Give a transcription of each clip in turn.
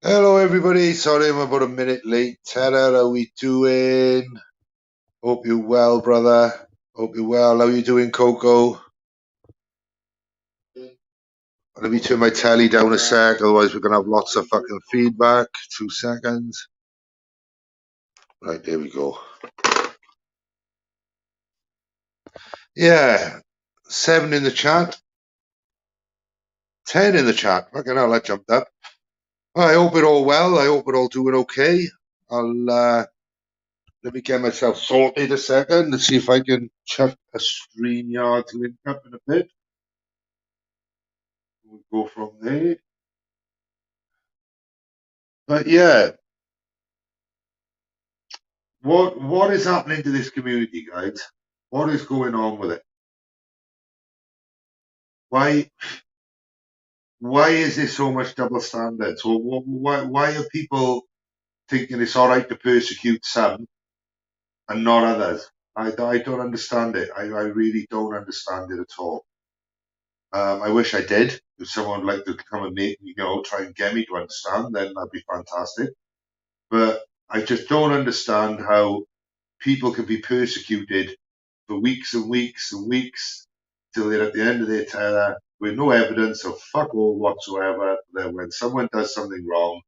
Hello, everybody. Sorry I'm about a minute late. Tara, how we doing? Hope you're well, brother. Hope you're well. How you doing, Coco? Let me turn my telly down a sec, otherwise we're going to have lots of fucking feedback. 2 seconds. Right, there we go. Yeah, 7 in the chat. 10 in the chat. Fucking hell, that jumped up. I hope it all well. I hope it all doing okay. Let me get myself sorted a second to see if I can chuck a StreamYard link up in a bit. We'll go from there. But yeah, what is happening to this community, guys? What is going on with it? Why is there so much double standards? Or why are people thinking it's all right to persecute some and not others? I don't understand it. I really don't understand it at all. I wish I did. If someone would like to come and make me, try and get me to understand, then that'd be fantastic. But I just don't understand how people can be persecuted for weeks and weeks and weeks till they're at the end of their tether with no evidence of fuck all whatsoever. That when someone does something wrong,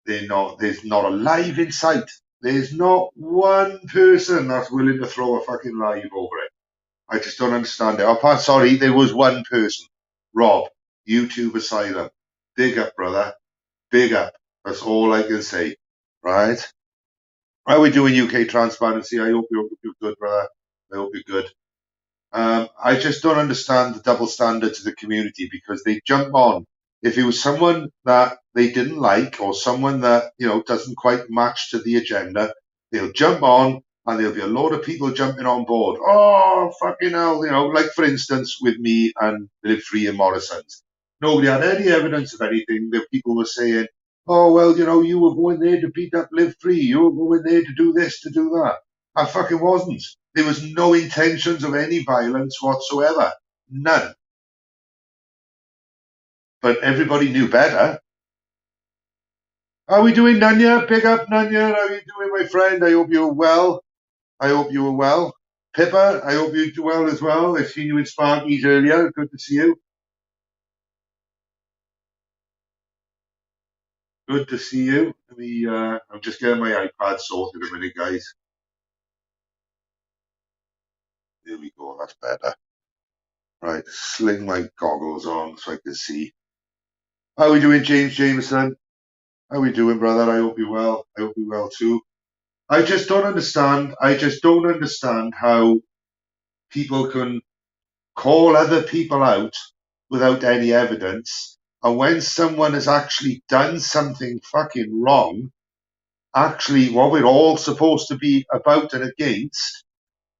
there's not a live in sight. There's not one person that's willing to throw a fucking live over it. I just don't understand it. Oh, sorry, there was one person. Rob, YouTube Asylum. Big up, brother. Big up. That's all I can say. Right? How are we doing, UK Transparency? I hope you're good, brother. I hope you're good. I just don't understand the double standards of the community because they jump on. If it was someone that they didn't like or someone that, doesn't quite match to the agenda, they'll jump on and there'll be a load of people jumping on board. Oh, fucking hell, like for instance with me and Live Free and Morrison's. Nobody had any evidence of anything. The people were saying, oh, well, you were going there to beat up Live Free. You were going there to do this, to do that. I fucking wasn't. There was no intentions of any violence whatsoever. None. But everybody knew better. How are we doing, Nanya? Big up, Nanya. How are you doing, my friend? I hope you're well. I hope you were well. Pippa, I hope you do well as well. I've seen you in Sparky's earlier. Good to see you. Good to see you. I'm just getting my iPad sorted a minute, guys. There we go. That's better. Right, sling my goggles on so I can see. How are we doing, James Jameson? How are we doing, brother? I hope you're well. I hope you're well too. I just don't understand. I just don't understand how people can call other people out without any evidence. And when someone has actually done something fucking wrong, actually what we're all supposed to be about and against,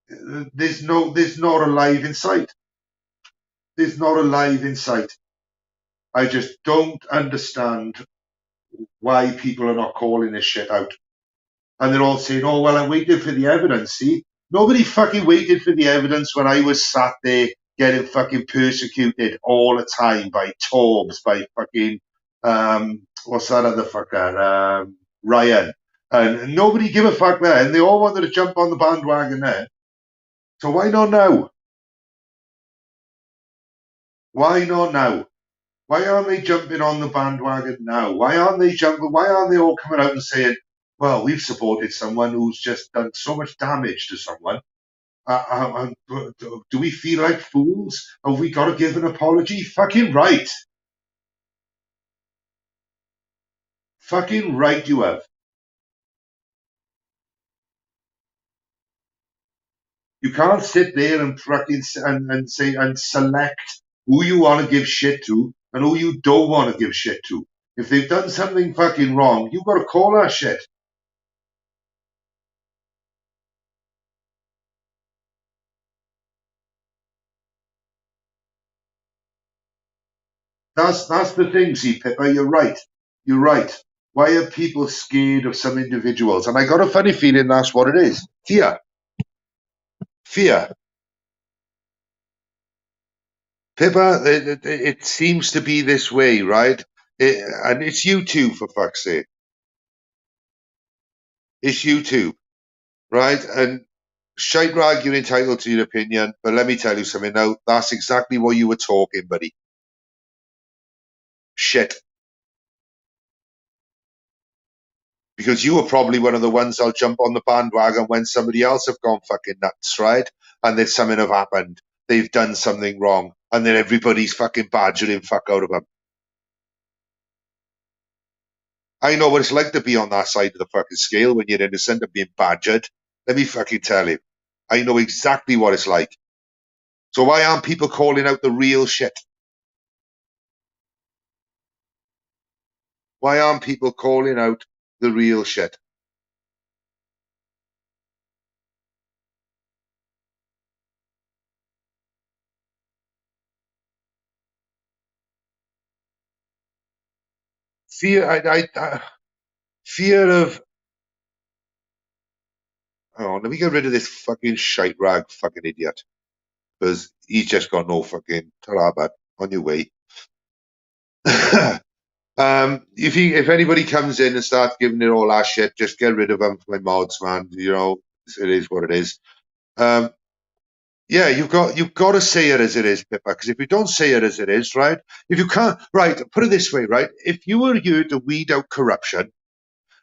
there's not a live in sight. There's not a live in sight. I just don't understand why people are not calling this shit out. And they're all saying, oh, well, I waited for the evidence. See, nobody fucking waited for the evidence when I was sat there getting fucking persecuted all the time by Torbs, by fucking, what's that other fucker, Ryan. And nobody give a fuck there. And they all wanted to jump on the bandwagon there. So why not now? Why not now? Why aren't they jumping on the bandwagon now? Why aren't they jumping? Why aren't they all coming out and saying, well, we've supported someone who's just done so much damage to someone. Do we feel like fools? Have we got to give an apology? Fucking right. Fucking right you have. You can't sit there and fucking and say and select who you want to give shit to and who you don't want to give shit to. If they've done something fucking wrong, you've got to call that shit. That's the thing, see, Pippa, you're right. You're right. Why are people scared of some individuals? And I got a funny feeling that's what it is. Fear. Fear. Pippa, it seems to be this way, right? And it's YouTube, for fuck's sake. It's YouTube, right? And shite rag, you're entitled to your opinion, but let me tell you something now. That's exactly what you were talking, buddy. Shit. Because you were probably one of the ones I'll jump on the bandwagon when somebody else have gone fucking nuts, right? And there's something have happened. They've done something wrong. And then everybody's fucking badgering fuck out of them. I know what it's like to be on that side of the fucking scale when you're innocent and being badgered. Let me fucking tell you. I know exactly what it's like. So why aren't people calling out the real shit? Why aren't people calling out the real shit? Fear, fear of. Oh, let me get rid of this fucking shite rag fucking idiot because he's just got no fucking ta bud on your way. If anybody comes in and starts giving it all that shit, just get rid of them for my mods, man. You know, it is what it is. Um, yeah, you've got to say it as it is, Pippa. Because if you don't say it as it is, right? If you can't, right? Put it this way, right? If you were here to weed out corruption,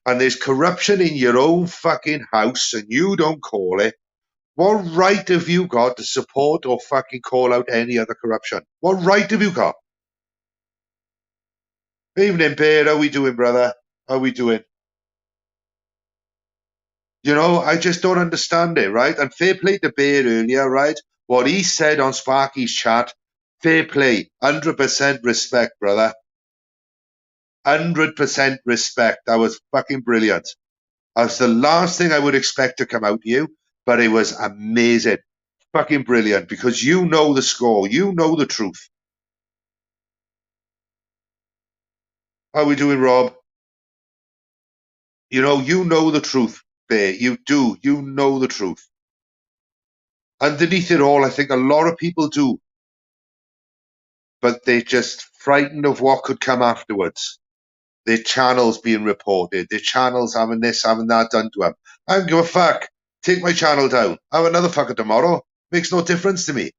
and there's corruption in your own fucking house, and you don't call it, what right have you got to support or fucking call out any other corruption? What right have you got? Evening, Bear. How we doing, brother? How we doing? You know, I just don't understand it, right? And fair play to Bear earlier, right? What he said on Sparky's chat, fair play, 100% respect, brother. 100% respect. That was fucking brilliant. That's the last thing I would expect to come out to you, but it was amazing. Fucking brilliant because you know the score. You know the truth. How we doing, Rob? You know the truth, Bear. You do. You know the truth. Underneath it all, I think a lot of people do, but they're just frightened of what could come afterwards. Their channels being reported, their channels having this, having that done to them. I don't give a fuck. Take my channel down. Have another fucker tomorrow. Makes no difference to me.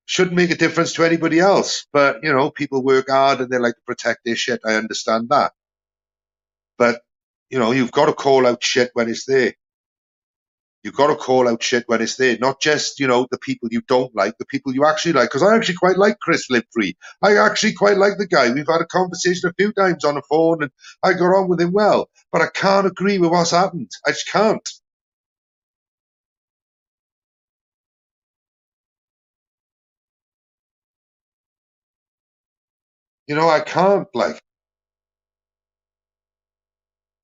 Shouldn't make a difference to anybody else. But, people work hard and they like to protect their shit. I understand that. But, you've got to call out shit when it's there. You've got to call out shit when it's there, not just, the people you don't like, the people you actually like. Because I actually quite like Chris Lipfree. I actually quite like the guy. We've had a conversation a few times on the phone and I got on with him well. But I can't agree with what's happened. I just can't. I can't, like.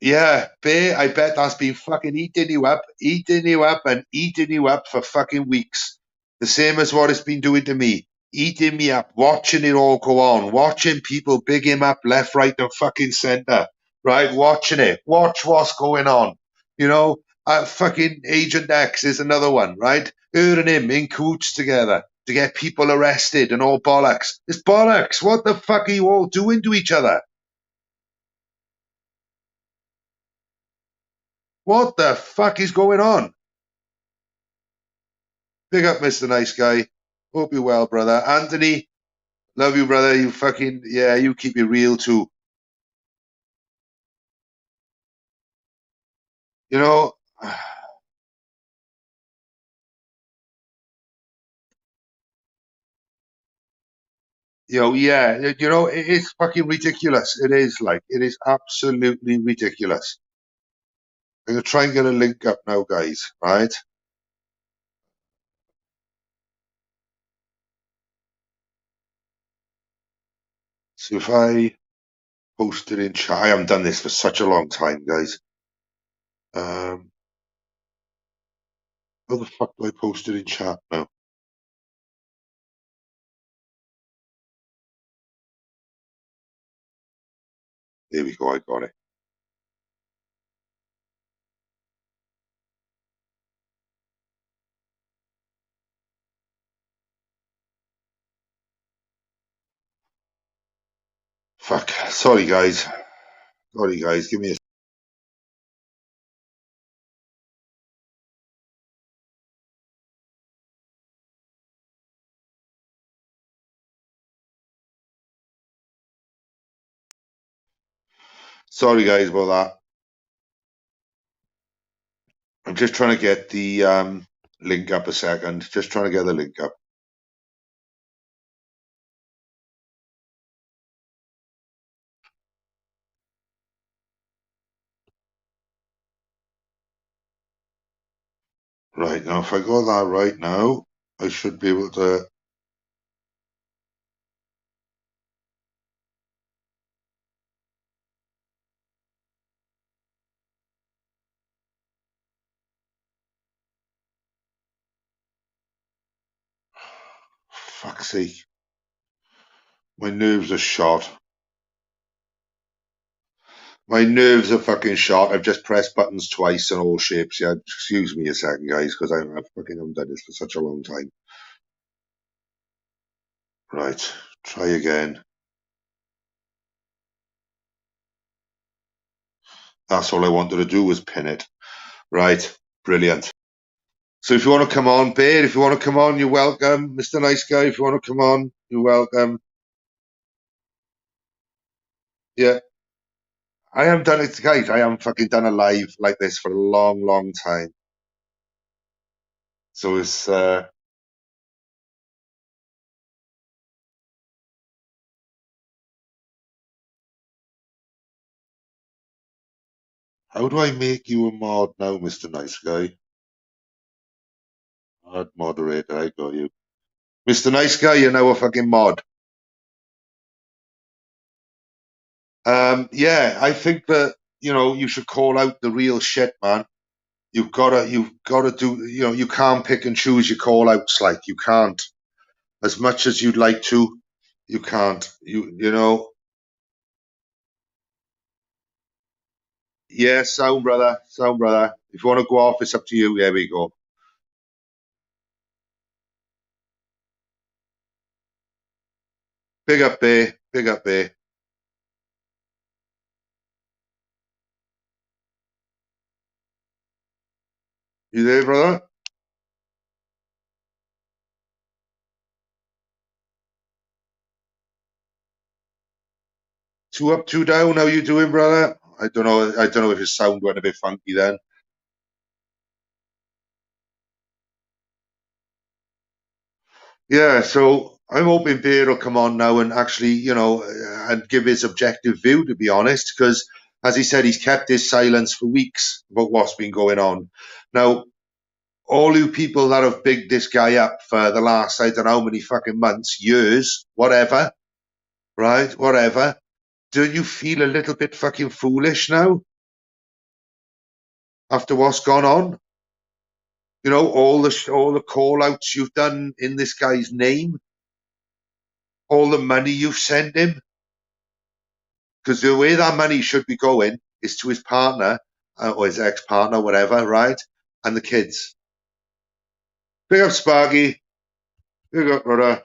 Yeah, Bear, I bet that's been fucking eating you up for fucking weeks. The same as what it's been doing to me. Eating me up, watching it all go on, watching people big him up left, right, and fucking center. Right? Watching it. Watch what's going on. Fucking Agent X is another one, right? Her and him in coots together to get people arrested and all bollocks. It's bollocks. What the fuck are you all doing to each other? What the fuck is going on? Big up, Mr. Nice Guy. Hope you're well, brother. Anthony, love you, brother. You fucking, yeah, you keep it real too. You know, yeah, it's fucking ridiculous. It is it is absolutely ridiculous. I'm going to try and get a link up now, guys, right? So if I post it in chat, I haven't done this for such a long time, guys. How the fuck do I post it in chat now? There we go, I got it. Fuck. Sorry, guys. Sorry, guys. Give me a. Sorry, guys, about that. I'm just trying to get the link up a second. Just trying to get the link up. Right, now if I got that right now, I should be able to. Fuck's sake. My nerves are shot. My nerves are fucking shot. I've just pressed buttons twice in all shapes. Yeah, excuse me a second, guys, because I fucking haven't done this for such a long time. Right, try again. That's all I wanted to do was pin it. Right, brilliant. So if you want to come on, Bear, if you want to come on, you're welcome. Mr. Nice Guy, if you want to come on, you're welcome. Yeah, I haven't done it, guys. I haven't fucking done a live like this for a long, long time. So it's how do I make you a mod now, Mr. Nice Guy? Mod moderator, I got you. Mr. Nice Guy, you're now a fucking mod. Yeah, I think that you should call out the real shit, man. You've gotta do. You can't pick and choose your call outs. Like you can't, as much as you'd like to, you can't. You know. Yeah, sound brother, sound brother. If you want to go off, it's up to you. There we go. Big up there, big up there. You there, brother? Two up, two down. How you doing, brother? I don't know. I don't know if his sound went a bit funky then. Yeah, so I'm hoping Bear will come on now and actually, and give his objective view, to be honest, because as he said, he's kept his silence for weeks about what's been going on. Now, all you people that have bigged this guy up for the last, I don't know how many fucking months, years, whatever, right? Whatever. Do you feel a little bit fucking foolish now after what's gone on? All the call outs you've done in this guy's name, all the money you've sent him. Because the way that money should be going is to his partner or his ex-partner, whatever, right? And the kids. Big up Sparky. Big up, brother.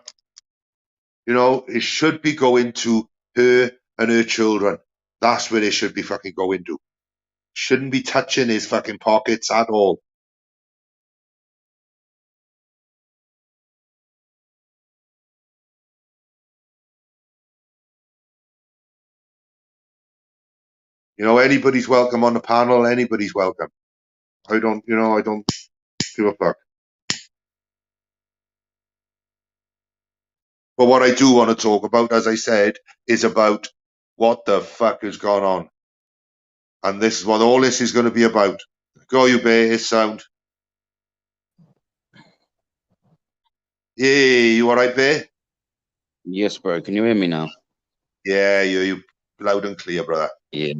It should be going to her and her children. That's where it should be fucking going to. Shouldn't be touching his fucking pockets at all. Anybody's welcome on the panel. Anybody's welcome. I don't give a fuck. But what I do want to talk about, as I said, is about what the fuck has gone on. And this is what all this is going to be about. Go, you bear, his sound. Yeah, you all right, bear? Yes, bro. Can you hear me now? Yeah, you loud and clear, brother. Yeah.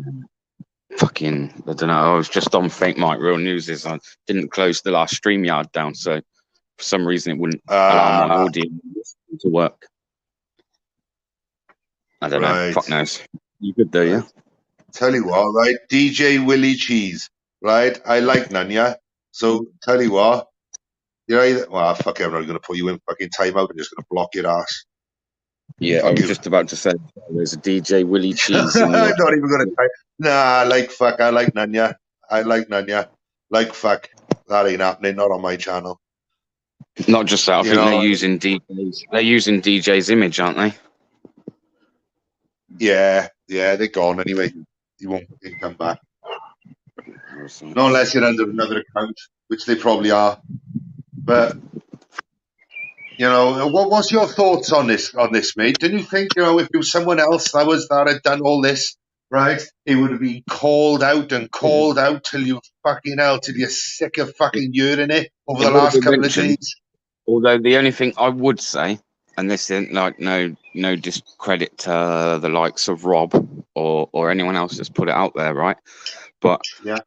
Fucking, I don't know. I was just on Fake Mike Real News. I didn't close the last StreamYard down, so for some reason it wouldn't allow my audio to work. I don't know. Fuck knows. You good though, yeah? Tell you what, right? DJ Willie Cheese, right? I like Nanya. So tell you what, you're either fuck it, I'm not gonna put you in fucking timeout. I'm just gonna block your ass. Yeah, I was just about to say there's a DJ Willie Cheese in I'm your. not even going to try. Nah, like fuck. I like Nanya. I like Nanya. Like fuck. That ain't happening. Not on my channel. Not just that. I You think they're know. using DJs. They're using DJ's image, aren't they? Yeah, they're gone anyway. You won't come back. Awesome. Not unless you're under another account, which they probably are. But you know, what's your thoughts on this, mate? Didn't you think, if it was someone else that had done all this, right? It would have been called out and called out till you fucking hell, till you're sick of fucking hearing it over the It would have last been couple of mentioned. days. Although the only thing I would say, and this isn't like no discredit to the likes of Rob or anyone else that's put it out there, right? But Yeah.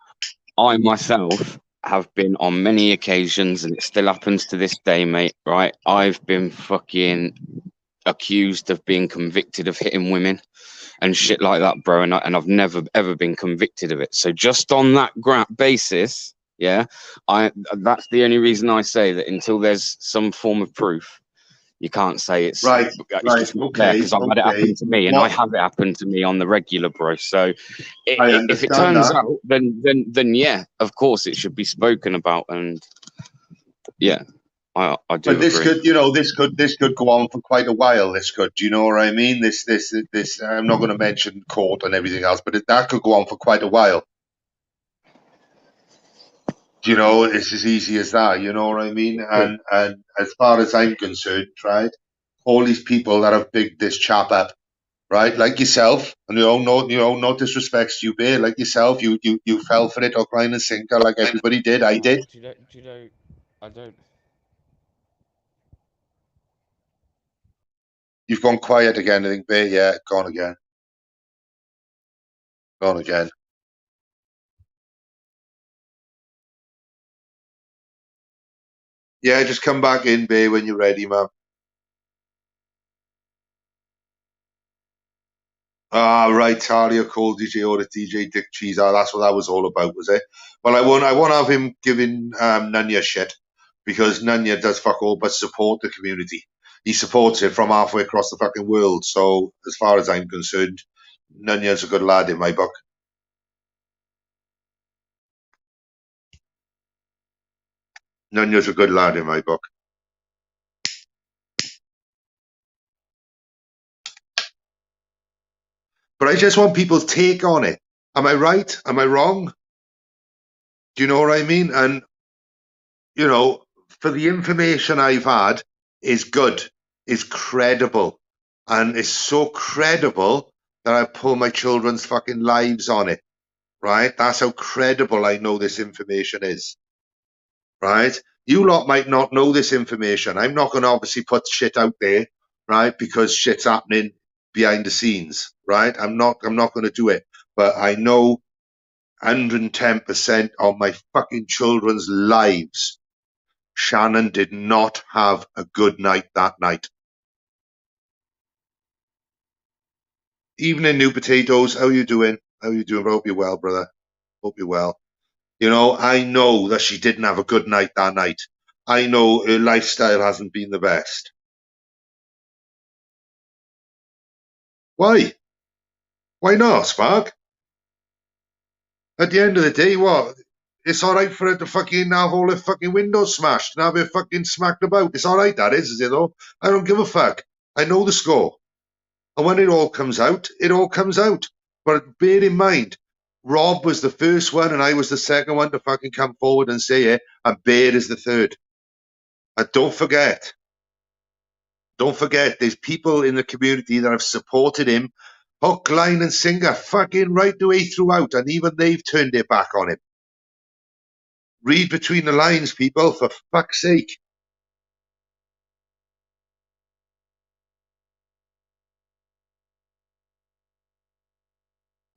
I myself have been on many occasions, and it still happens to this day, mate. Right? I've been fucking accused of being convicted of hitting women and shit like that, bro, and I've never ever been convicted of it. So just on that basis, yeah, that's the only reason I say that until there's some form of proof, you can't say it's Right, just not there, okay, because I've had it okay. happen to me, and I What have it happen to me on the regular, bro. So I if it understand turns that. out, then yeah, of course it should be spoken about, and yeah, I do But this agree. could, this could go on for quite a while. This could, do you know what I mean? This. I'm not going to mention court and everything else, but that could go on for quite a while. Do you know? It's as easy as that. You know what I mean? And as far as I'm concerned, right, all these people that have bigged this chap up, right, like yourself, and no disrespects to you, Bear, like yourself, you fell for it, hook, line, and sinker, like everybody did. I did. Do you know? I don't. You've gone quiet again, I think, Bear. Yeah, gone again. Gone again. Yeah, just come back in, Bay, when you're ready, man. Ah, right, Talia called DJ or the DJ Dick Cheese. Ah, that's what that was all about, was it? Well, I won't have him giving Nanya shit, because Nanya does fuck all but support the community. He supports it from halfway across the fucking world. So, as far as I'm concerned, Nanya's a good lad in my book. Nanya's a good lad in my book. But I just want people's take on it. Am I right? Am I wrong? Do you know what I mean? And for the information I've had is good, is credible, and is so credible that I pull my children's fucking lives on it, right? That's how credible I know this information is, right? You lot might not know this information. I'm not going to obviously put shit out there, right? Because shit's happening behind the scenes, right? I'm not going to do it, but I know 110% of my fucking children's lives. Shannon did not have a good night that night. Evening, New Potatoes. How you doing? How you doing? I hope you're well, brother. Hope you're well. I know that she didn't have a good night that night. I know her lifestyle hasn't been the best. Why? Why not, Spark? At the end of the day, what? It's all right for her to fucking have all her fucking windows smashed and have her fucking smacked about. It's all right, that is it, though? I don't give a fuck. I know the score. And when it all comes out, it all comes out. But bear in mind, Rob was the first one and I was the second one to fucking come forward and say it, and Bear is the third. And don't forget, there's people in the community that have supported him, hook, line, and sinker, fucking right the way throughout, and even they've turned their back on him. Read between the lines, people, for fuck's sake.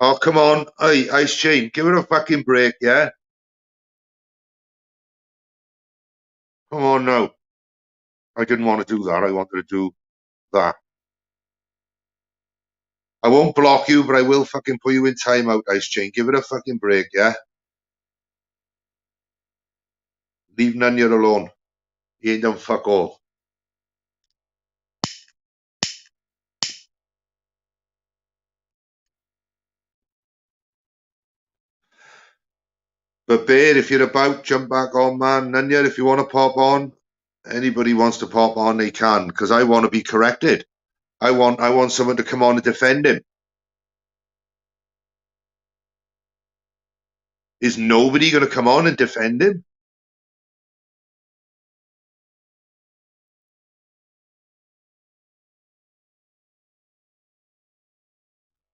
Oh, come on. Hey, Ice Chain, give it a fucking break, yeah? Come on now. I didn't want to do that. I wanted to do that. I won't block you, but I will fucking put you in timeout, Ice Chain. Give it a fucking break, yeah? Leave Nanya alone. He ain't done fuck all. But Bear, if you're about, jump back on, man. Nanya, if you want to pop on, anybody wants to pop on, they can, because I want to be corrected. I want someone to come on and defend him. Is nobody going to come on and defend him?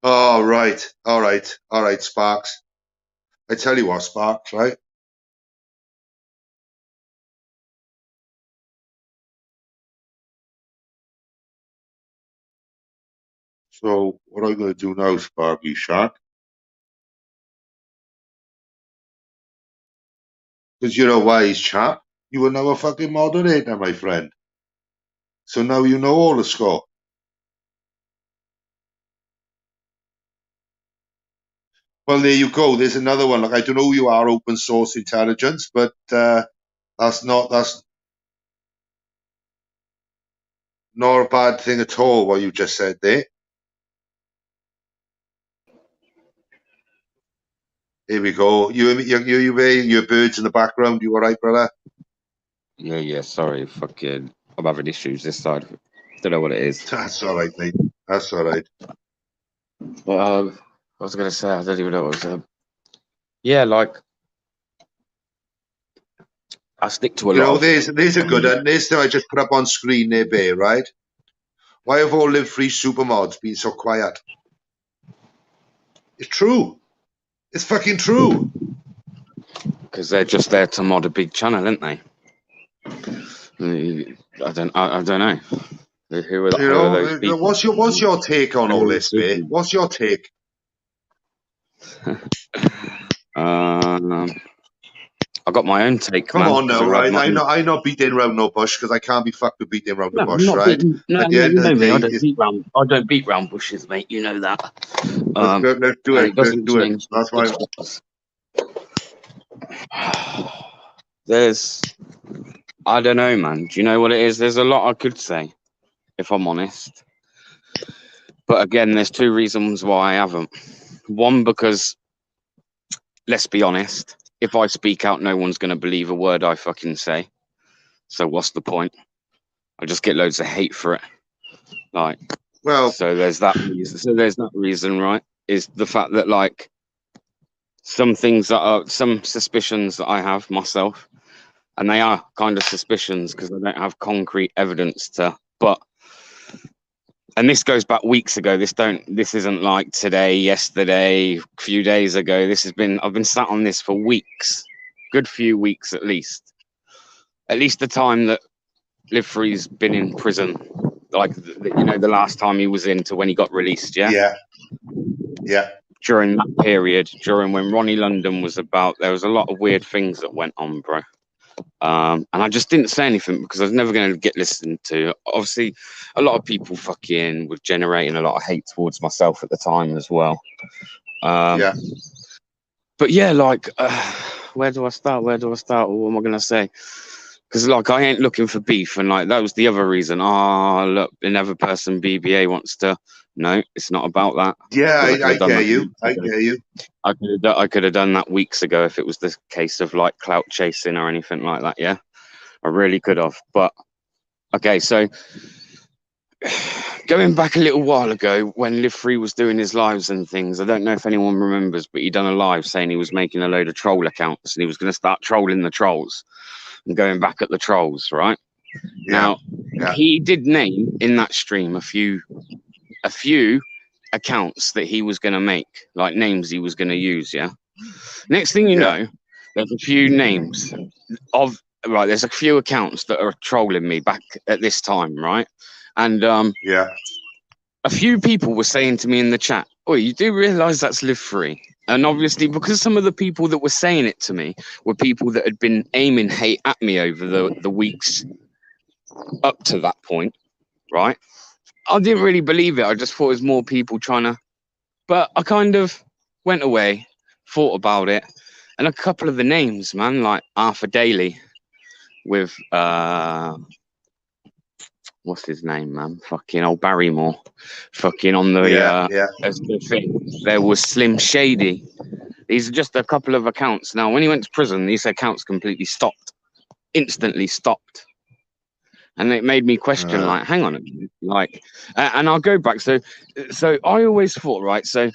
Oh, right. All right. All right, Sparks. I tell you what, Sparks, right? So what I'm going to do now, Sparky Shark, because you're a wise chap, you were now a fucking moderator, my friend. So now you know all the score. Well, there you go. There's another one. Like, I don't know who you are, open source intelligence, but that's not a bad thing at all. What you just said there. Here we go. Your birds in the background. You all right, brother? Yeah. Sorry, fucking. I'm having issues this side. Don't know what it is. That's all right, mate. That's all right. I was gonna say I don't even know what it was. Yeah, like I stick to a lot. There's a good one. This thing I just put up on screen there, Bear, right? Why have all Live Free supermods been so quiet? It's true. It's fucking true. Because they're just there to mod a big channel, aren't they? I don't know. Who are those people? What's your take on all this, Bear? What's your take? I got my own take. Come on now, right? I'm not beating around no bush because I can't be fucked with beating around the bush, right? At the end of the day, I don't beat round bushes, mate. You know that. Let's do it. Let's do it. That's why. I don't know, man. Do you know what it is? There's a lot I could say, if I'm honest. But again, there's two reasons why I haven't. One, because let's be honest, if I speak out, no one's going to believe a word I fucking say. So what's the point? I just get loads of hate for it. Like, well, so there's that reason. So there's that reason, right? Is the fact that like some things that are some suspicions that I have myself, and they are kind of suspicions because I don't have concrete evidence to. But and this goes back weeks ago. This isn't like today, yesterday, a few days ago. I've been sat on this for weeks, good few weeks at least the time that Live Free's been in prison, like the last time he was in to when he got released. Yeah. During that period, during when Ronnie London was about, there was a lot of weird things that went on, bro. And I just didn't say anything because I was never going to get listened to. Obviously, a lot of people fucking were generating a lot of hate towards myself at the time as well. But yeah, like, where do I start? What am I going to say? Because like I ain't looking for beef, and like that was the other reason. Look, another person BBA wants to. No, it's not about that. Yeah, I get you. I could have done that weeks ago if it was the case of like clout chasing or anything like that. Yeah, I really could have. But okay, so going back a little while ago when Live Free was doing his lives and things, I don't know if anyone remembers, but he done a live saying he was making a load of troll accounts and he was going to start trolling the trolls and going back at the trolls, right? Now, he did name in that stream a few accounts that he was going to make, like names he was going to use. Yeah. Next thing you know, there's a few names of there's a few accounts that are trolling me back at this time, right? And a few people were saying to me in the chat, "Oh, you do realize that's Live Free?" And obviously, because some of the people that were saying it to me were people that had been aiming hate at me over the weeks up to that point, right? I didn't really believe it. I just thought it was more people trying to... But I kind of went away, thought about it, and a couple of the names, man, like Arthur Daly with... what's his name, man? Fucking old Barrymore. Fucking on the... as the thing. There was Slim Shady. These are just a couple of accounts. Now, when he went to prison, these accounts completely stopped, instantly stopped. And it made me question, like, hang on a minute, like, and I'll go back. So I always thought, right, so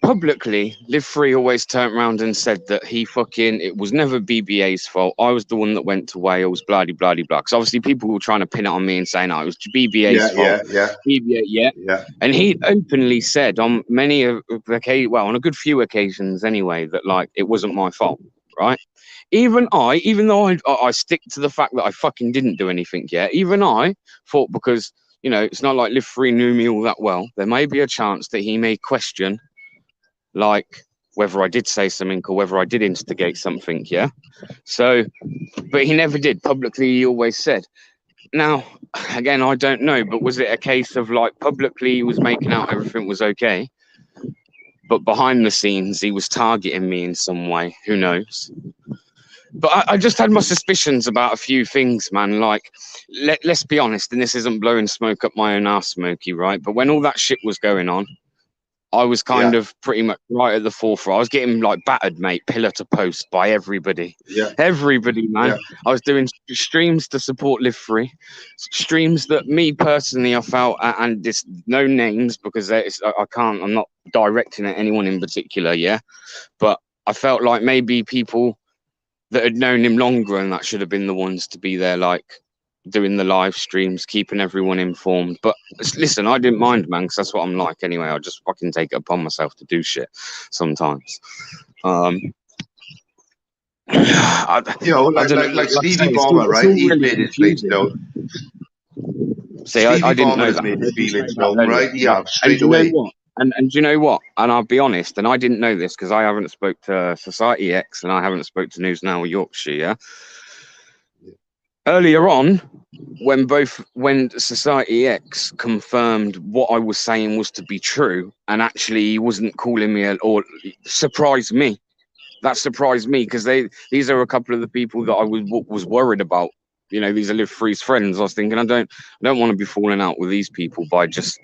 publicly, Live Free always turned around and said that it was never BBA's fault. I was the one that went to Wales, blah, blah, blah, blah. Because obviously people were trying to pin it on me and saying, oh, it was BBA's fault. BBA, yeah. And he openly said on many of on a good few occasions anyway, that like, it wasn't my fault, right? Even though I stick to the fact that I fucking didn't do anything yet, even I thought, because, you know, it's not like Live Free knew me all that well. There may be a chance that he may question, like, whether I did say something or whether I did instigate something, yeah? So, but he never did. Publicly, he always said. Now, again, I don't know, but was it a case of, like, publicly he was making out everything was okay, but behind the scenes he was targeting me in some way? Who knows? But I just had my suspicions about a few things, man. Like, let's be honest, and this isn't blowing smoke up my own ass, Smokey, right? But when all that shit was going on, I was kind of pretty much right at the forefront. I was getting, like, battered, mate, pillar to post by everybody. Everybody, man. I was doing streams to support Live Free, streams that me personally I felt, and just no names because I'm not directing at anyone in particular, yeah. But I felt like maybe people that had known him longer and that should have been the ones to be there, like, doing the live streams, keeping everyone informed. But listen, I didn't mind, man, because that's what I'm like anyway. I just fucking take it upon myself to do shit sometimes. You know, like Stevie Bomber, right? He made his feelings known. See, I didn't know that. Made his feelings known, right? Yeah, straight away. You know what? And do you know what? And I'll be honest, and I didn't know this because I haven't spoke to Society X and I haven't spoke to News Now or Yorkshire. Yeah? Earlier on, when Society X confirmed what I was saying was to be true, and actually he wasn't calling me, or surprised me. That surprised me because these are a couple of the people that I was worried about. You know, these are Live Free's friends. I was thinking, I don't want to be falling out with these people by just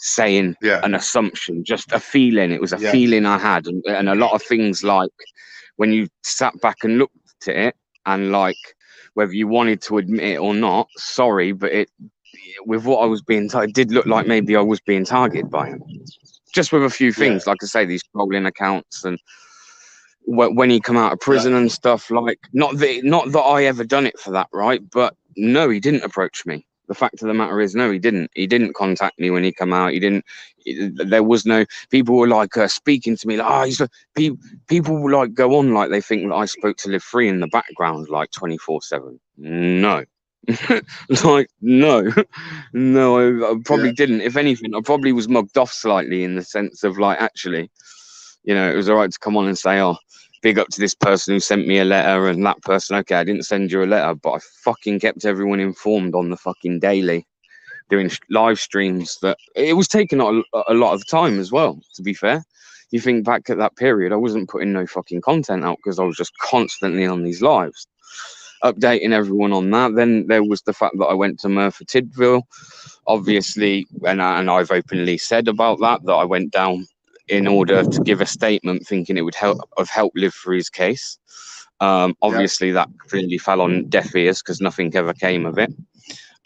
saying an assumption, just a feeling. It was a feeling I had, and a lot of things, like when you sat back and looked at it, and like whether you wanted to admit it or not, sorry, but with what I was being told, it did look like maybe I was being targeted by him, just with a few things, like I say, these trolling accounts, and when he come out of prison and stuff. Like, not that I ever done it for that, right? But no, he didn't approach me. The fact of the matter is, no, he didn't contact me when he come out. There was no, people were like speaking to me like, people will like go on like they think that I spoke to Live Free in the background like 24/7. No. Like, no, I probably didn't. If anything, I probably was mugged off slightly, in the sense of, like, actually, you know, it was all right to come on and say, oh, big up to this person who sent me a letter, and that person, okay, I didn't send you a letter, but I fucking kept everyone informed on the fucking daily, doing live streams. That it was taking a lot of time as well, to be fair. You think back at that period, I wasn't putting no fucking content out because I was just constantly on these lives, updating everyone on that. Then there was the fact that I went to Merthyr Tydfil, obviously, and I've openly said about that I went down in order to give a statement, thinking it would help Live Free's case. Obviously, that clearly fell on deaf ears because nothing ever came of it.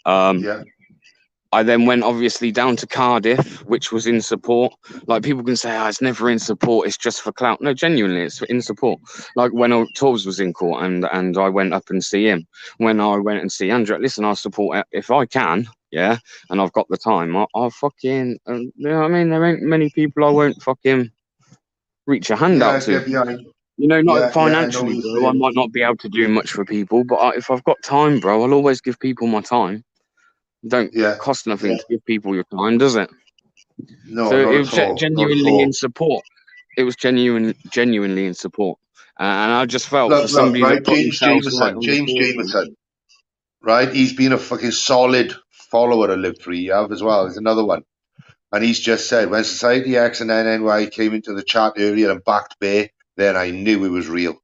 I then went, obviously, down to Cardiff, which was in support. Like, people can say, oh, it's never in support, it's just for clout. No, genuinely, it's in support. Like, when Torbs was in court and I went up and see him. When I went and see Andrew, listen, I'll support it if I can, yeah, and I've got the time. I'll fucking, you know what I mean? There ain't many people I won't fucking reach a hand out to. You know, not financially, bro. I might not be able to do much for people, but if I've got time, bro, I'll always give people my time. Don't cost nothing to give people your time, does it? No, so it was genuinely in support. It was genuinely in support, and I just felt for somebody right, that James Jameson, right? He's been a fucking solid follower of Live Free, as well. There's another one, and he's just said, when Society X and NNY came into the chat earlier and backed Bear, then I knew it was real.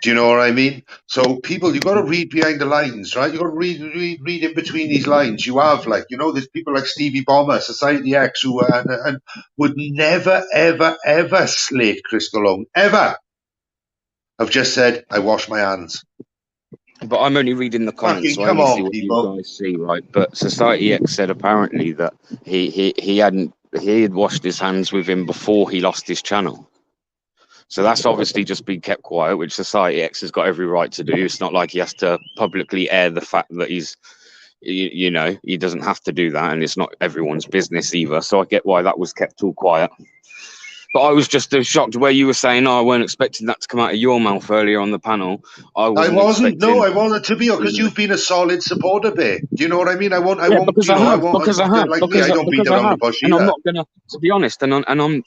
Do you know what I mean? So people, you got to read behind the lines, right? You got to read in between these lines. You have there's people like Stevie Bomber, Society X, who and would never, ever, ever slate Chris Cologne, ever. I've just said I wash my hands. But I'm only reading the comments, Fucking so I come only on, see what people. you guys see, right? But Society X said apparently that he had washed his hands with him before he lost his channel. So that's obviously just been kept quiet, which Society X has got every right to do. It's not like he has to publicly air the fact that he's, he doesn't have to do that, and it's not everyone's business either. So I get why that was kept all quiet. But I was just shocked where you were saying, "Oh, I weren't expecting that to come out of your mouth earlier on the panel." I wasn't. No, I wasn't to be because you've been a solid supporter, Bear. Do you know what I mean? I won't. Because I have. Like me, I don't beat around the bush and either. I'm not gonna, to be honest, and I'm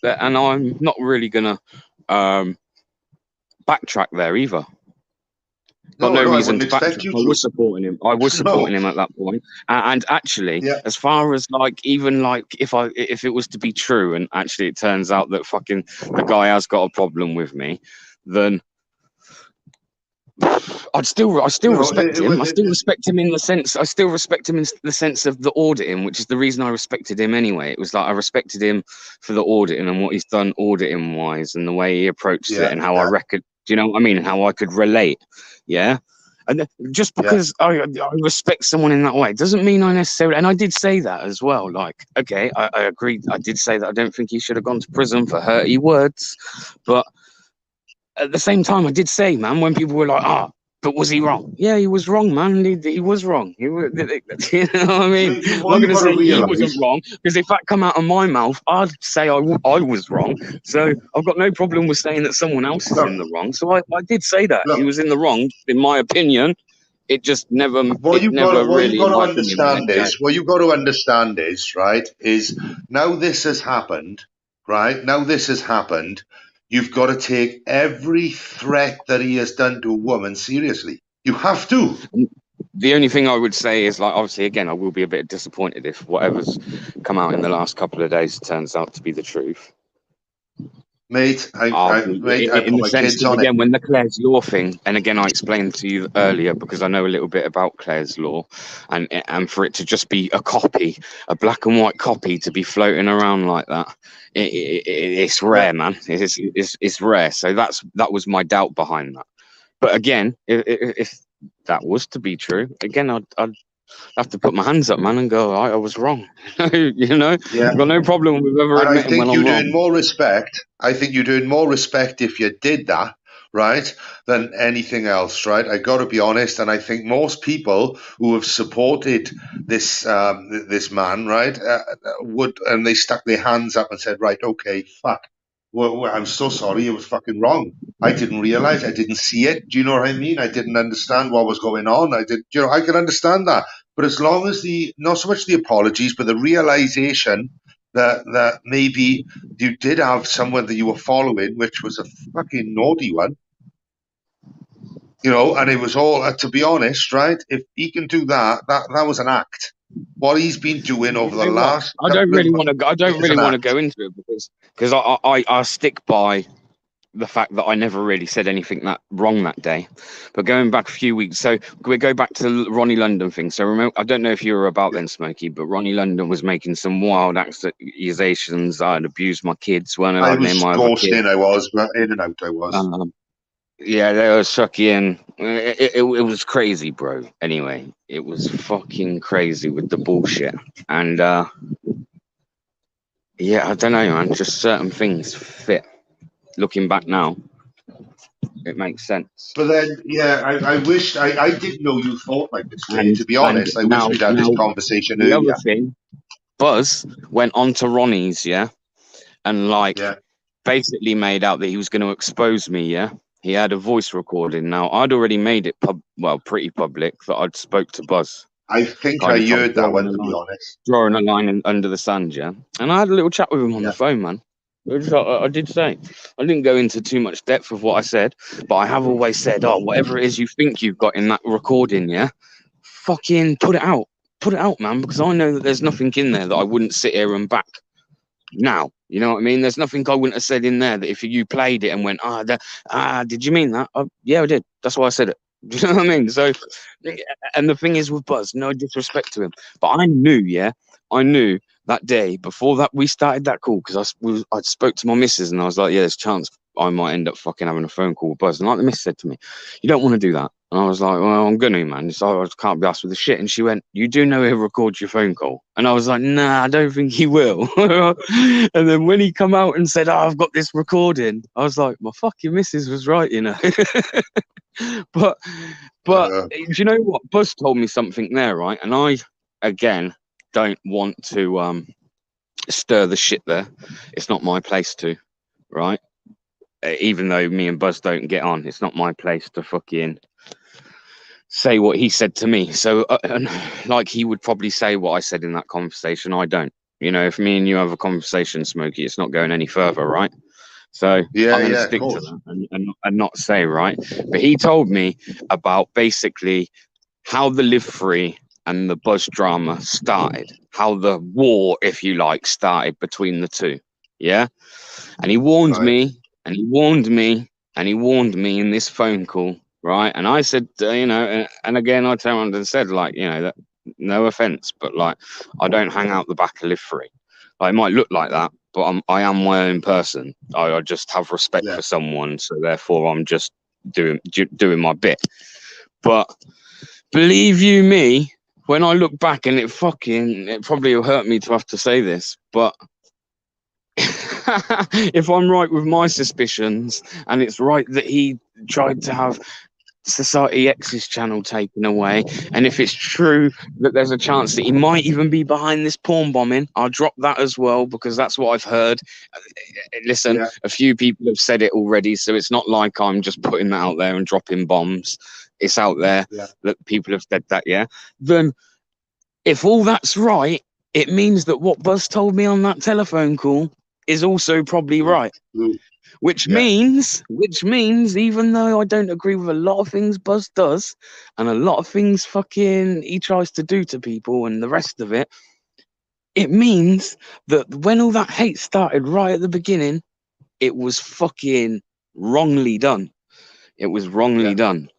not really gonna backtrack there either. Got no reason to backtrack. I was supporting him. I was supporting him at that point. And actually, as far as if it was to be true, and actually it turns out that fucking the guy has got a problem with me, then I still respect him. I still respect him in the sense. I still respect him in the sense of the auditing, which is the reason I respected him anyway. It was like I respected him for the auditing and what he's done auditing wise, and the way he approached it, and how I reckon. Do you know what I mean? And how I could relate. Yeah. And just because I respect someone in that way doesn't mean I necessarily. And I did say that as well. Like, okay, I agreed. I did say that I don't think he should have gone to prison for hurty words, but at the same time, I did say, man, when people were like, but was he wrong? Yeah, he was wrong, man. He was wrong. You know what I mean? I'm not going to say he wasn't wrong, because if that come out of my mouth, I'd say I was wrong. So I've got no problem with saying that someone else is in the wrong. So I did say that. He was in the wrong, in my opinion. It just never. What you got to understand is, right, is now this has happened, right? Now this has happened. You've got to take every threat that he has done to a woman seriously. You have to. The only thing I would say is, like, obviously, again, I will be a bit disappointed if whatever's come out in the last couple of days turns out to be the truth. Mate, I put my kids on it. When the Claire's Law thing, and again, I explained to you earlier because I know a little bit about Claire's Law, and for it to just be a copy, a black and white copy, to be floating around like that, it's rare, man. It's rare. So that was my doubt behind that. But again, if that was to be true, again, I'd have to put my hands up, man, and go, I was wrong. You know, I've got no problem with ever admitting when I'm wrong. I think you're doing more respect if you did that, right, than anything else, right? I got to be honest, and I think most people who have supported this this man, right, and they stuck their hands up and said, right, okay, fuck. Well, I'm so sorry, it was fucking wrong. I didn't realize, I didn't see it. Do you know what I mean? I didn't understand what was going on. I can understand that. But as long as not so much the apologies, but the realization that maybe you did have someone that you were following, which was a fucking naughty one, and it was all, to be honest, right? If he can do that was an act. What he's been doing over the last, I don't really want to go into it because I stick by the fact that I never really said anything that wrong that day. But going back a few weeks, so we go back to the Ronnie London thing. So remember, I don't know if you were about then, Smokey, but Ronnie London was making some wild accusations. I'd abused my kids. I was ghosting. I was, but in and out I was. Yeah, they were sucking. It was crazy, bro. Anyway, it was fucking crazy with the bullshit. And yeah, I don't know, man. Just certain things fit. Looking back now, it makes sense. But then, yeah, I wish I didn't know you thought like this. To be honest, I wish we'd had this conversation earlier. The other thing, Buzz went on to Ronnie's, and basically made out that he was going to expose me, yeah. He had a voice recording. Now, I'd already made it pretty public that I'd spoke to Buzz. I think I heard that one, to be honest. Drawing a line under the sand, yeah. And I had a little chat with him on the phone, man. I did say. I didn't go into too much depth of what I said, but I have always said, whatever it is you think you've got in that recording, yeah, fucking put it out. Put it out, man, because I know that there's nothing in there that I wouldn't sit here and back. now. You know what I mean? There's nothing I wouldn't have said in there that if you played it and went, did you mean that? Yeah, I did. That's why I said it. Do you know what I mean? So, and the thing is with Buzz, no disrespect to him, but I knew that day before that we started that call, because I spoke to my missus and I was like, yeah, there's a chance I might end up fucking having a phone call with Buzz. And like the missus said to me, you don't want to do that. And I was like, well, I'm gonna, man. So I can't be asked with the shit. And she went, you do know he'll record your phone call? And I was like, nah, I don't think he will. And then when he come out and said, I've got this recording, I was like, my fucking missus was right, you know. but do you know what? Buzz told me something there, right? And I, again, don't want to stir the shit there. It's not my place to, right? Even though me and Buzz don't get on, it's not my place to fucking say what he said to me. So, like, he would probably say what I said in that conversation. I don't. You know, if me and you have a conversation, Smokey, it's not going any further, right? So I'm going to stick to that and not say, right? But he told me about basically how the Live Free and the Buzz drama started, how the war, if you like, started between the two. Yeah. And he warned me, and he warned me, and he warned me in this phone call, right? And I said, you know, and again, I turned around and said, like, you know, that no offense, but like, I don't hang out the back of Live Free. Like, it might look like that, but I am my own person. I just have respect for someone, so therefore I'm just doing my bit. But believe you me, when I look back, and it probably will hurt me to have to say this, but if I'm right with my suspicions, and it's right that he tried to have Society X's channel taken away, and if it's true that there's a chance that he might even be behind this porn bombing, I'll drop that as well, because that's what I've heard. Listen, a few people have said it already, so it's not like I'm just putting that out there and dropping bombs. It's out there that people have said that, then if all that's right, it means that what Buzz told me on that telephone call is also probably right. Which means, even though I don't agree with a lot of things Buzz does, and a lot of things fucking he tries to do to people and the rest of it, it means that when all that hate started right at the beginning, it was fucking wrongly done. It was wrongly done.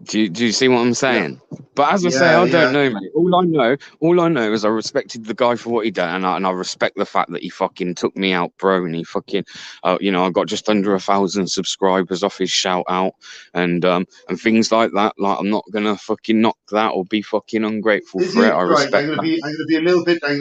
Do you see what I'm saying? But as I say, I don't know, mate. All I know is I respected the guy for what he done, and I respect the fact that he fucking took me out, bro, and he fucking, you know, I got just under 1,000 subscribers off his shout out, and things like that. Like, I'm not gonna fucking knock that or be fucking ungrateful for it. I respect that. I'm gonna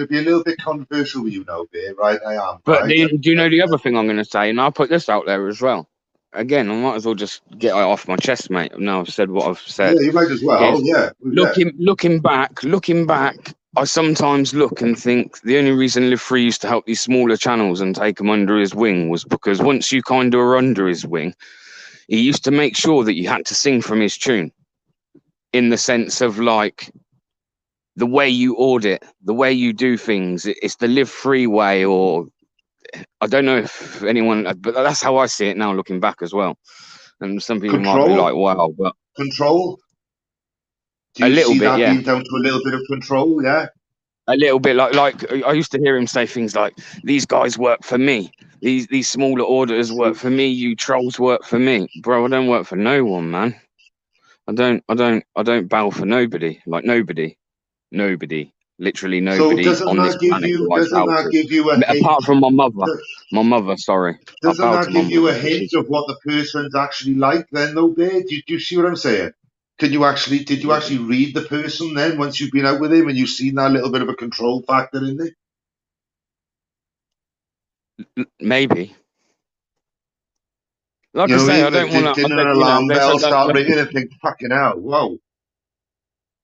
be a little bit controversial with you now, Bear. Right, I am. But do you know the other thing I'm gonna say? And I'll put this out there as well. Again, I might as well just get it off my chest, mate. Now I've said what I've said. Yeah, you might as well. Looking back, I sometimes look and think the only reason Live Free used to help these smaller channels and take them under his wing was because once you kind of were under his wing, he used to make sure that you had to sing from his tune, in the sense of like the way you audit, the way you do things. It's the Live Free way, or I don't know if anyone, but that's how I see it now, looking back as well. And some people might be like, "Wow," but control. Do you see that being down to a little bit of control? Yeah, a little bit. Like I used to hear him say things like, "These guys work for me. These smaller orders work for me. You trolls work for me, bro. I don't work for no one, man. I don't bow for nobody. Like nobody. Literally nobody on this planet. Doesn't that give you a apart from my mother, sorry. Doesn't that give you a hint of what the person's actually like then, though, Bear? Do you see what I'm saying? Did you actually read the person then, once you've been out with him and you've seen that little bit of a control factor in there? Maybe. Like I say, I don't want to. Didn't an alarm bell start ringing and think, fucking hell, whoa.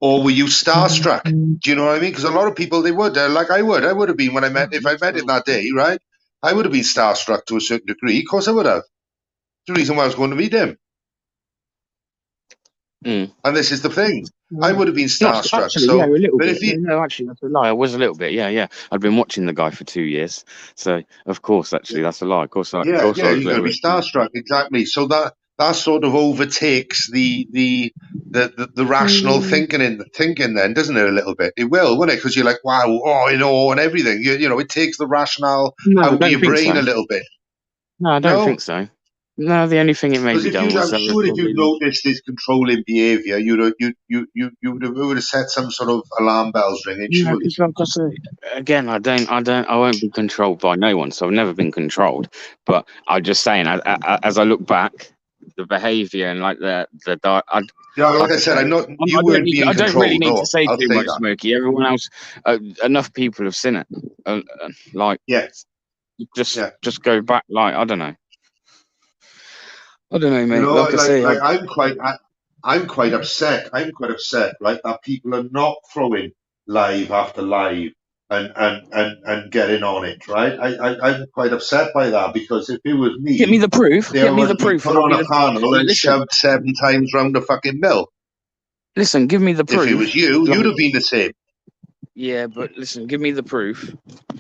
Or were you starstruck? Do you know what I mean? Because a lot of people, they would. Like I would have been if I met him that day, right? I would have been starstruck to a certain degree. Of course I would have. The reason why I was going to meet him. And this is the thing. I would have been starstruck. Actually, so, a little bit. No, actually, that's a lie. I was a little bit. Yeah. I'd been watching the guy for 2 years. So, of course, actually, that's a lie. Of course, you're going to be starstruck. Exactly. So that sort of overtakes the the rational thinking then, doesn't it, a little bit? It will, won't it? Because you're like, wow, oh, you know, and everything. You know, it takes the rationale No, I out of don't your think brain so. a little bit. No, I don't think so. No, the only thing it made Because me done was I'm sure if you probably. noticed his controlling behaviour, you would have set some sort of alarm bells ringing, Yeah, surely. because like I say, again, I won't be controlled by no one. So I've never been controlled. But I'm just saying, as I look back, the behaviour and like Yeah, like I I said, say, you weren't being I don't really controlled. need to No, say I'll too say much, that. Smokey. Everyone else, enough people have seen it. Like, Yeah, just yeah. just go back. Like, I don't know. I don't know, You mate. know, Like I say, I'm quite upset. I'm quite upset, right, that people are not throwing live after live and getting on it, right? I'm quite upset by that because if it was get me me, the proof. there Get me the would be proof, put and I'll on be a the. panel and Listen, shoved 7 times round the fucking mill. listen. Give me the If it proof. was you, Like, you'd have been the same. yeah, but listen, give me the proof,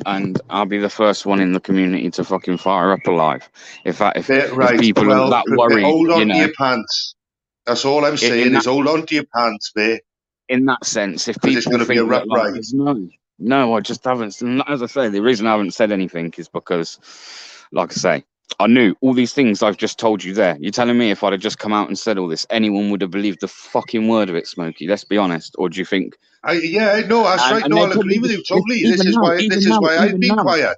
and I'll be the first one in the community to fucking fire up alive. If Right. people are Well, that worried, hold you on to know, your pants. That's all I'm saying in is that hold on to your pants, mate, in that sense, if because it's people going to be a think rough that like ride. there's no, I just haven't. And as I say, the reason I haven't said anything is because, like I say, I knew all these things I've just told you there. You're telling me if I'd have just come out and said all this, anyone would have believed the fucking word of it, Smokey. Let's be honest. Or do you think? Yeah, no, that's right. And No, they I'll agree probably with you totally. This even is now, why. This even is now, why I've even been now. quiet.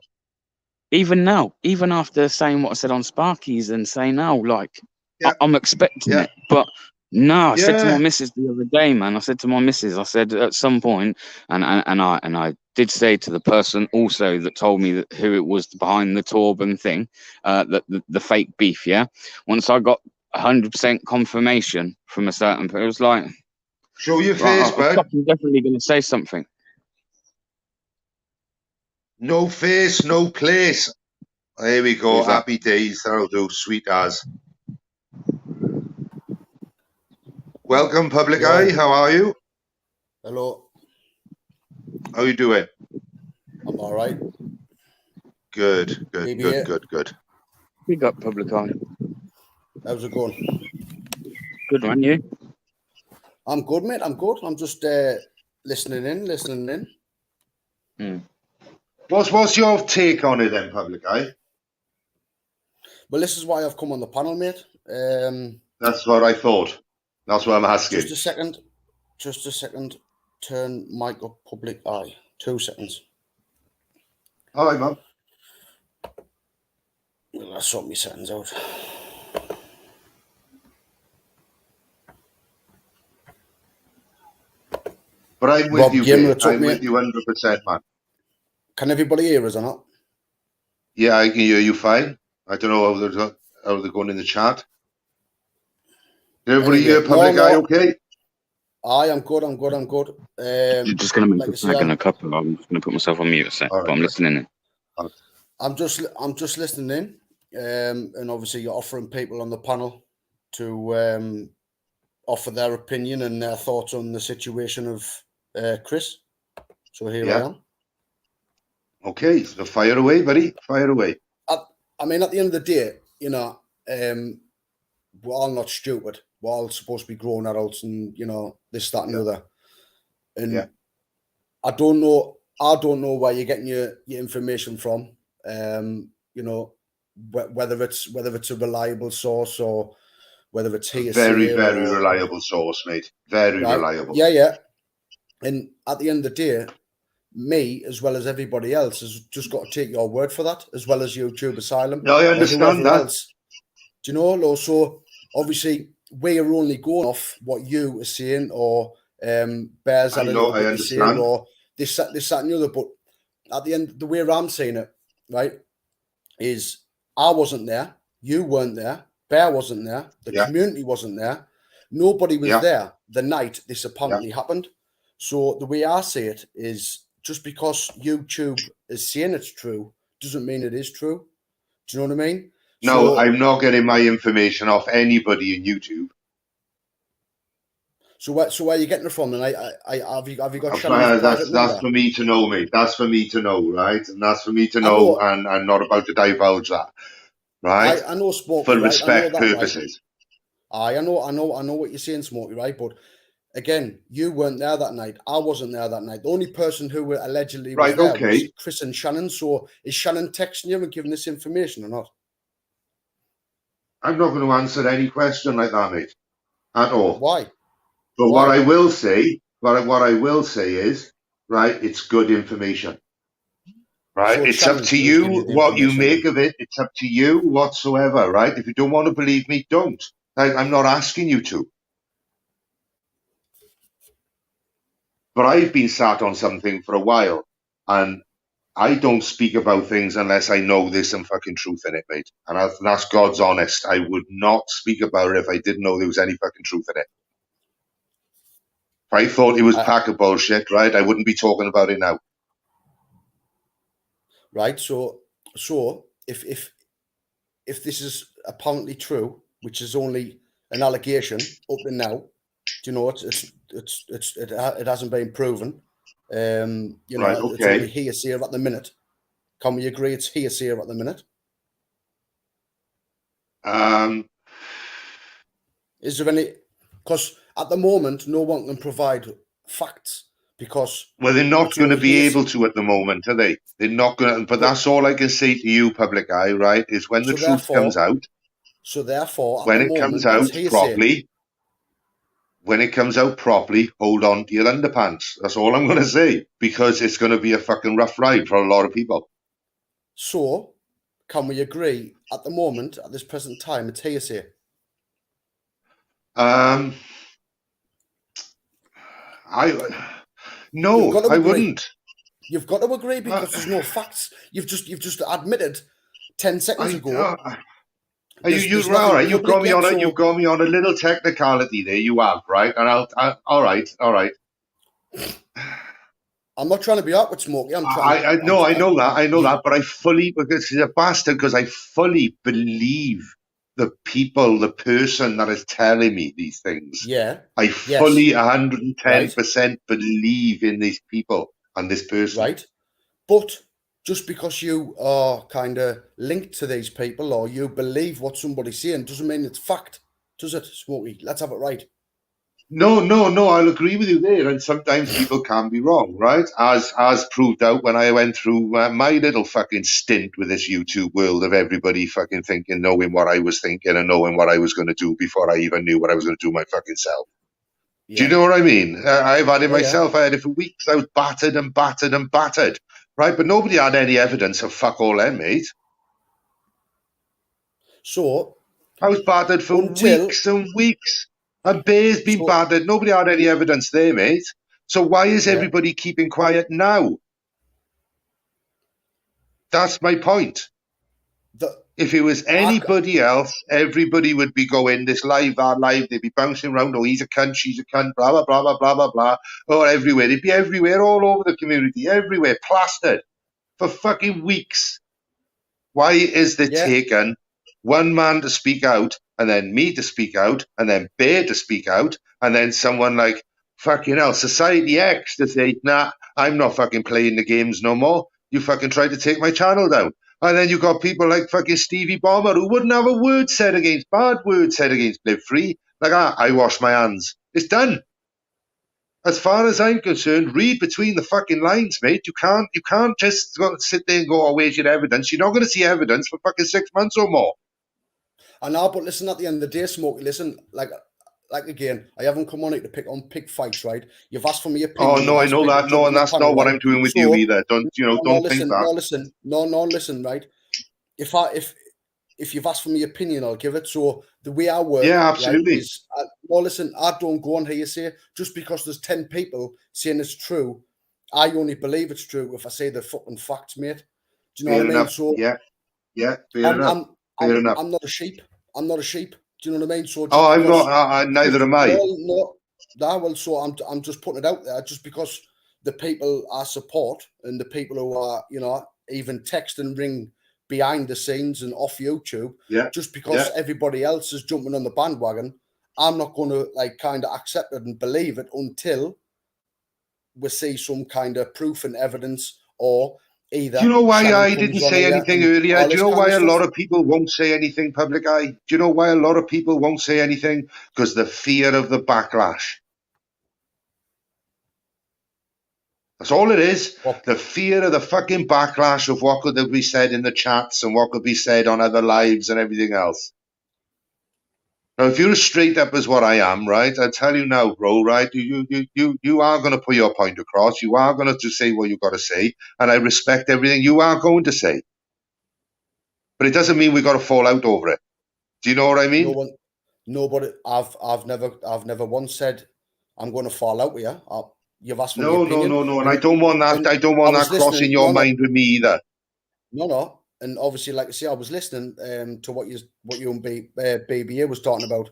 Even now, even after saying what I said on Sparkies and saying now, like Yeah, I'm expecting yeah, it, but no, I said to my yeah. missus the other day, man. I said to my missus, I said at some point, and I did say to the person also that told me that who it was behind the Torben thing, that the fake beef, yeah. Once I got 100% confirmation from a certain, it was like, Show your right, face, I'm bud. fucking definitely going to say something. No face, no place. There we go. Who's that? Happy days. That'll do. Sweet as. Welcome, Public Eye. Yo, How are you? hello. How you doing? I'm all right. Good, good, BB, good, good, good. Big up, Public Eye. how's it going? Good man, you? I'm good, mate. I'm good. I'm just listening in. What's your take on it then, Public Eye? Well, this is why I've come on the panel, mate. That's what I thought. That's what I'm asking. Just a second. Turn mic up, Public Eye. 2 seconds. All right, man. I'll sort my settings out. But I'm with Rob you, Gimmer, mate. it's up, I'm with mate. you 100%, man. Can everybody hear us or not? Yeah, I can hear you fine. I don't know how they're going in the chat. Did everybody Anyway, hear Public Eye okay? I'm good. I'm good. You're just going to make like I a say, flag and a couple. I'm just going to put myself on mute a sec, All right, but I'm good. listening in. I'm just listening in, and obviously you're offering people on the panel to offer their opinion and their thoughts on the situation of Chris. So here I am. Okay, so fire away, buddy. Fire away. I mean, at the end of the day, you know, we're all not stupid. We're all supposed to be grown adults, and you know, this, that, and the other. And I don't know where you're getting your information from. You know, whether it's a reliable source or whether it's hearsay. Very reliable source, mate. Very reliable. Yeah. And at the end of the day, me, as well as everybody else, has just got to take your word for that, as well as YouTube Asylum. No, I understand that. Else. Do you know? So obviously, we are only going off what you are saying, or Bears had a little bit to say, or this, that, and the other. But at the end, the way I'm saying it, right, is I wasn't there, you weren't there, Bear wasn't there, the community wasn't there, nobody was there the night this apparently happened. So the way I see it is, just because YouTube is saying it's true doesn't mean it is true. Do you know what I mean? No, I'm not getting my information off anybody in YouTube. So where are you getting it from? And have you got that's for me to know, mate. That's for me to know, right? And that's for me to know, and I'm not about to divulge that, right? I know, Smokey, for respect purposes. I know what you're saying, Smokey, right? But again, you weren't there that night. I wasn't there that night. The only person who allegedly was there was Chris and Shannon. So is Shannon texting you and giving this information or not? I'm not going to answer any question like that, mate, at all. Why? But what I will say, what I will say is, right, it's good information. Right, so it's up to you what you make of it. It's up to you whatsoever, right? If you don't want to believe me, don't. I'm not asking you to. But I've been sat on something for a while, and I don't speak about things unless I know there's some fucking truth in it, mate. And that's God's honest. I would not speak about it if I didn't know there was any fucking truth in it. If I thought it was pack of bullshit, right, I wouldn't be talking about it now. Right, so if this is apparently true, which is only an allegation up to now, do you know it hasn't been proven. You know, right, okay. It's only hearsay at the minute. Can we agree it's hearsay at the minute? Is there any? Because at the moment, no one can provide facts. Because they're not going to be able to at the moment, are they? They're not going to. But that's all I can say to you, public eye, right? Is when the truth comes out. So therefore, when it comes out properly, hold on to your underpants. That's all I'm going to say, because it's going to be a fucking rough ride for a lot of people. So, can we agree at the moment, at this present time, it's hearsay? No, I wouldn't. You've got to agree because there's no facts. You've just admitted 10 seconds ago. You've got me on a little technicality there. You have, right? And all right. I'm not trying to be awkward, Smokey. I know that, but because he's a bastard, because I fully believe the person that is telling me these things. Yeah. I fully 110% believe in these people and this person. Right. But just because you are kind of linked to these people or you believe what somebody's saying doesn't mean it's fact, does it, Smokey? Let's have it right. No, I'll agree with you there. And sometimes people can be wrong, right? As proved out when I went through my little fucking stint with this YouTube world of everybody fucking knowing what I was thinking and knowing what I was going to do before I even knew what I was going to do my fucking self. Yeah. Do you know what I mean? I've had it myself. Yeah. I had it for weeks. I was battered, right? But nobody had any evidence of fuck all them, mate. So I was battered for weeks and weeks. And Bear's been battered. Nobody had any evidence there, mate. So why is everybody keeping quiet now? That's my point. If it was anybody else, everybody would be going this live, that live. They'd be bouncing around. Oh, he's a cunt, she's a cunt, blah, blah, blah, blah, blah, blah, blah. Or everywhere. They'd be everywhere, all over the community, everywhere, plastered for fucking weeks. Why is there taken one man to speak out, and then me to speak out, and then Bear to speak out, and then someone like fucking hell, Society X to say, nah, I'm not fucking playing the games no more. You fucking tried to take my channel down. And then you got people like fucking Stevie Bomber who wouldn't have a bad word said against Live Free. Like, I wash my hands. It's done. As far as I'm concerned, read between the fucking lines, mate. You can't just sit there and go, oh, where's your evidence? You're not going to see evidence for fucking 6 months or more. I know, but listen, at the end of the day, Smokey, listen, like again, I haven't come on here to pick fights, right? You've asked for my opinion. Oh no, I know that. No, and that's not what I'm doing with you either. Don't think that. Listen, right? If you've asked for my opinion, I'll give it. So the way I work, yeah, absolutely. Right, is, listen, I don't go on hearsay just because there's 10 people saying it's true. I only believe it's true if I say the fucking facts, mate. Do you know what I mean? So yeah, fair enough. I'm not a sheep. I'm not a sheep. Do you know what I mean? So I'm not. Neither am I. So I'm just putting it out there, just because the people I support and the people who are, you know, even text and ring behind the scenes and off YouTube. Yeah. Just because everybody else is jumping on the bandwagon, I'm not going to like kind of accept it and believe it until we see some kind of proof and evidence, or either. Do you know why Shannon I comes didn't on say here anything and earlier? all Do you this know kind why of a lot stuff. of people won't say anything, public eye? Do you know why a lot of people won't say anything? Because the fear of the backlash. That's all it is. What? The fear of the fucking backlash of what could be said in the chats and what could be said on other lives and everything else. Now, if you're as straight up as what I am, right, I tell you now, bro, right, you are going to put your point across. You are going to say what you've got to say, and I respect everything you are going to say. But it doesn't mean we've got to fall out over it. Do you know what I mean? Nobody. I've never once said I'm going to fall out with you. You've asked for my No, opinion. and I don't want that. I don't want that crossing your mind with me either. No. And obviously, like I say, I was listening to what you and BBA was talking about,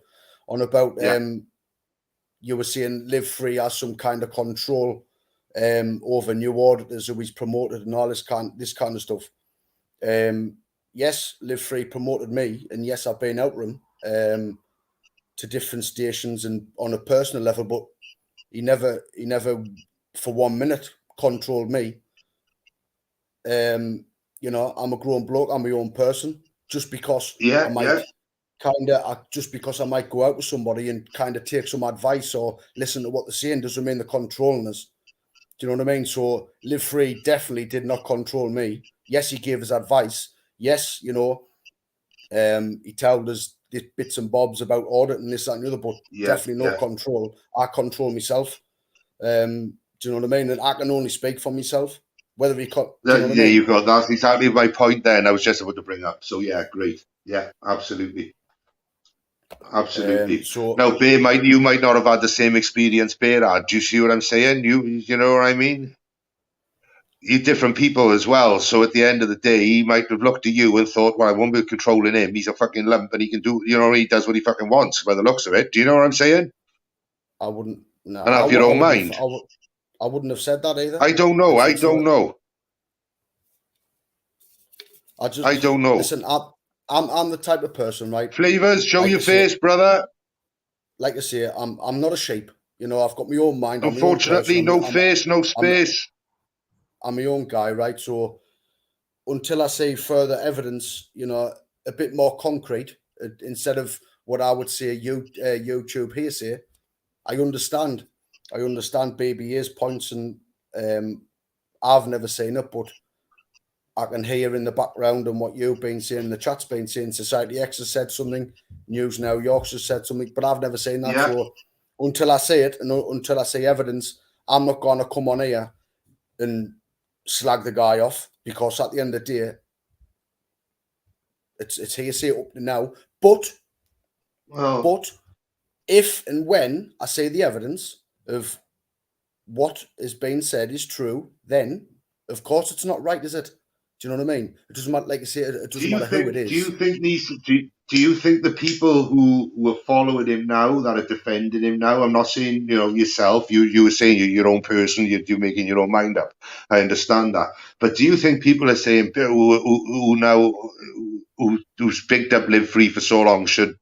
you were saying Live Free has some kind of control over new auditors who he's promoted and all this kind of stuff. Yes, Live Free promoted me, and yes, I've been out with him to different stations and on a personal level, but he never for 1 minute controlled me. You know, I'm a grown bloke, I'm my own person. Just because I might go out with somebody and kind of take some advice or listen to what they're saying doesn't mean they're controlling us. Do you know what I mean? So Live Free definitely did not control me. Yes, he gave us advice. Yes, you know, he told us bits and bobs about audit and this, that, and the other, but definitely no control. I control myself. Do you know what I mean? And I can only speak for myself. Whether he cut, you go. That's exactly my point there, and I was just about to bring up. So yeah, great. Yeah, absolutely. So now, Bear, you might not have had the same experience Bear had. Do you see what I'm saying? You know what I mean? You're different people as well. So at the end of the day, he might have looked at you and thought, well, I won't be controlling him. He's a fucking lump and he can do, you know, he does what he fucking wants by the looks of it. Do you know what I'm saying? I wouldn't. No, and have your own mind. I wouldn't have said that either. I don't know. I don't know. I don't know. Listen, I'm the type of person, right? Flavors, show your face, brother. Like I say, I'm not a sheep. You know, I've got my own mind. Unfortunately, no face, no space. I'm my own guy, right? So until I see further evidence, you know, a bit more concrete, instead of what I would say YouTube hearsay, I understand BBA's points, and I've never seen it, but I can hear in the background and what you've been saying, the chat's been saying, Society X has said something, News Now Yorkshire said something, but I've never seen that. So until I see it and until I see evidence, I'm not going to come on here and slag the guy off, because at the end of the day, it's hearsay up to now. But if and when I see the evidence of what is being said is true, then of course it's not right, is it? Do you know what I mean? It doesn't matter, like I say, it doesn't matter who it is. Do you think the people who are following him now, that are defending him now, I'm not saying, you know, yourself, you were saying you're your own person, you're making your own mind up. I understand that. But do you think people are saying, who's picked up Live Free for so long should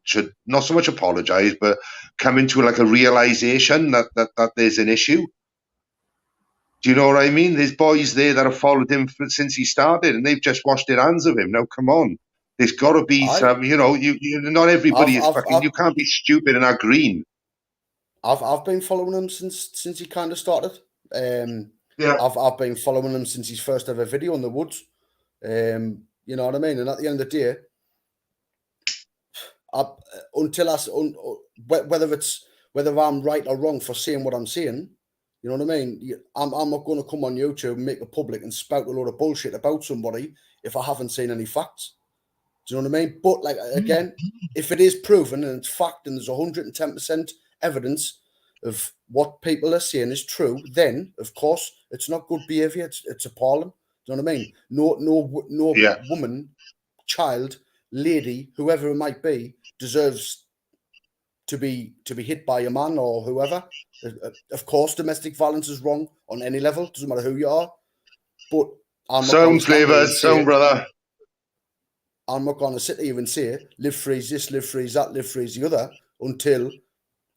not so much apologise, but come into like a realisation that there's an issue? Do you know what I mean? There's boys there that have followed him since he started, and they've just washed their hands of him. Now, come on. There's got to be some, you know, not everybody is fucking, you can't be stupid and act green. I've been following him since he kind of started. I've been following him since his first ever video in the woods. You know what I mean? And at the end of the day, whether I'm right or wrong for saying what I'm saying, you know what I mean? I'm not going to come on YouTube and make it public and spout a load of bullshit about somebody if I haven't seen any facts. Do you know what I mean? But like, again, if it is proven and it's fact and there's 110% evidence of what people are saying is true, then of course it's not good behaviour. It's appalling. Do you know what I mean? No woman, child, lady, whoever it might be, deserves to be hit by a man or whoever. Of course, domestic violence is wrong on any level. Doesn't matter who you are. But I'm sound flavors, sound brother. I'm not going to sit here and say Live Free's this, Live Free's that, Live Free's the other, until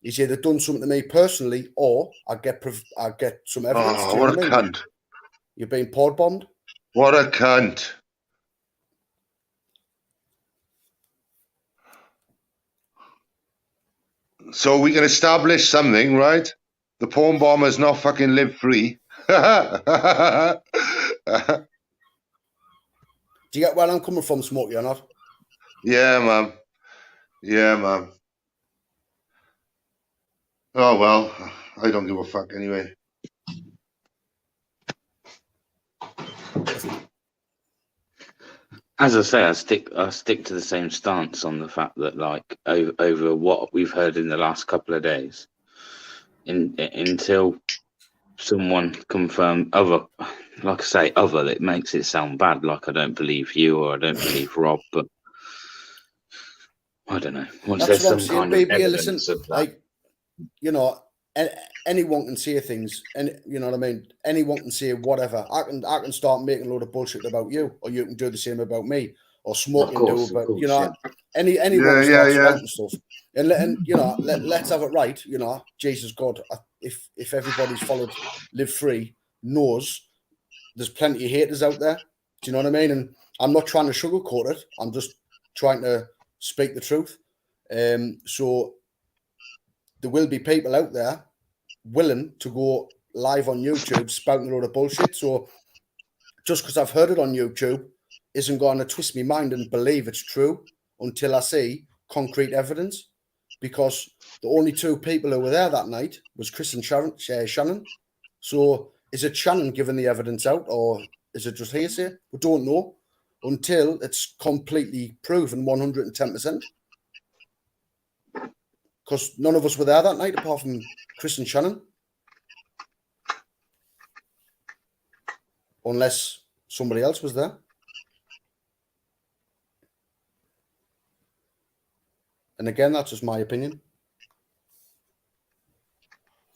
he's either done something to me personally or I get some evidence. Oh, what a cunt! You're being pod bombed. What a cunt. So we can establish something, right? The porn bombers not fucking live free. Do you get where I'm coming from, Smokey, or not? Yeah, man. Yeah, man. Oh, well, I don't give a fuck anyway. As I say, I stick to the same stance on the fact that, like, over what we've heard in the last couple of days, until someone confirm other, like I say, other, that makes it sound bad. Like I don't believe you or I don't believe Rob, but I don't know. Once That's there's what some I'm saying, kind of baby. evidence Listen, of that, like, you know, anyone can say things, and you know what I mean. Anyone can say whatever. I can start making a load of bullshit about you, or you can do the same about me, or smoking do about you know. yeah. Anyone starts ranting stuff, and you know, let's have it right. You know, Jesus God, if everybody's followed Live Free knows there's plenty of haters out there. Do you know what I mean? And I'm not trying to sugarcoat it. I'm just trying to speak the truth. So there will be people out there willing to go live on YouTube spouting a load of bullshit. So just because I've heard it on YouTube isn't going to twist my mind and believe it's true until I see concrete evidence. Because the only two people who were there that night was Chris and Shannon. So is it Shannon giving the evidence out, or is it just hearsay? We don't know until it's completely proven 110%. Because none of us were there that night apart from Chris and Shannon. Unless somebody else was there. And again, that's just my opinion.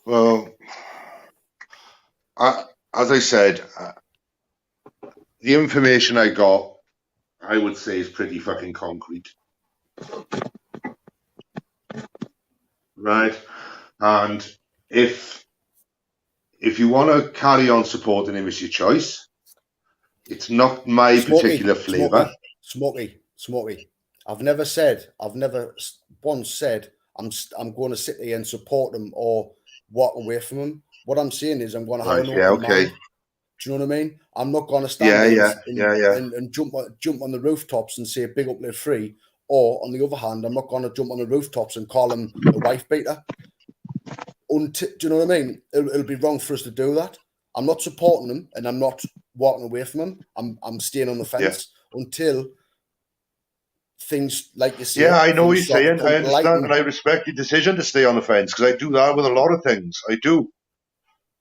Well, as I said, the information I got, I would say, is pretty fucking concrete. Right? And if you want to carry on supporting him, it's your choice. It's not my particular flavour. Smokey. I've never once said I'm going to sit here and support him or walk away from him. What I'm saying is I'm going to have an open mind. Do you know what I mean? I'm not going to stand and jump on the rooftops and say big up Live Free. Or on the other hand, I'm not going to jump on the rooftops and call him a wife beater. Do you know what I mean? It'll be wrong for us to do that. I'm not supporting him and I'm not walking away from him. I'm staying on the fence until things like you say. Yeah, I know what you're saying. I understand and I respect your decision to stay on the fence because I do that with a lot of things. I do.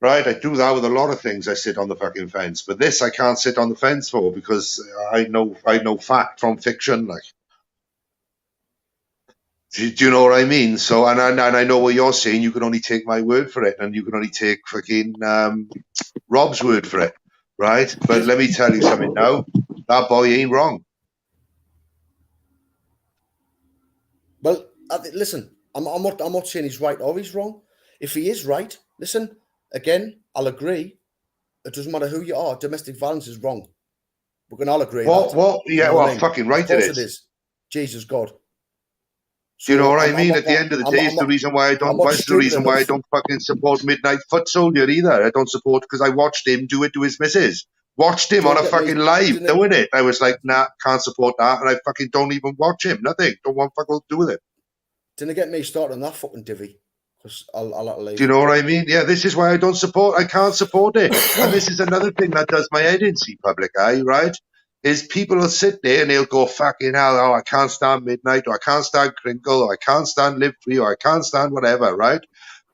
Right? I do that with a lot of things. I sit on the fucking fence. But this I can't sit on the fence for because I know fact from fiction. Like, do you know what I mean? So, and I know what you're saying. You can only take my word for it, and you can only take fucking Rob's word for it, right? But let me tell you something now. That boy ain't wrong. Well, listen, I'm not saying he's right or he's wrong. If he is right, listen, again, I'll agree. It doesn't matter who you are. Domestic violence is wrong. We can all agree. Well, yeah, well, fucking right it is. Jesus God. Do you know what I mean? At the end of the day, it's the reason why I don't. That's the reason why I don't fucking support Midnight Foot Soldier either. I don't support because I watched him do it to his missus. Watched him on a fucking live doing it. I was like, nah, can't support that, and I fucking don't even watch him. Nothing. Don't want fuck all to do with it. Didn't get me started on that fucking divvy. Because I'll leave. Do you know what I mean? Yeah, this is why I don't support. I can't support it, and this is another thing that does my head in. See, public eye, right? Is people will sit there and they'll go, fucking hell, oh, I can't stand Midnight, or I can't stand Crinkle, or I can't stand Live Free, or I can't stand whatever, right?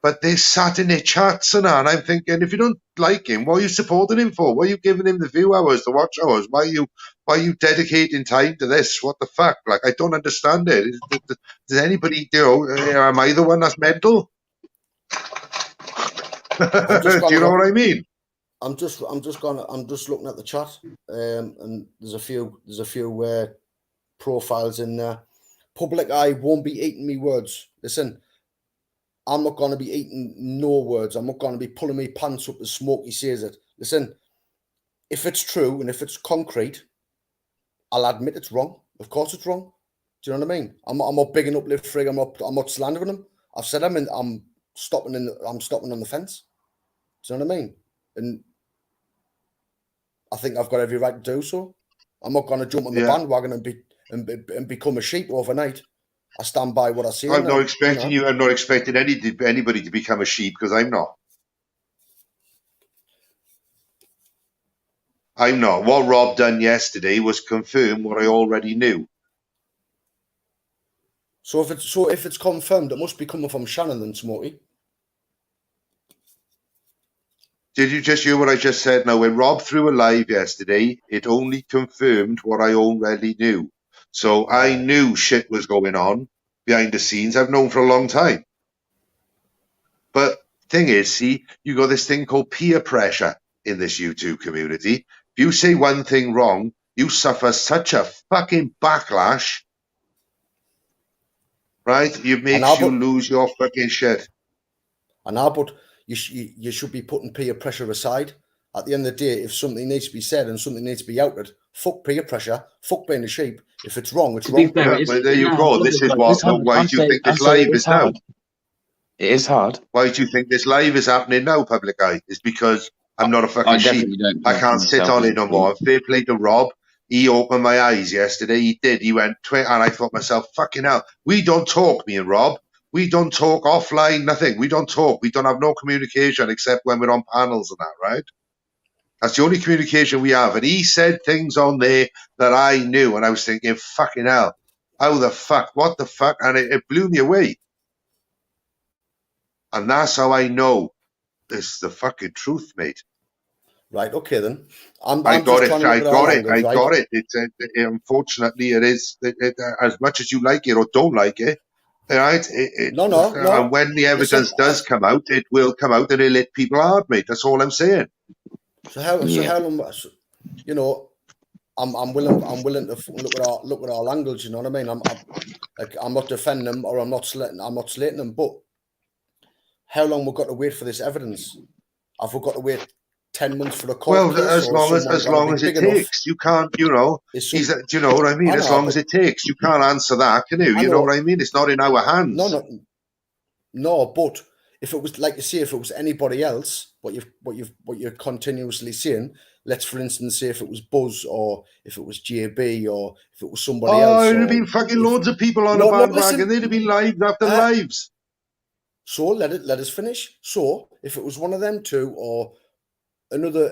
But they sat in their chats and I'm thinking, if you don't like him, what are you supporting him for? What are you giving him the view hours, the watch hours? Why are you dedicating time to this? What the fuck? Like, I don't understand it. Does anybody, am I the one that's mental? Do you know what I mean? I'm just looking at the chat, and there's a few profiles in there. Public eye won't be eating me words. Listen, I'm not going to be eating no words. I'm not going to be pulling me pants up as Smokey says it. Listen, if it's true and if it's concrete, I'll admit it's wrong. Of course it's wrong. Do you know what I mean? I'm not bigging up Liv Frigg. I'm not slandering him. I've said I'm stopping on the fence. Do you know what I mean? And I think I've got every right to do so. I'm not going to jump on the bandwagon and become a sheep overnight. I stand by what I say. I'm not expecting you. I'm not expecting anybody to become a sheep, because I'm not. I'm not. What Rob done yesterday was confirm what I already knew. So if it's confirmed, it must be coming from Shannon then, Smokey. Did you just hear what I just said? Now, when Rob threw a live yesterday, it only confirmed what I already knew. So I knew shit was going on behind the scenes. I've known for a long time. But thing is, see, you got this thing called peer pressure in this YouTube community. If you say one thing wrong, you suffer such a fucking backlash, right? It makes you lose your fucking shit. But you should be putting peer pressure aside. At the end of the day, if something needs to be said and something needs to be outed, fuck peer pressure, fuck being a sheep. If it's wrong, it's wrong. Well, there you go. This is what. Why do you think this live is now? It is hard. Why do you think this live is happening now, public eye? It's because I'm not a fucking sheep. I can't sit on it no more. Fair play to Rob. He opened my eyes yesterday. He did. He went, and I thought to myself, fucking hell. We don't talk, me and Rob. We don't talk offline, nothing. We don't talk. We don't have no communication except when we're on panels and that, right? That's the only communication we have. And he said things on there that I knew. And I was thinking, fucking hell. How the fuck? What the fuck? And it blew me away. And that's how I know it's the fucking truth, mate. Right, okay then. I got it. It's unfortunately, it is as much as you like it or don't like it. Right? No. And when the evidence does come out, it will come out and it'll hit people hard, mate. That's all I'm saying. So how long? You know, I'm willing to look at all angles. You know what I mean? I'm not defending them or I'm not slating them, but how long we've got to wait for this evidence? Have we got to wait 10 months for a court case? As long as it takes. You can't, you know. Do you know what I mean? As long as it takes. You can't answer that, can you? You know what I mean? It's not in our hands. No. But if it was, like you say, if it was anybody else, what you're continuously saying, let's for instance say if it was Buzz or if it was JB or if it was somebody else. Oh, there'd be fucking loads of people on the bandwagon. There'd be lives after lives. So let us finish. So if it was one of them two or another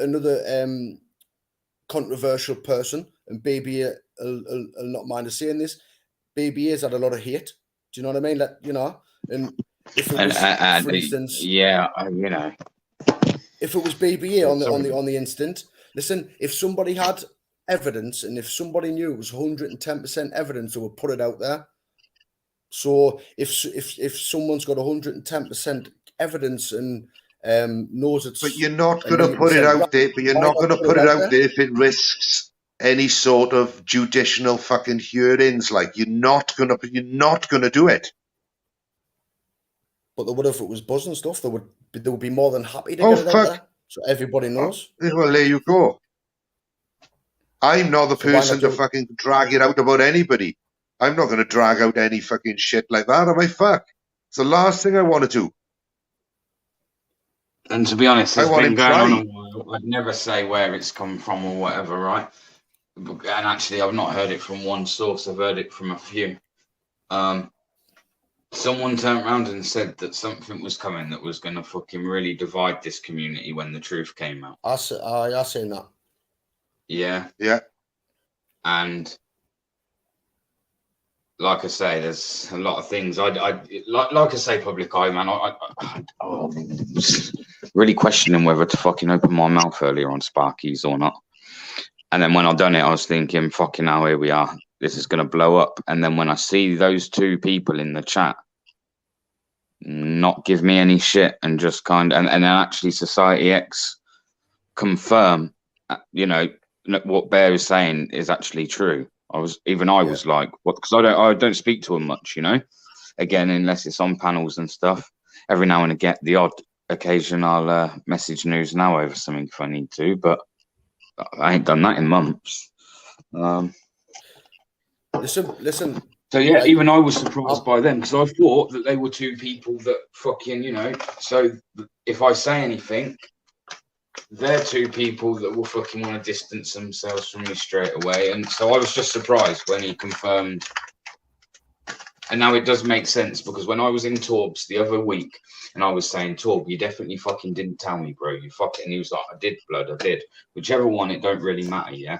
controversial person, and Baby will not mind us saying this, Baby has had a lot of hate. Do you know what I mean? And if it was, for instance, if it was BBA on the instant, listen, if somebody had evidence and if somebody knew it was 110% evidence, they would put it out there. So if someone's got 110% evidence and knows it's, but you're not going to put it out there. But you're not going to put it out there if it risks any sort of judicial fucking hearings. Like you're not going to do it. But they would if it was Buzz and stuff. They would be more than happy to get it out there, so everybody knows. Well, there you go. I'm not the person to fucking drag it out about anybody. I'm not going to drag out any fucking shit like that. Am I? Fuck. It's the last thing I want to do. And to be honest, it's been going on a while. I'd never say where it's come from or whatever, right? And actually, I've not heard it from one source. I've heard it from a few. Someone turned around and said that something was coming that was going to fucking really divide this community when the truth came out. I seen that. Yeah. Yeah. And like I say, there's a lot of things. Like I say, public eye, man. I was really questioning whether to fucking open my mouth earlier on Sparkies or not. And then when I done it, I was thinking, fucking hell, here we are. This is going to blow up. And then when I see those two people in the chat not give me any shit and just and then actually Society X confirm, what Bear is saying is actually true. I was like, what? Because I don't speak to him much, again, unless it's on panels and stuff. Every now and again, the odd occasion I'll message News Now over something if I need to, but I ain't done that in months. Listen. So yeah, even I was surprised by them because I thought that they were two people that fucking, you know. So if I say anything, they're two people that will fucking want to distance themselves from me straight away. And so I was just surprised when he confirmed. And now it does make sense because when I was in Torbs the other week and I was saying, Torb, you definitely fucking didn't tell me, bro. You fucking, and he was like, I did, blood, I did. Whichever one, it don't really matter, yeah?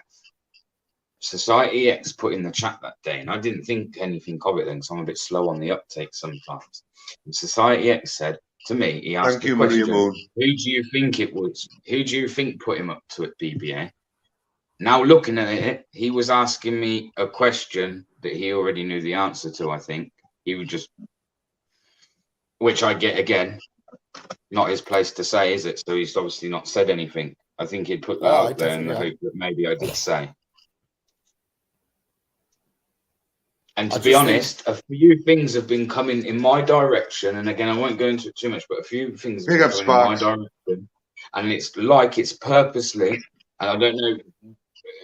Society X put in the chat that day, and I didn't think anything of it then because I'm a bit slow on the uptake sometimes. And Society X said to me, he asked the question, who do you think it was? Who do you think put him up to it, BBA? Now looking at it, he was asking me a question that he already knew the answer to, I think. He would just, which I get again, not his place to say, is it? So he's obviously not said anything. I think he'd put that out there in the hope that maybe I did say. And to be honest, a few things have been coming in my direction. And again, I won't go into it too much, but a few things have been coming in my direction. And it's like it's purposely, and I don't know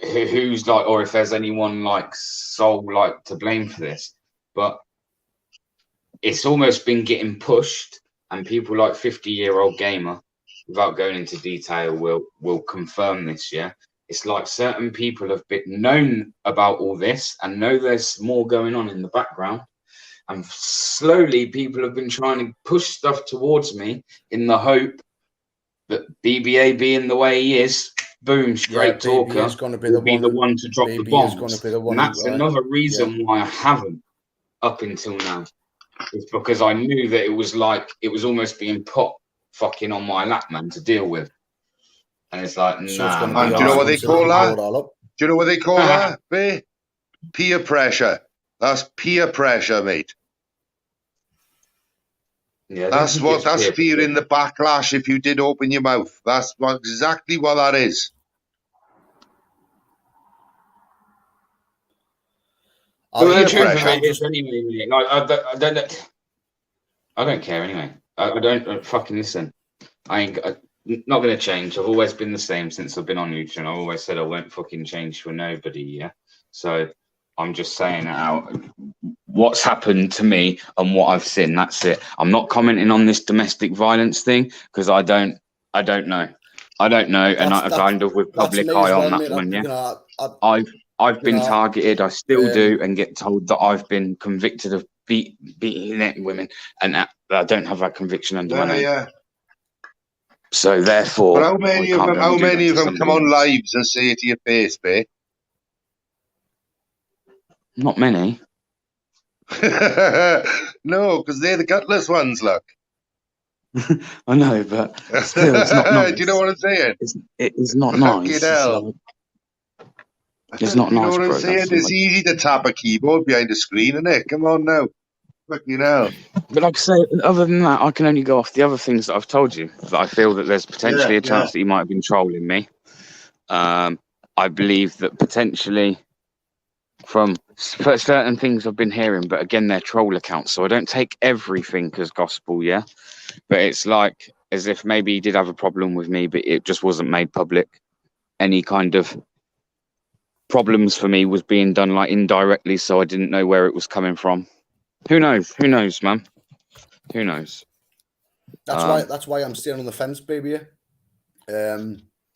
who's like, or if there's anyone like soul like to blame for this, but it's almost been getting pushed, and people like 50-year-old gamer, without going into detail, will confirm this. Yeah, it's like certain people have been known about all this and know there's more going on in the background, and slowly people have been trying to push stuff towards me in the hope that BBA being the way he is, boom, straight talker, is going to be the one to drop the bombs. And that's another reason why I haven't up until now. It's because I knew that it was like it was almost being put fucking on my lap, man, to deal with. And it's like, nah. And do you know what they call that? Do you know what they call that? Peer pressure. That's peer pressure, mate. Yeah, that's fearing the backlash if you did open your mouth. That's exactly what that is. The truth of it is, anyway, like, I don't care anyway. I don't fucking listen. I'm not going to change. I've always been the same since I've been on YouTube. And I've always said I won't fucking change for nobody. Yeah. So I'm just saying out what's happened to me and what I've seen. That's it. I'm not commenting on this domestic violence thing because I don't know. And I kind of with public eye on that one. Yeah. You know, I've been targeted. I still do, and get told that I've been convicted of beating women, and I don't have that conviction under my name. Yeah. So therefore, but how many of them come on lives and say it to your face, babe? Not many. No, because they're the gutless ones. Look. I know, but still, it's not nice. Do you know what I'm saying? It's not nice. It's not nice, bro. It's easy to tap a keyboard behind a screen, isn't it? Come on now. Fucking hell. But like I say, other than that, I can only go off the other things that I've told you. That I feel that there's potentially a chance that you might have been trolling me. I believe that potentially from certain things I've been hearing, but again, they're troll accounts, so I don't take everything as gospel, yeah? But it's like as if maybe he did have a problem with me, but it just wasn't made public. Any kind of problems for me was being done like indirectly, so I didn't know where it was coming from. Who knows, man? Who knows? That's why I'm staying on the fence, baby.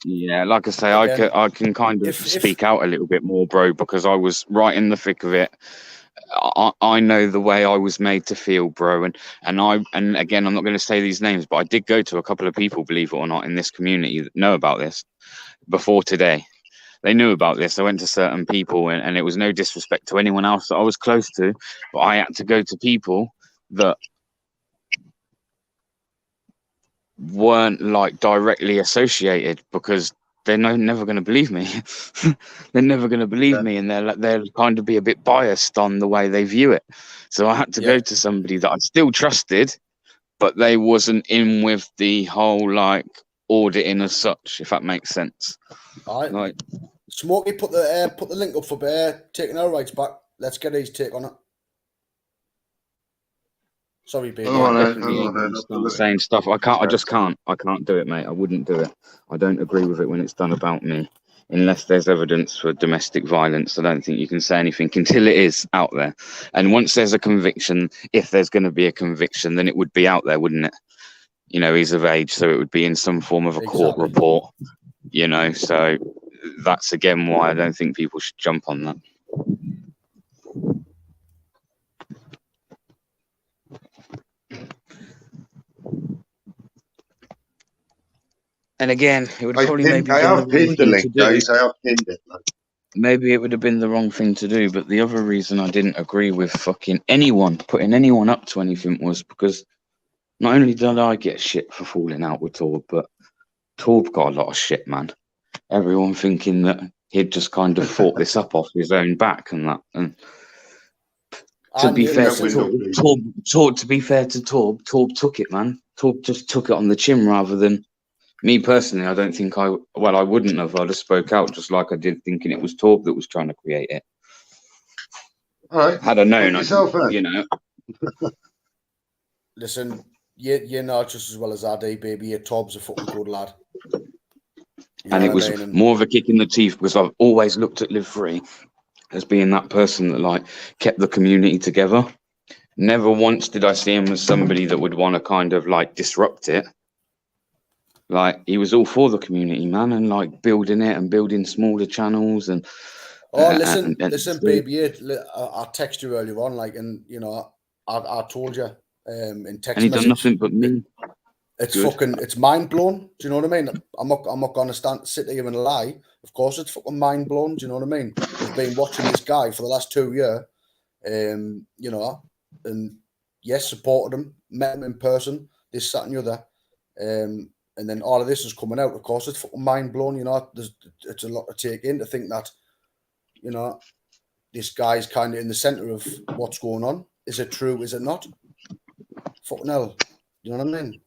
Yeah, like I say, I can kind of speak out a little bit more, bro, because I was right in the thick of it. I know the way I was made to feel, bro, and again, I'm not going to say these names, but I did go to a couple of people, believe it or not, in this community that know about this before today. They knew about this. I went to certain people, and it was no disrespect to anyone else that I was close to, but I had to go to people that weren't like directly associated because they're never going to believe me. They're never going to believe me, and they'll kind of be a bit biased on the way they view it. So I had to go to somebody that I still trusted, but they wasn't in with the whole like auditing as such, if that makes sense. All right. Like, Smokey, put the link up for Bear taking our rights back. Let's get his take on it. Sorry, baby. Saying stuff. I just can't do it, mate. I wouldn't do it. I don't agree with it when it's done about me. unless there's evidence for domestic violence. I don't think you can say anything until it is out there. And once there's a conviction, if there's going to be a conviction, then it would be out there, wouldn't it? You know, he's of age, so it would be in some form of a court report, you know. So that's again why I don't think people should jump on that. And again, it would probably maybe I have pinned the link, guys. I have pinned it. Maybe it would have been the wrong thing to do, but the other reason I didn't agree with fucking anyone putting anyone up to anything was because not only did I get shit for falling out with Torb, but Torb got a lot of shit, man. Everyone thinking that he'd just kind of fought this up off his own back and that. And to be fair to Torb, Torb took it, man. Torb just took it on the chin rather than me personally. I don't think I wouldn't have. I'd have spoke out just like I did, thinking it was Torb that was trying to create it. All right. Had I known, you know. Listen, you're not just as well as I do, baby. Torb's a fucking good lad. And it was more of a kick in the teeth because I've always looked at Live Free as being that person that like kept the community together. Never once did I see him as somebody that would want to kind of like disrupt it. Like he was all for the community, man, and like building it and building smaller channels and. Listen, baby. I texted you earlier on, like, and you know, I told you in text. And he done nothing but me. It's good. It's mind blown. Do you know what I mean? I'm not gonna sit here and lie. Of course, it's fucking mind blown. Do you know what I mean? I've been watching this guy for the last 2 years. You know, and yes, supported him, met him in person, this, that, and the other. And then all of this is coming out. Of course, it's fucking mind blown. You know, it's a lot to take in to think that, you know, this guy's kind of in the center of what's going on. Is it true? Is it not? Fucking hell. You know what I mean?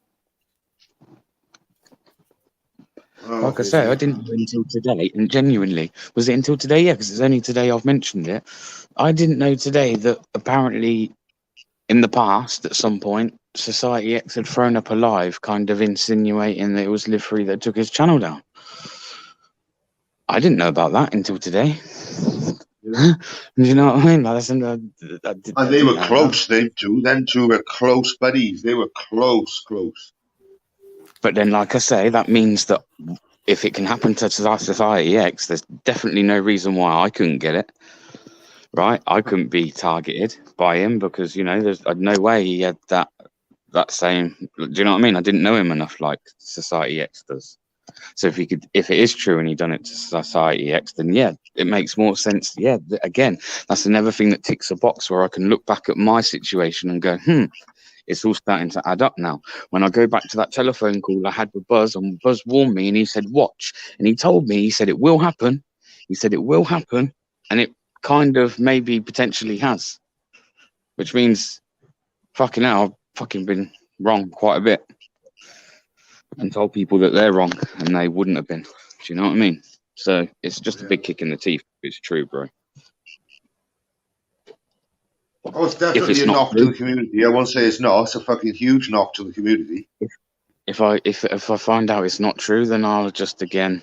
Like I say, I didn't know until today, and genuinely, was it until today? Yeah, because it's only today I've mentioned it. I didn't know today that apparently in the past, at some point, Society X had thrown up a live kind of insinuating that it was Live Free that took his channel down. I didn't know about that until today. Do you know what I mean? And they were close, them two were close buddies. They were close. But then, like I say, that means that if it can happen to Society X, there's definitely no reason why I couldn't get it. Right? I couldn't be targeted by him because, you know, there's no way he had that same. Do you know what I mean? I didn't know him enough like Society X does. So if it is true and he done it to Society X, then yeah, it makes more sense. Yeah, again, that's another thing that ticks a box where I can look back at my situation and go, it's all starting to add up now. When I go back to that telephone call I had with Buzz, and Buzz warned me and he said, watch. And he told me, he said, it will happen. He said, it will happen. And it kind of maybe potentially has. Which means, fucking hell, I've fucking been wrong quite a bit. And told people that they're wrong and they wouldn't have been. Do you know what I mean? So it's just a big kick in the teeth. It's true, bro. Oh, it's definitely a knock to the community. I won't say it's not. It's a fucking huge knock to the community. If I find out it's not true, then I'll just again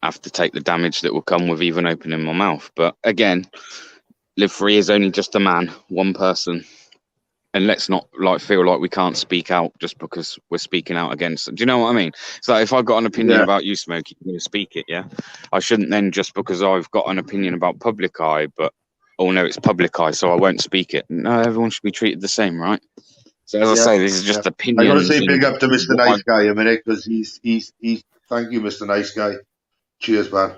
have to take the damage that will come with even opening my mouth. But again, Live Free is only just a man, one person, and let's not feel like we can't speak out just because we're speaking out against them. Do you know what I mean? So if I've got an opinion about you, Smokey, you're going to speak it, yeah? I shouldn't then just because I've got an opinion about Public Eye, but oh no, it's Public Eye, so I won't speak it. No, everyone should be treated the same, right? So as I say, this is just opinion. I got to say big up to Mr. Nice Guy a minute because he's thank you, Mr. Nice Guy. Cheers, man.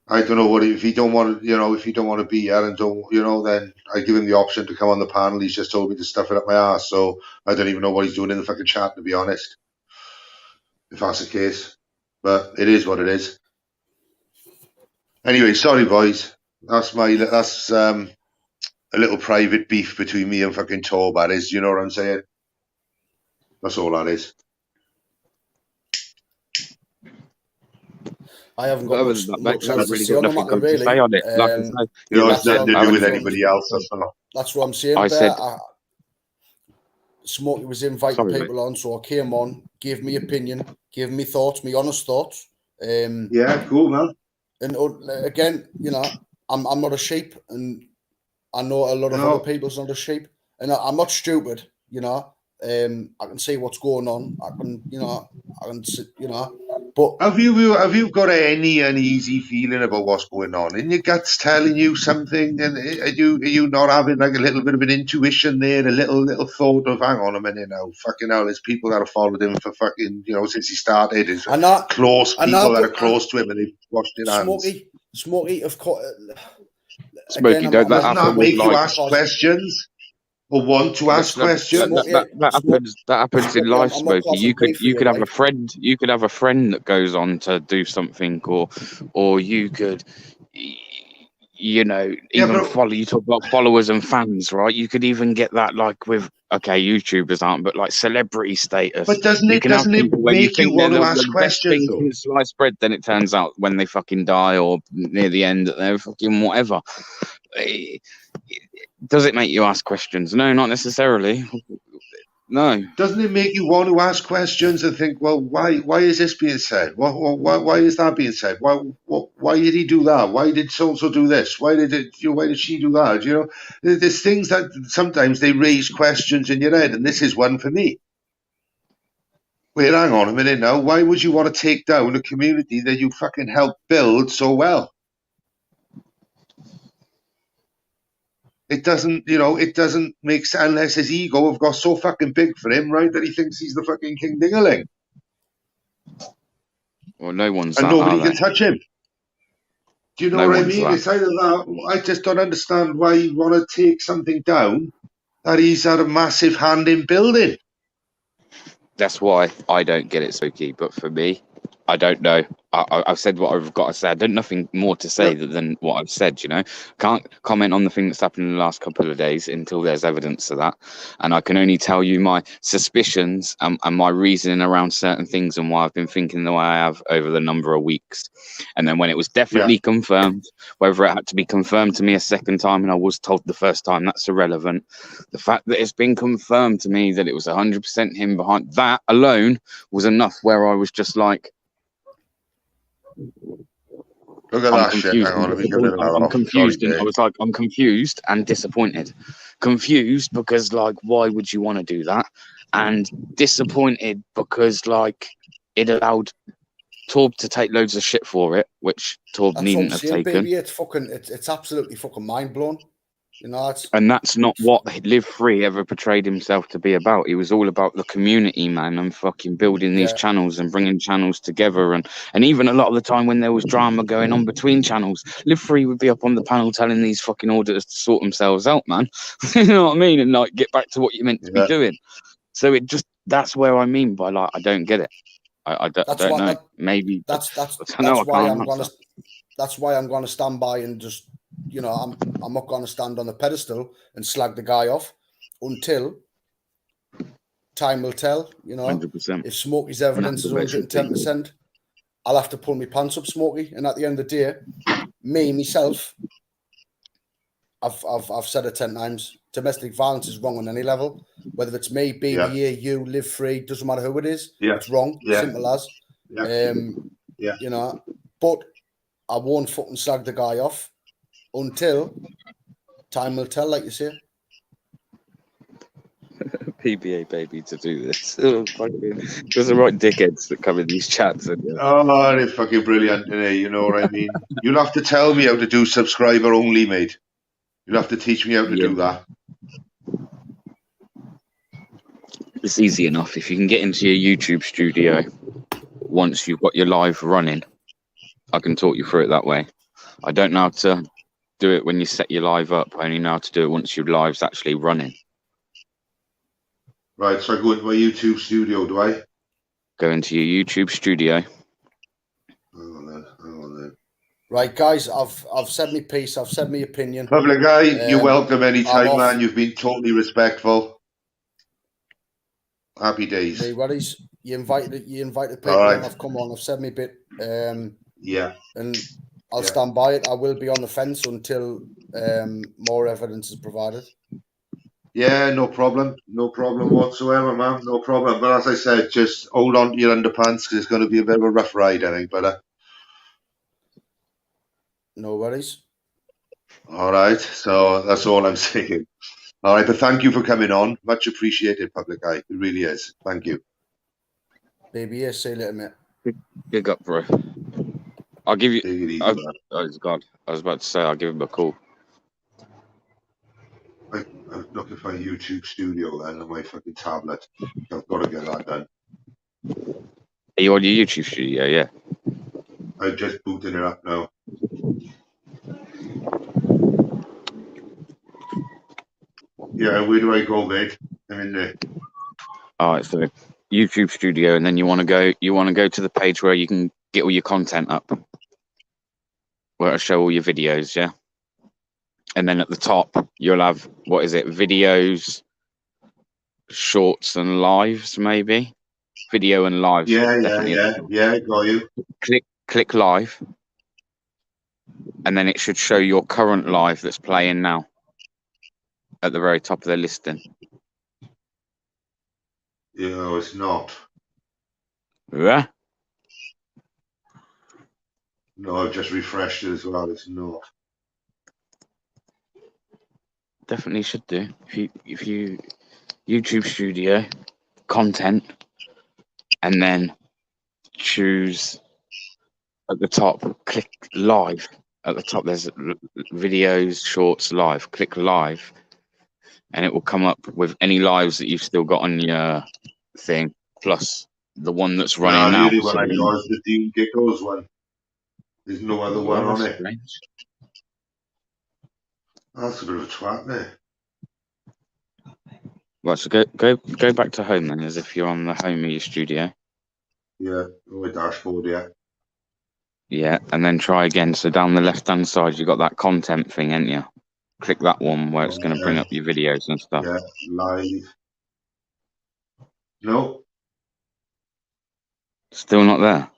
I don't know if he don't want to be here and don't, you know, then I give him the option to come on the panel. He's just told me to stuff it up my ass, so I don't even know what he's doing in the fucking chat, to be honest. If that's the case, but it is what it is. Anyway, sorry boys. That's a little private beef between me and fucking Torb, that is, you know what I'm saying? That's all that is. I haven't got much else to say on it, really. It's nothing to do with anybody else. That's what I'm saying. Smokey was inviting people on, so I came on, gave me opinion, gave me thoughts, me honest thoughts. Yeah, cool, man. And again, you know, I'm not a sheep, and I know a lot of other people's not a sheep, and I'm not stupid, you know. I can see what's going on. I can, you know, But have you got any uneasy feeling about what's going on? And your gut's telling you something, and are you not having like a little bit of an intuition there, a little thought of, hang on a minute now, fucking hell, there's people that have followed him for fucking, you know, since he started. There's close people that are close to him, and they've washed their hands. Smokey, of course. Smokey, does that make you ask questions or want to ask questions? That happens in life, Smokey. You could have a friend. You could have a friend that goes on to do something, or you could, you know, even follow. You talk about followers and fans, right? You could even get that, like with YouTubers aren't, but like celebrity status. But doesn't it make you want to ask questions? Since sliced bread, then it turns out when they fucking die or near the end that they're fucking whatever. Does it make you ask questions? No, not necessarily. No. Doesn't it make you want to ask questions and think, well, why is this being said? Why is that being said? Why did he do that? Why did so and so do this? Why did she do that? You know, there's things that sometimes they raise questions in your head, and this is one for me. Wait, hang on a minute now. Why would you want to take down a community that you fucking helped build so well? It doesn't, you know, it doesn't make sense unless his ego have got so fucking big for him, right, that he thinks he's the fucking King Dingaling. Well, no one's and that, nobody can touch him. Do you know what I mean? That. It's either that. I just don't understand why you want to take something down that he's had a massive hand in building. That's why I don't get it, Smokey. But for me, I don't know. I've said what I've got to say. I don't nothing more to say than what I've said. You know, can't comment on the thing that's happened in the last couple of days until there's evidence of that. And I can only tell you my suspicions and my reasoning around certain things and why I've been thinking the way I have over the number of weeks. And then when it was definitely confirmed, whether it had to be confirmed to me a second time and I was told the first time, that's irrelevant. The fact that it's been confirmed to me that it was 100% him behind that alone was enough where I was just like, look at that shit. Hang on, I'm confused. And I was like, I'm confused and disappointed. Confused because, like, why would you want to do that? And disappointed because, like, it allowed Torb to take loads of shit for it, which Torb needn't have taken. Baby, it's absolutely fucking mind blown. You know, and that's not what Live Free ever portrayed himself to be about. He was all about the community, man, and fucking building these channels and bringing channels together. And even a lot of the time when there was drama going on between channels, Live Free would be up on the panel telling these fucking auditors to sort themselves out, man. You know what I mean? And like get back to what you're meant to be doing. So it just, that's where I mean by like, I don't get it. I don't know. Maybe that's why I'm going to stand by and just, you know, I'm not going to stand on the pedestal and slag the guy off until time will tell. You know, 100%. If Smokey's evidence is 110%, I'll have to pull my pants up, Smokey. And at the end of the day, myself, I've said it 10 times. Domestic violence is wrong on any level. Whether it's me, BBA, you, Live Free, doesn't matter who it is. It's wrong. Simple as. You know, but I won't fucking slag the guy off until time will tell, like you say. PBA baby to do this. There's the right dickheads that come in these chats. And, oh, they're fucking brilliant, you know what I mean? You'll have to tell me how to do subscriber only, mate. You'll have to teach me how to do that. It's easy enough. If you can get into your YouTube studio once you've got your live running, I can talk you through it that way. I don't know how to do it when you set your live up. I only know how to do it once your live's actually running. Right, so I go into my YouTube studio, do I? Go into your YouTube studio. Hang on then. Right, guys, I've said my piece. I've said my opinion. Public guy, you're welcome anytime, man. You've been totally respectful. Happy days. No worries. You invited people. Right. I've come on. I've said my bit. Yeah. And I'll stand by it. I will be on the fence until more evidence is provided. Yeah, no problem. No problem whatsoever, man. No problem. But as I said, just hold on to your underpants because it's going to be a bit of a rough ride, I think, brother. No worries. All right, so that's all I'm saying. All right, but thank you for coming on. Much appreciated, Public Eye. It really is. Thank you. Baby, yeah, see you later, mate. Big up, bro. I'll give you. Take it easy, Oh man. God, I was about to say I'll give him a call. I'm looking for a YouTube studio then on my fucking tablet. I've got to get that done. Are you on your YouTube studio? Yeah. I'm just booting it up now. Yeah, where do I go, mate? I'm in there. All right, so YouTube studio, and then you want to go to the page where you can get all your content up, where it'll show all your videos, yeah. And then at the top you'll have, what is it? Videos, shorts, and lives, maybe. Video and lives. Yeah, got you. Click live, and then it should show your current live that's playing now at the very top of the listing. No, it's not. Yeah. No, I've just refreshed it as well. It's not. Definitely should do. If you YouTube studio content, and then choose at the top, click live. At the top there's videos, shorts, live. Click live, and it will come up with any lives that you've still got on your thing, plus the one that's running now. The only one I got is the Dean Giggles one. There's no other one on it. Strange. That's a bit of a twat there. Right, so go back to home then, as if you're on the home of your studio. Yeah, on my dashboard, yeah. Yeah, and then try again. So down the left-hand side, you got that content thing, ain't you? Click that one where it's going to bring up your videos and stuff. Yeah, live. No. Still not there?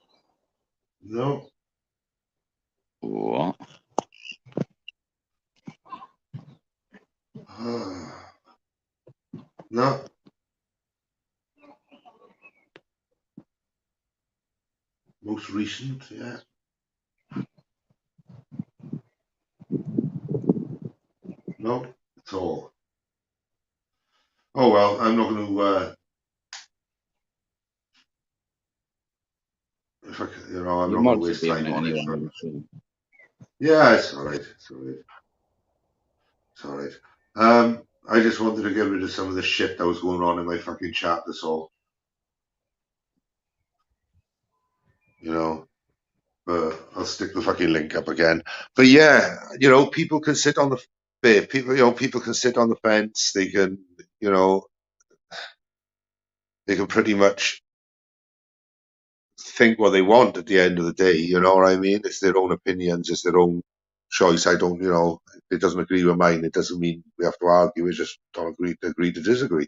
No. What? No. Most recent, yeah. No, at all. Oh well, I'm not going to. If I, I'm not going to waste time on it. Yeah, it's all right. It's all right. I just wanted to get rid of some of the shit that was going on in my fucking chat. That's all. You know. But I'll stick the fucking link up again. But yeah, people can sit on the bit. People can sit on the fence. They can, they can pretty much think what they want at the end of the day. You know what I mean? It's their own opinions. It's their own choice. I don't, if it doesn't agree with mine, it doesn't mean we have to argue. We just don't agree to disagree.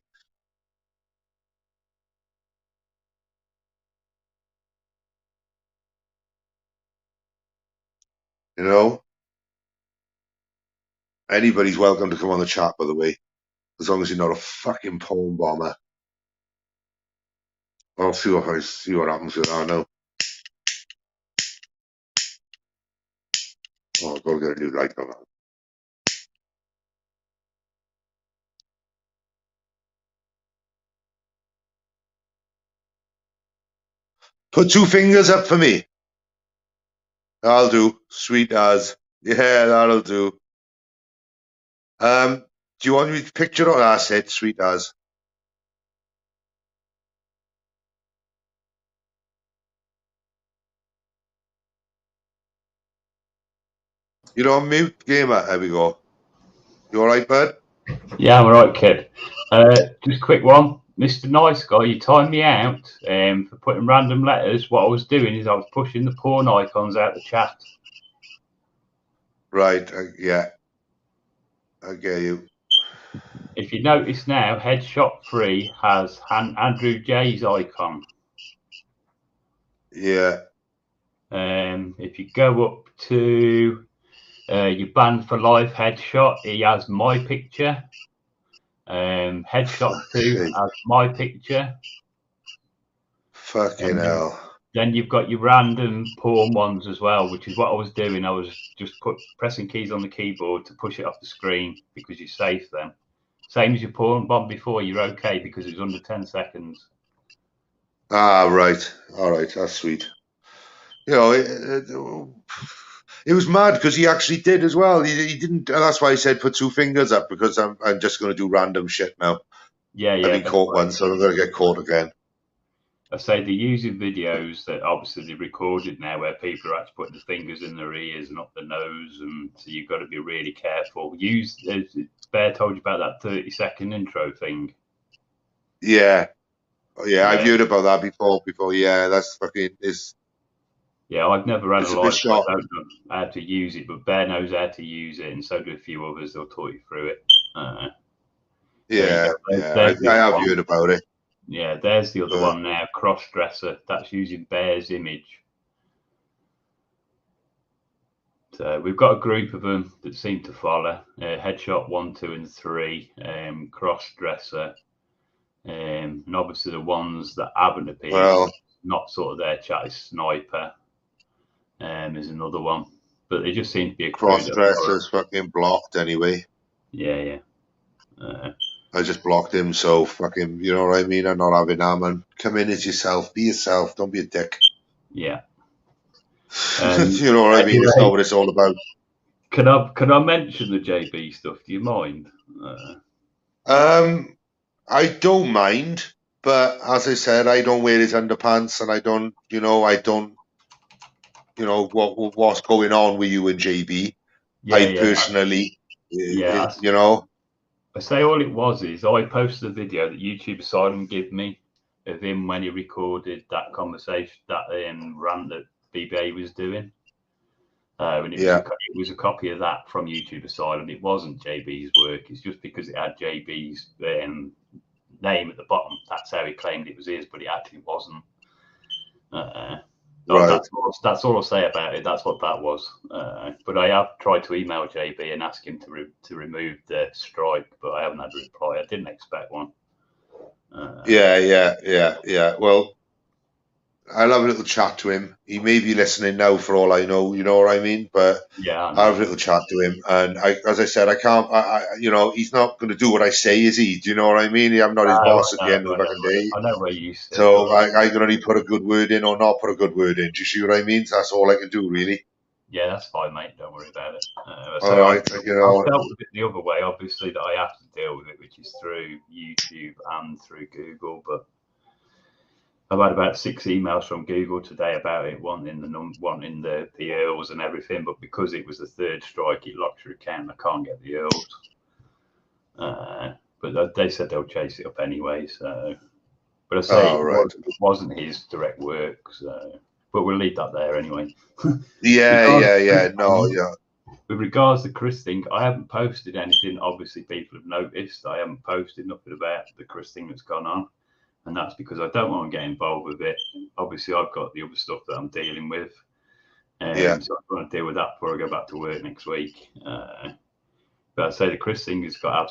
Anybody's welcome to come on the chat, by the way, as long as you're not a fucking porn bomber. I'll see what happens with that now. Oh, I've got to get a new light on that. Put 2 fingers up for me. That'll do. Sweet as. Yeah, that'll do. Do you want me to picture or that's it? Sweet as. You're on mute, gamer. There we go. You all right, bud? Yeah, I'm all right, kid. Just a quick one. Mr. Nice Guy, you timed me out for putting random letters. What I was doing is I was pushing the porn icons out the chat. Right, yeah. I get you. If you notice now, Headshot 3 has Andrew J's icon. Yeah. If you go up to your banned for life Headshot, he has my picture. Headshot 2 has my picture. Fucking hell. Then you've got your random porn ones as well, which is what I was doing. I was just pressing keys on the keyboard to push it off the screen because you're safe then. Same as your porn bomb before, you're okay because it's under 10 seconds. Ah, right. All right, that's sweet. You know, it was mad because he actually did as well. He didn't. That's why he said put 2 fingers up, because I'm just going to do random shit now. Yeah. I've been caught once, so I'm going to get caught again. I say they're using videos that obviously they recorded now where people are actually putting the fingers in their ears and up their nose, and so you've got to be really careful. Bear told you about that 30-second intro thing. Yeah, I've heard about that before. Yeah, that's fucking is. Yeah, I've never had a life. I don't know how to use it, but Bear knows how to use it, and so do a few others. They'll talk you through it. I have heard about it. Yeah, there's the other one now, Crossdresser. That's using Bear's image. So we've got a group of them that seem to follow. Headshot 1, 2, and 3, Crossdresser, and obviously the ones that haven't appeared, not sort of their chat, is Sniper. There's another one, but they just seem to be a Crossdresser's fucking blocked anyway. Yeah. I just blocked him, so fucking, you know what I mean? I'm not having that, man. Come in as yourself. Be yourself. Don't be a dick. Yeah. You know what I mean? It's not what it's all about. Can I mention the JB stuff? Do you mind? I don't mind, but as I said, I don't wear his underpants, and I don't, what's going on with you and JB. Personally, I say all it was is I posted a video that YouTube Asylum gave me of him when he recorded that conversation, that rant that BBA was doing. And it was a copy of that from YouTube Asylum. It wasn't JB's work. It's just because it had JB's name at the bottom. That's how he claimed it was his, but it actually wasn't. That's all I'll say about it. That's what that was. But I have tried to email JB and ask him to remove the strike, but I haven't had a reply. I didn't expect one. Yeah. Well, I'll have a little chat to him. He may be listening now, for all I know. You know what I mean? But I'll have a little chat to him. And as I said, I can't. He's not going to do what I say, is he? Do you know what I mean? I'm not his boss at the end of the fucking day. I know where you sit. So I can only put a good word in or not put a good word in. Do you see what I mean? So that's all I can do, really. Yeah, that's fine, mate. Don't worry about it. All right, I've dealt with it the other way, obviously, that I have to deal with it, which is through YouTube and through Google. But I've had about 6 emails from Google today about it, wanting the Earls and everything. But because it was the 3rd strike, it locks your account. I can't get the Earls. But they said they'll chase it up anyway. So, but I say it wasn't his direct work. So. But we'll leave that there anyway. Yeah. With regards to Chris thing, I haven't posted anything. Obviously, people have noticed. I haven't posted nothing about the Chris thing that's gone on. And that's because I don't want to get involved with it. Obviously, I've got the other stuff that I'm dealing with. So I want to deal with that before I go back to work next week. But I'd say the Chris thing has got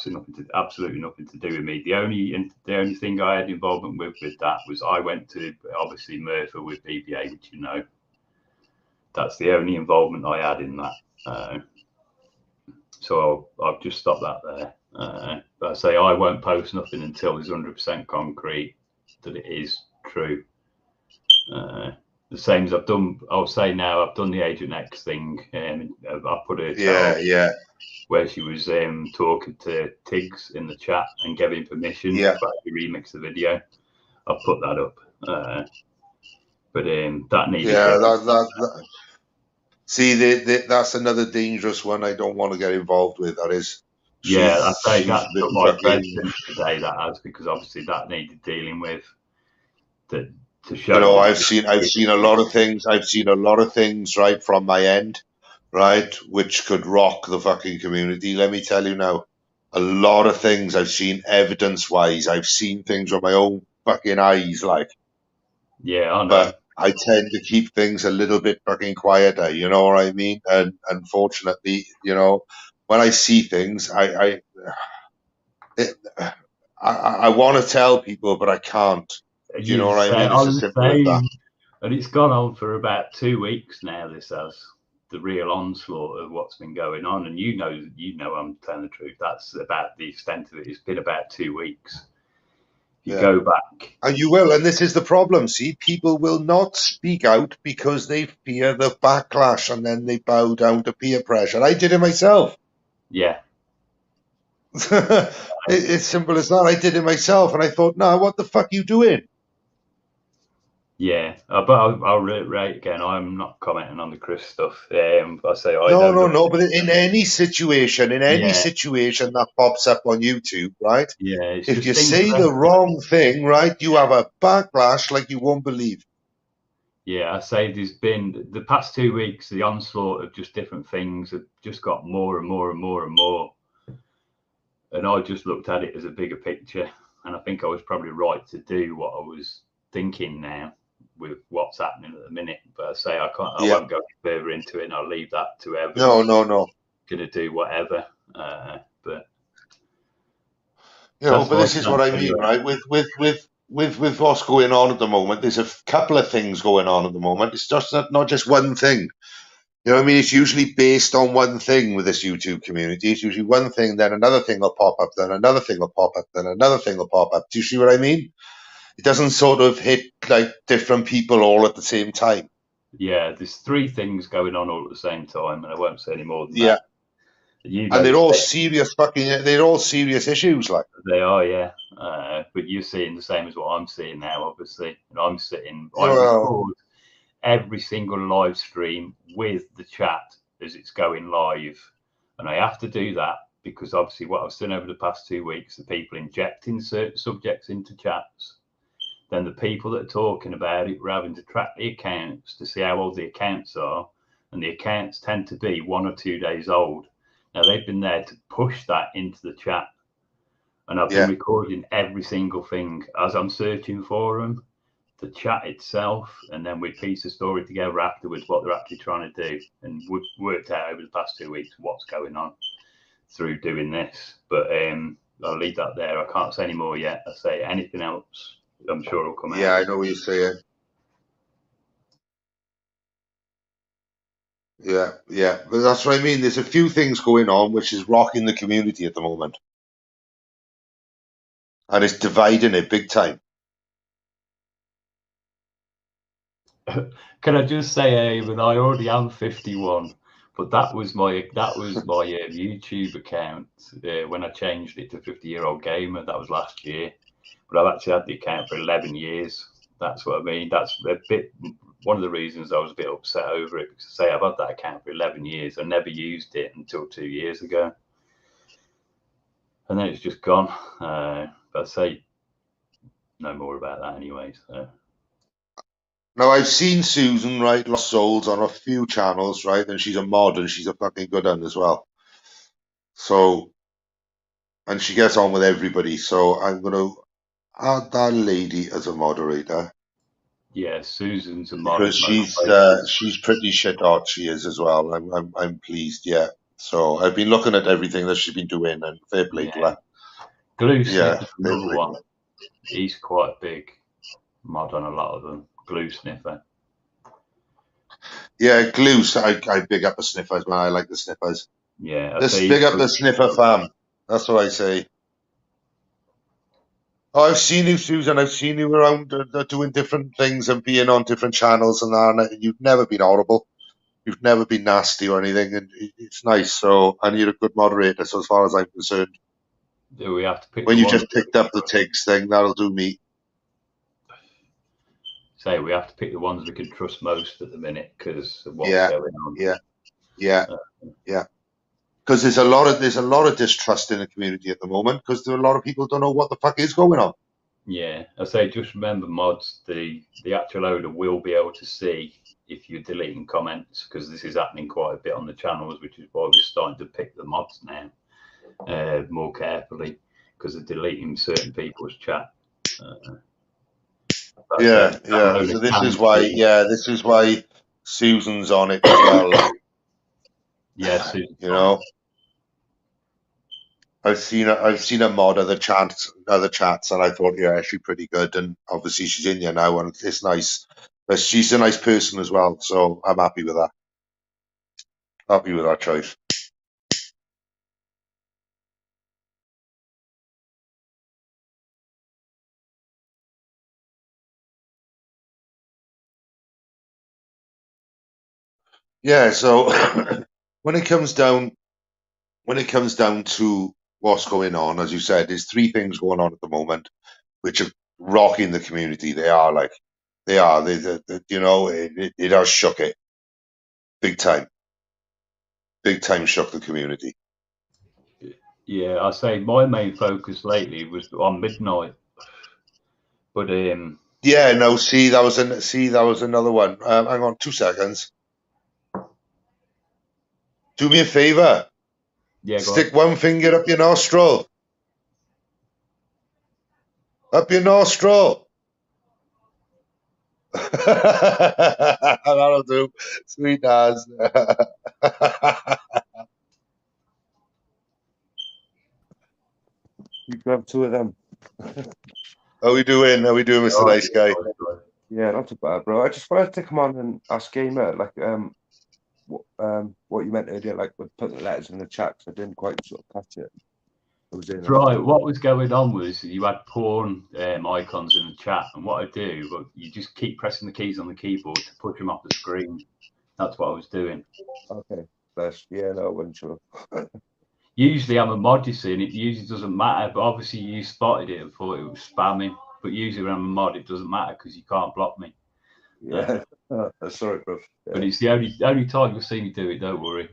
absolutely nothing to do with me. The only thing I had involvement with that was I went to, obviously, Merthyr with BBA, which you know. That's the only involvement I had in that. So I've just stopped that there. But I say I won't post nothing until there's 100% concrete that it is true. The same as I've done. I'll say now I've done the Agent X thing, and I put it. Where she was talking to Tiggs in the chat and giving permission to actually remix the video. I'll put that up. But that needed. See, that's another dangerous one I don't want to get involved with. That is. I say that's my question today. That has, because obviously that needed dealing with. To show. I've seen a lot of things. I've seen a lot of things right from my end. Right, which could rock the fucking community. Let me tell you now, a lot of things I've seen evidence-wise. I've seen things with my own fucking eyes, like. Yeah, I know. But I tend to keep things a little bit fucking quieter. You know what I mean? And unfortunately, when I see things, I want to tell people, but I can't. You know what I mean? It's as simple as that. And it's gone on for about 2 weeks now. This has the real onslaught of what's been going on, and you know I'm telling the truth. That's about the extent of it. It's been about 2 weeks. If you go back, and you will, and this is the problem. See, people will not speak out because they fear the backlash, and then they bow down to peer pressure. I did it myself. Yeah. It's simple as that. I did it myself, and I thought, no, what the fuck are you doing? Yeah, but I'll reiterate again. I'm not commenting on the Chris stuff. I say No. But in any situation, that pops up on YouTube, right? Yeah. If you say the wrong thing, right, you have a backlash like you won't believe. Yeah, I say there's been the past 2 weeks, the onslaught of just different things have just got more and more and more and more. And I just looked at it as a bigger picture, and I think I was probably right to do what I was thinking now with what's happening at the minute. But I say I won't go further into it, and I'll leave that to whoever. No. Gonna do whatever, but but this is what I mean, right? With what's going on at the moment, there's a couple of things going on at the moment. It's just not just one thing. You know what I mean? It's usually based on one thing with this YouTube community. It's usually one thing, then another thing will pop up, then another thing will pop up, then another thing will pop up. Do you see what I mean? It doesn't sort of hit like different people all at the same time. Yeah, there's 3 things going on all at the same time, and I won't say any more than that. And they're all serious they're all serious issues, like. They are, yeah. But you're seeing the same as what I'm seeing now, obviously. And I record every single live stream with the chat as it's going live. And I have to do that because obviously what I've seen over the past 2 weeks, the people injecting certain subjects into chats, then the people that are talking about it, we're having to track the accounts to see how old the accounts are. And the accounts tend to be 1 or 2 days old. Now, they've been there to push that into the chat. And I've been recording every single thing as I'm searching for them, the chat itself, and then we piece the story together afterwards, what they're actually trying to do. And we've worked out over the past 2 weeks what's going on through doing this. But I'll leave that there. I can't say any more yet. I say anything else, I'm sure it'll come out. Yeah, I know what you're saying. Yeah. But that's what I mean. There's a few things going on which is rocking the community at the moment. And it's dividing it big time. Can I just say, Eamon, I already am 51, but that was my YouTube account when I changed it to 50-year-old gamer. That was last year, but I've actually had the account for 11 years. That's what I mean. That's a bit one of the reasons I was a bit upset over it, because I've had that account for 11 years. I never used it until 2 years ago, and then it's just gone. But I say no more about that anyway. So. Now, I've seen Susan, right, Lost Souls on a few channels, right, and she's a mod and she's a fucking good one as well. So, and she gets on with everybody. So I'm going to add that lady as a moderator. Yeah, Susan's a moderator. Because she's pretty shit hot, she is as well. I'm pleased, yeah. So I've been looking at everything that she's been doing, and fair play to her. Glue Sniffer's another one. He's quite big mod on a lot of them. Glue Sniffer. Yeah, Glue. I big up the Sniffers, man. I like the Sniffers. Yeah, let's big up the Sniffer fam. That's what I say. Oh, I've seen you, Susan. I've seen you around doing different things and being on different channels and that. And you've never been horrible. You've never been nasty or anything, and it's nice. So, and you're a good moderator. So, as far as I'm concerned, do we have to pick? When you just picked up the Tigs thing, that'll do me. Say we have to pick the ones we can trust most at the minute because of what's going on. Yeah. Because there's a lot of distrust in the community at the moment because there are a lot of people don't know what the fuck is going on. Yeah, I say just remember, mods, the actual owner will be able to see if you're deleting comments, because this is happening quite a bit on the channels, which is why we're starting to pick the mods now more carefully, because they're deleting certain people's chat. So this is why Susan's on it as well. Yes, you know, I've seen a mod of the chats, and I thought, yeah, she's pretty good, and obviously she's in here now, and it's nice But she's a nice person as well, so I'm happy with that. Happy with that choice. Yeah, so when it comes down to what's going on, as you said, there's three things going on at the moment which are rocking the community. They are you know, it has shook it big time shook the community. Yeah, I say my main focus lately was on Midnight, but yeah, no, see that was another one. Hang on 2 seconds. Do me a favor. Yeah, Stick one finger up your nostril. Up your nostril. That'll do. Sweet as. You can have two of them. How we doing? Mr. Nice Guy? Yeah, not too bad, bro. I just wanted to come on and ask Gamer, like, what you meant earlier, like with putting the letters in the chat, 'cause I didn't quite sort of catch it. Right, what was going on was you had porn icons in the chat, and what I do, well, you just keep pressing the keys on the keyboard to push them off the screen. That's what I was doing. Okay, yeah, no, I wasn't sure. Usually I'm a mod, you see, and it usually doesn't matter, but obviously you spotted it and thought it was spamming. But usually when I'm a mod, it doesn't matter because you can't block me. Yeah, sorry, bro. Yeah. But it's the only time you'll see me do it. Don't worry.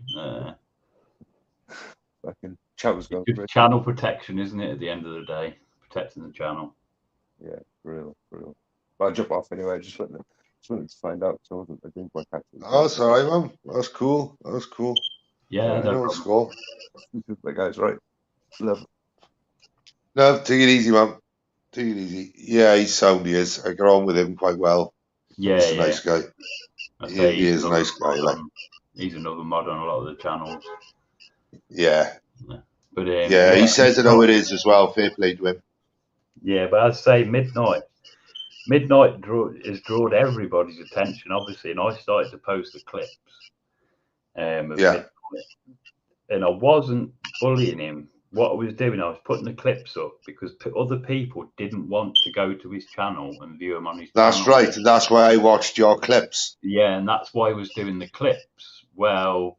Fucking chat was going it's channel protection, isn't it? At the end of the day, protecting the channel. Yeah, for real. But I'll jump off anyway. I just wanted to find out, so I didn't quite catch it. Oh, that's all right, man. That's cool. Yeah, no problem. The guys, right? Love. No, take it easy, man. Take it easy. Yeah, he's sound. He is. I get on with him quite well. Yeah, he's a nice guy. He is a nice guy. Like, he's another mod on a lot of the channels. Yeah. But yeah, he says it how it is as well. Fair play to him. Yeah, but I'd say Midnight has drawn everybody's attention, obviously, and I started to post the clips. Midnight, and I wasn't bullying him. What I was doing, I was putting the clips up because other people didn't want to go to his channel and view him on his channel. That's right. That's why I watched your clips. Yeah, and that's why I was doing the clips. Well,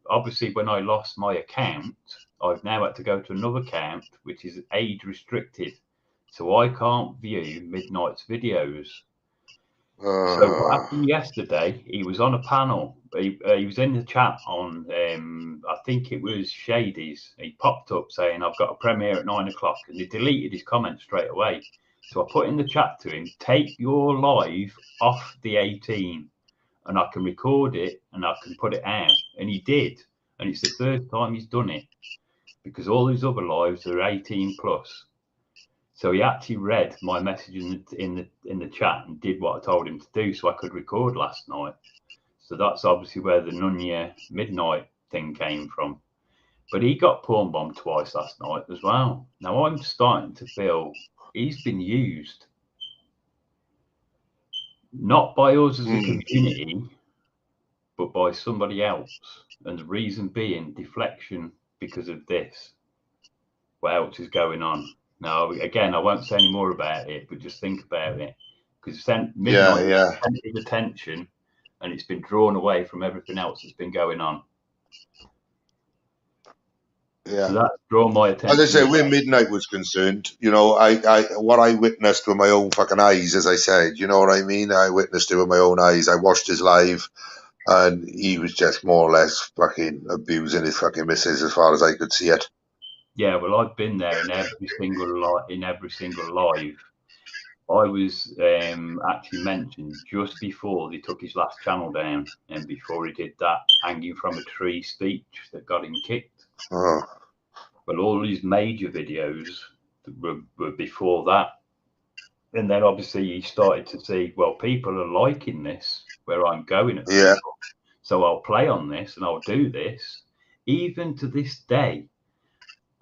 obviously, when I lost my account, I've now had to go to another account, which is age restricted. So I can't view Midnight's videos. So what happened yesterday, he was on a panel. He was in the chat on, I think it was Shady's. He popped up saying, I've got a premiere at 9 o'clock. And he deleted his comment straight away. So I put in the chat to him, take your live off the 18 and I can record it and I can put it out. And he did. And it's the first time he's done it because all his other lives are 18 plus. So he actually read my message in the chat and did what I told him to do, so I could record last night. So that's obviously where the Nunya Midnight thing came from. But he got porn bombed twice last night as well. Now I'm starting to feel he's been used, not by us as a community, but by somebody else. And the reason being deflection because of this. What else is going on? Now, again, I won't say any more about it, but just think about it. Because Midnight sent his attention and it's been drawn away from everything else that's been going on. Yeah. So that's drawn my attention. As I say, where Midnight was concerned, you know, what I witnessed with my own fucking eyes, as I said, you know what I mean? I witnessed it with my own eyes. I watched his live and he was just more or less fucking abusing his fucking missus as far as I could see it. Yeah, well, I've been there in every single live. I was actually mentioned just before they took his last channel down and before he did that hanging from a tree speech that got him kicked. Oh. Well, all these major videos were before that. And then obviously you started to see, well, people are liking this, where I'm going at people. So I'll play on this and I'll do this. Even to this day,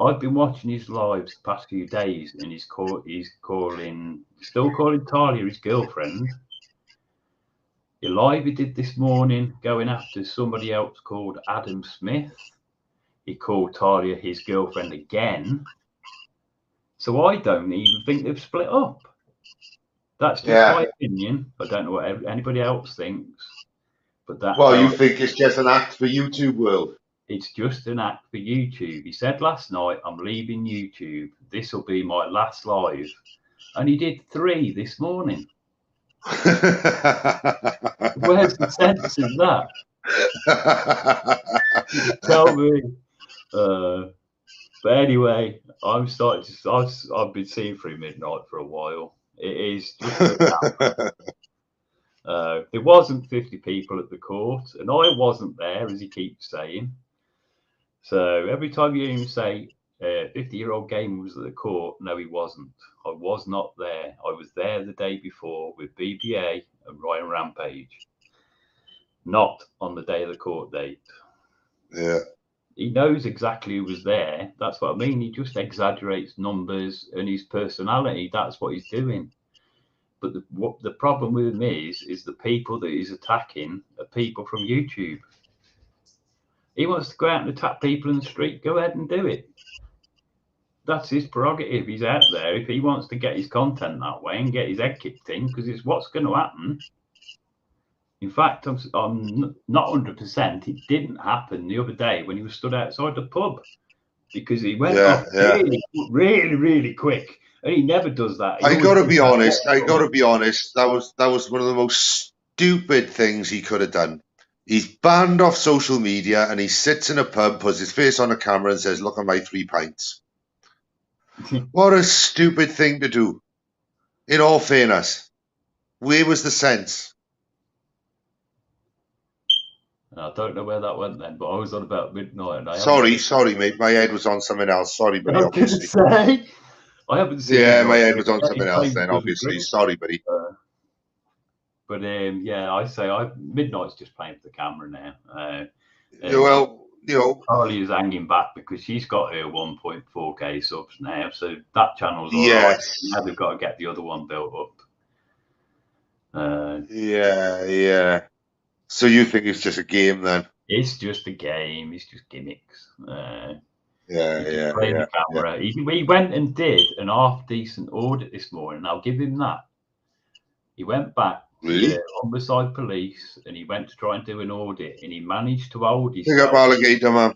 I've been watching his lives the past few days and he's still calling Talia his girlfriend. Your live he did this morning, going after somebody else called Adam Smith. He called Talia his girlfriend again. So I don't even think they've split up. That's just my opinion. I don't know what anybody else thinks. But that. Well, you think it's just an act for YouTube world? It's just an act for YouTube. He said last night, I'm leaving YouTube. This will be my last live. And he did 3 this morning. Where's the sense in that? Tell me. But anyway, I've been seeing through Midnight for a while. It is just there wasn't 50 people at the court, and I wasn't there, as he keeps saying. So every time you hear him say 50-year-old gamer was at the court, no, he wasn't. I was not there. I was there the day before with BBA and Ryan Rampage, not on the day of the court date. Yeah. He knows exactly who was there. That's what I mean. He just exaggerates numbers and his personality. That's what he's doing. But the problem with him is the people that he's attacking are people from YouTube. He wants to go out and attack people in the street. Go ahead and do it. That's his prerogative. He's out there. If he wants to get his content that way and get his head kicked in, because it's what's going to happen. In fact, I'm not 100%. It didn't happen the other day when he was stood outside the pub, because he went off really, really quick, and he never does that. I got to be honest. That was one of the most stupid things he could have done. He's banned off social media, and he sits in a pub, puts his face on the camera, and says, "Look at my 3 pints." What a stupid thing to do. In all fairness, where was the sense? I don't know where that went then, but I was on about Midnight. And sorry, mate. My head was on something else. Sorry, buddy. Obviously. I haven't seen. Yeah, my head was on something else then. Obviously, sorry, buddy. But I say Midnight's just playing for the camera now. Well, Carly is hanging back because she's got her 1.4K subs now, so that channel's all right. Now they've got to get the other one built up. Yeah. So you think it's just a game then? It's just a game. It's just gimmicks. Playing the camera. Yeah. He went and did an half-decent audit this morning. I'll give him that. He went back to the Humberside Police and he went to try and do an audit, and he managed to hold himself. Pick up alligator, man.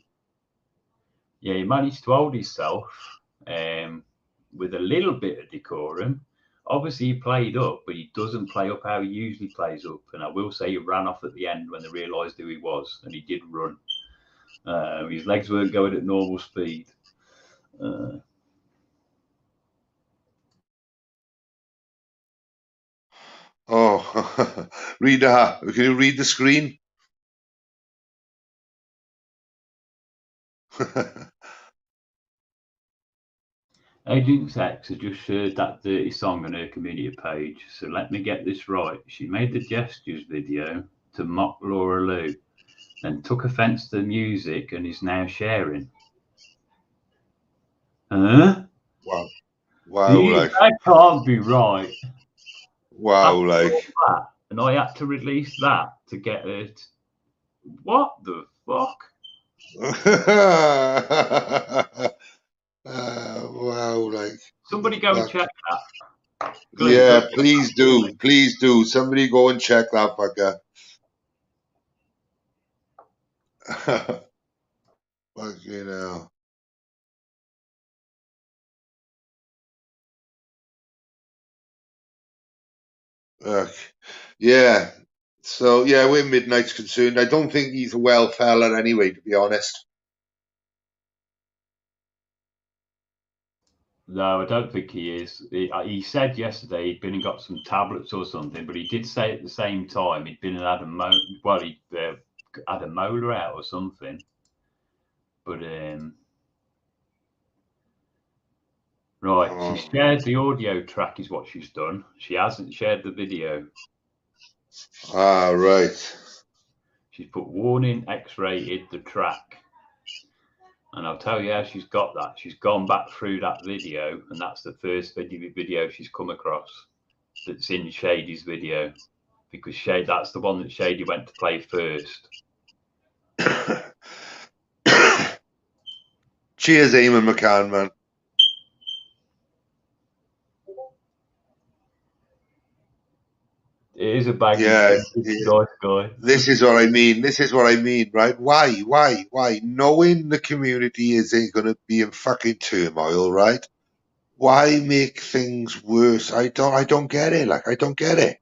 Yeah, he managed to hold himself with a little bit of decorum. Obviously, he played up, but he doesn't play up how he usually plays up. And I will say he ran off at the end when they realised who he was, and he did run. His legs weren't going at normal speed. Read that. Can you read the screen? Agent X has just shared that dirty song on her community page. So let me get this right. She made the gestures video to mock Laura Lou, then took offence to the music and is now sharing. Huh? Wow. That can't be right. Wow, and I had to release that to get it. What the fuck? Wow, somebody go and check that. Yeah, please do. Somebody go and check that fucker. Fucking hell. Yeah. So yeah, where Midnight's concerned, I don't think he's a well fella anyway, to be honest. No, I don't think he is. He said yesterday he'd been and got some tablets or something, but he did say at the same time he'd been and had he'd had a molar out or something. But right, she shared the audio track is what she's done. She hasn't shared the video. Right. She's put warning X-rated the track. And I'll tell you how she's got that. She's gone back through that video, and that's the first video she's come across that's in Shady's video because that's the one that Shady went to play first. Cheers, Eamon McCann, man. It is a baggy guy. This is what I mean. This is what I mean, right? Why? Knowing the community is going to be in fucking turmoil, right? Why make things worse? I don't get it. Like, I don't get it.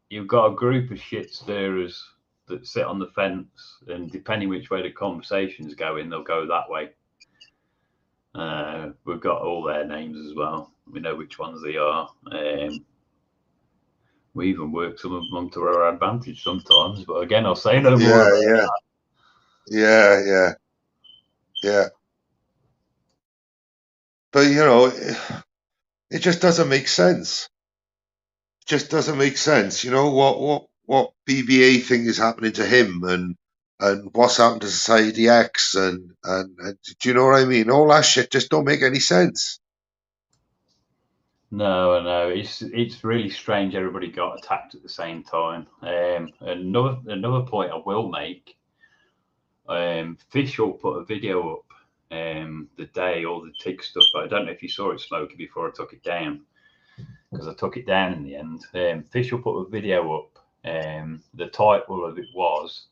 You've got a group of shit stirrers that sit on the fence, and depending which way the conversation's going, they'll go that way. We've got all their names as well. We know which ones they are. We even work some of them to our advantage sometimes. But again, I'll say no more about that. Yeah. But, you know, it just doesn't make sense. It just doesn't make sense. You know, what BBA thing is happening to him and what's happened to Society X and do you know what I mean? All that shit just don't make any sense. No, it's really strange. Everybody got attacked at the same time. Another point I will make. Fishel put a video up the day all the TIG stuff. I don't know if you saw it, Smokey, before I took it down, because I took it down in the end. Fishel put a video up. The title of it was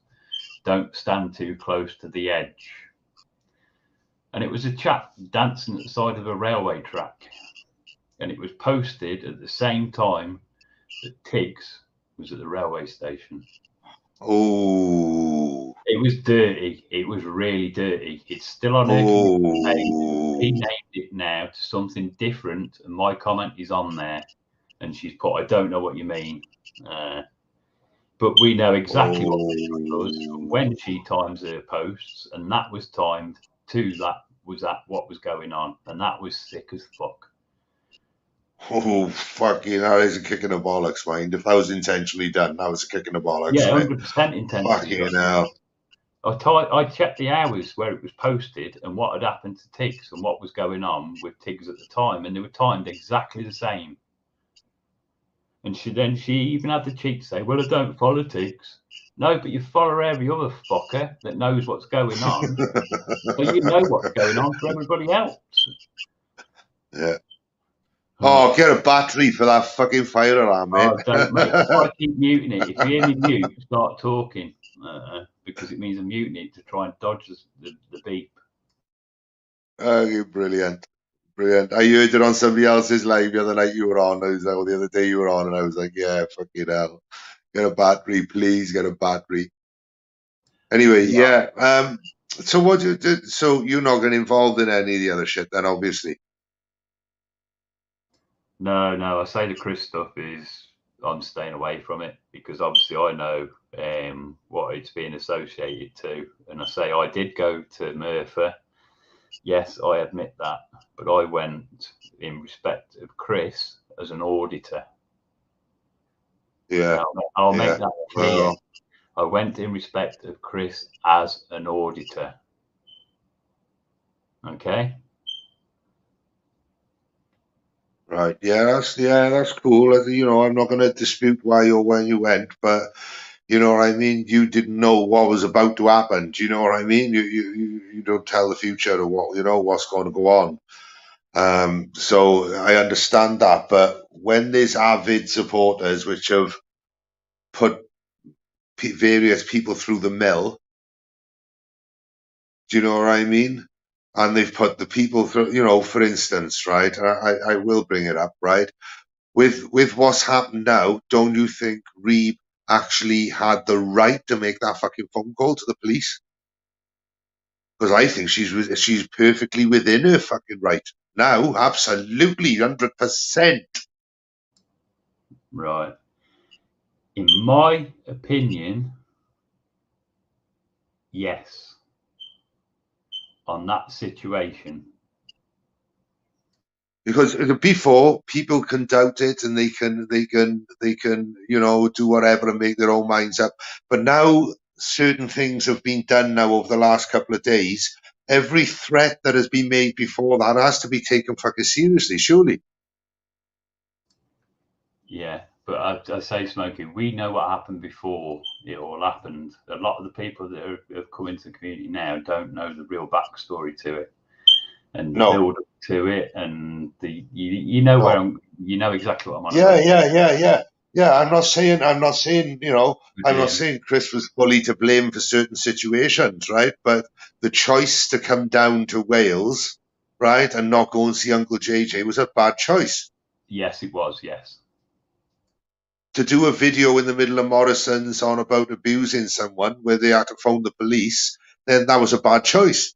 "Don't Stand Too Close to the Edge," and it was a chap dancing at the side of a railway track. And it was posted at the same time that Tiggs was at the railway station. Oh. It was dirty. It was really dirty. It's still on her page. He named it now to something different, and my comment is on there. And she's put, "I don't know what you mean." But we know exactly what she does when she times her posts, and that was timed to what was going on, and that was sick as fuck. Oh, fucking hell, that is a kick in the bollocks, mind. If that was intentionally done, that was a kick in the bollocks. Yeah, 100% intentionally. Fucking hell. I checked the hours where it was posted and what had happened to Tiggs and what was going on with Tiggs at the time, and they were timed exactly the same. And she even had the cheek to say, "Well, I don't follow Tiggs." No, but you follow every other fucker that knows what's going on. So you know what's going on for everybody else. Yeah. Oh, get a battery for that fucking fire alarm, man. Oh, don't, mate. I keep muting it. If you hear me mute, start talking, because it means I'm muting it to try and dodge the beep. Oh, brilliant. Brilliant. I heard it on somebody else's live the other night you were on. Or the other day you were on, and I was like, yeah, fucking hell. Get a battery, please get a battery. Anyway, yeah. So so you're not getting involved in any of the other shit then, obviously? No. I say the Chris stuff I'm staying away from it, because obviously I know what it's being associated to. And I say I did go to Murphy. Yes, I admit that. But I went in respect of Chris as an auditor. Yeah. I'll make that clear. I went in respect of Chris as an auditor. Okay. Right. Yeah, that's cool. You know, I'm not going to dispute why or when you went, but you know what I mean. You didn't know what was about to happen. Do you know what I mean? You don't tell the future or what's going to go on. So I understand that, but when there's avid supporters which have put various people through the mill, do you know what I mean? And they've put the people through, for instance, right? I will bring it up, right? With what's happened now, don't you think Reeb actually had the right to make that fucking phone call to the police? Because I think she's perfectly within her fucking right now, absolutely, 100%. Right. In my opinion, yes. On that situation. Because before, people can doubt it and they can do whatever and make their own minds up. But now certain things have been done now over the last couple of days. Every threat that has been made before that has to be taken fucking seriously, surely. Yeah, But I say, Smokey, we know what happened before it all happened. A lot of the people that have come into the community now don't know the real backstory to it and the build up to it, and you know where you know exactly what I'm on about. Yeah. I'm not saying I'm not saying Chris was fully to blame for certain situations, right? But the choice to come down to Wales, right, and not go and see Uncle JJ was a bad choice. Yes, it was. Yes. To do a video in the middle of Morrison's on about abusing someone where they had to phone the police, then that was a bad choice.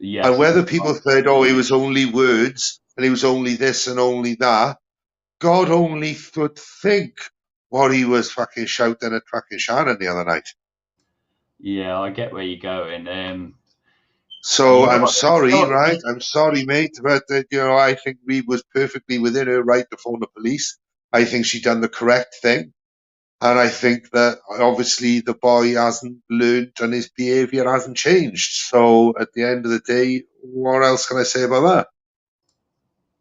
Yes, and whether people said, oh, it was only words and it was only this and only that, God only could think what he was fucking shouting at fucking Shannon the other night. Yeah, I get where you're going. So I'm sorry, right? I'm sorry, mate, but I think Reed was perfectly within her right to phone the police. I think she done the correct thing. And I think that obviously the boy hasn't learned and his behaviour hasn't changed. So at the end of the day, what else can I say about that?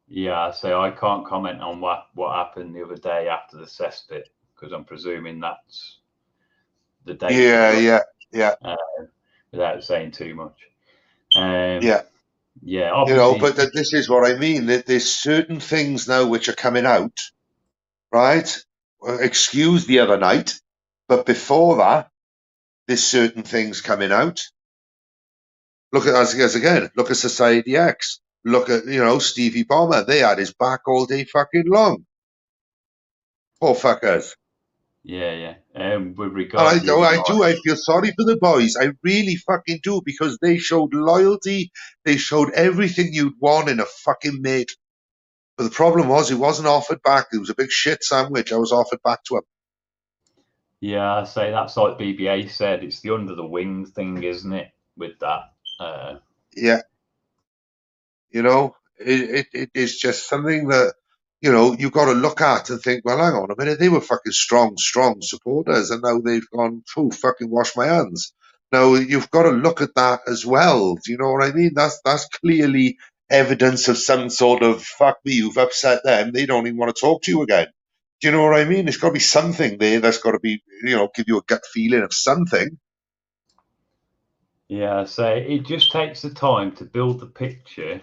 Yeah, so I can't comment on what happened the other day after the cesspit because I'm presuming that's the day. Yeah. Without saying too much. Yeah. Obviously, but this is what I mean. That there's certain things now which are coming out, right? Excuse the other night, but before that, there's certain things coming out. Look at us again. Look at Society X. Look at Stevie Bomber. They had his back all day fucking long. Poor fuckers. Yeah. With regard, I feel sorry for the boys. I really fucking do, because they showed loyalty. They showed everything you'd want in a fucking mate. But the problem was, it wasn't offered back. It was a big shit sandwich. I was offered back to him. Yeah, I say that's like BBA said. It's the under the wing thing, isn't it? With that. Yeah. It is just something that, you've got to look at and think, well, hang on a minute. They were fucking strong supporters, and now they've gone, oh, fucking wash my hands. Now, you've got to look at that as well. Do you know what I mean? That's clearly evidence of some sort of, fuck me, you've upset them. They don't even want to talk to you again. Do you know what I mean? There's got to be something there that's got to be, give you a gut feeling of something. Yeah, so it just takes the time to build the picture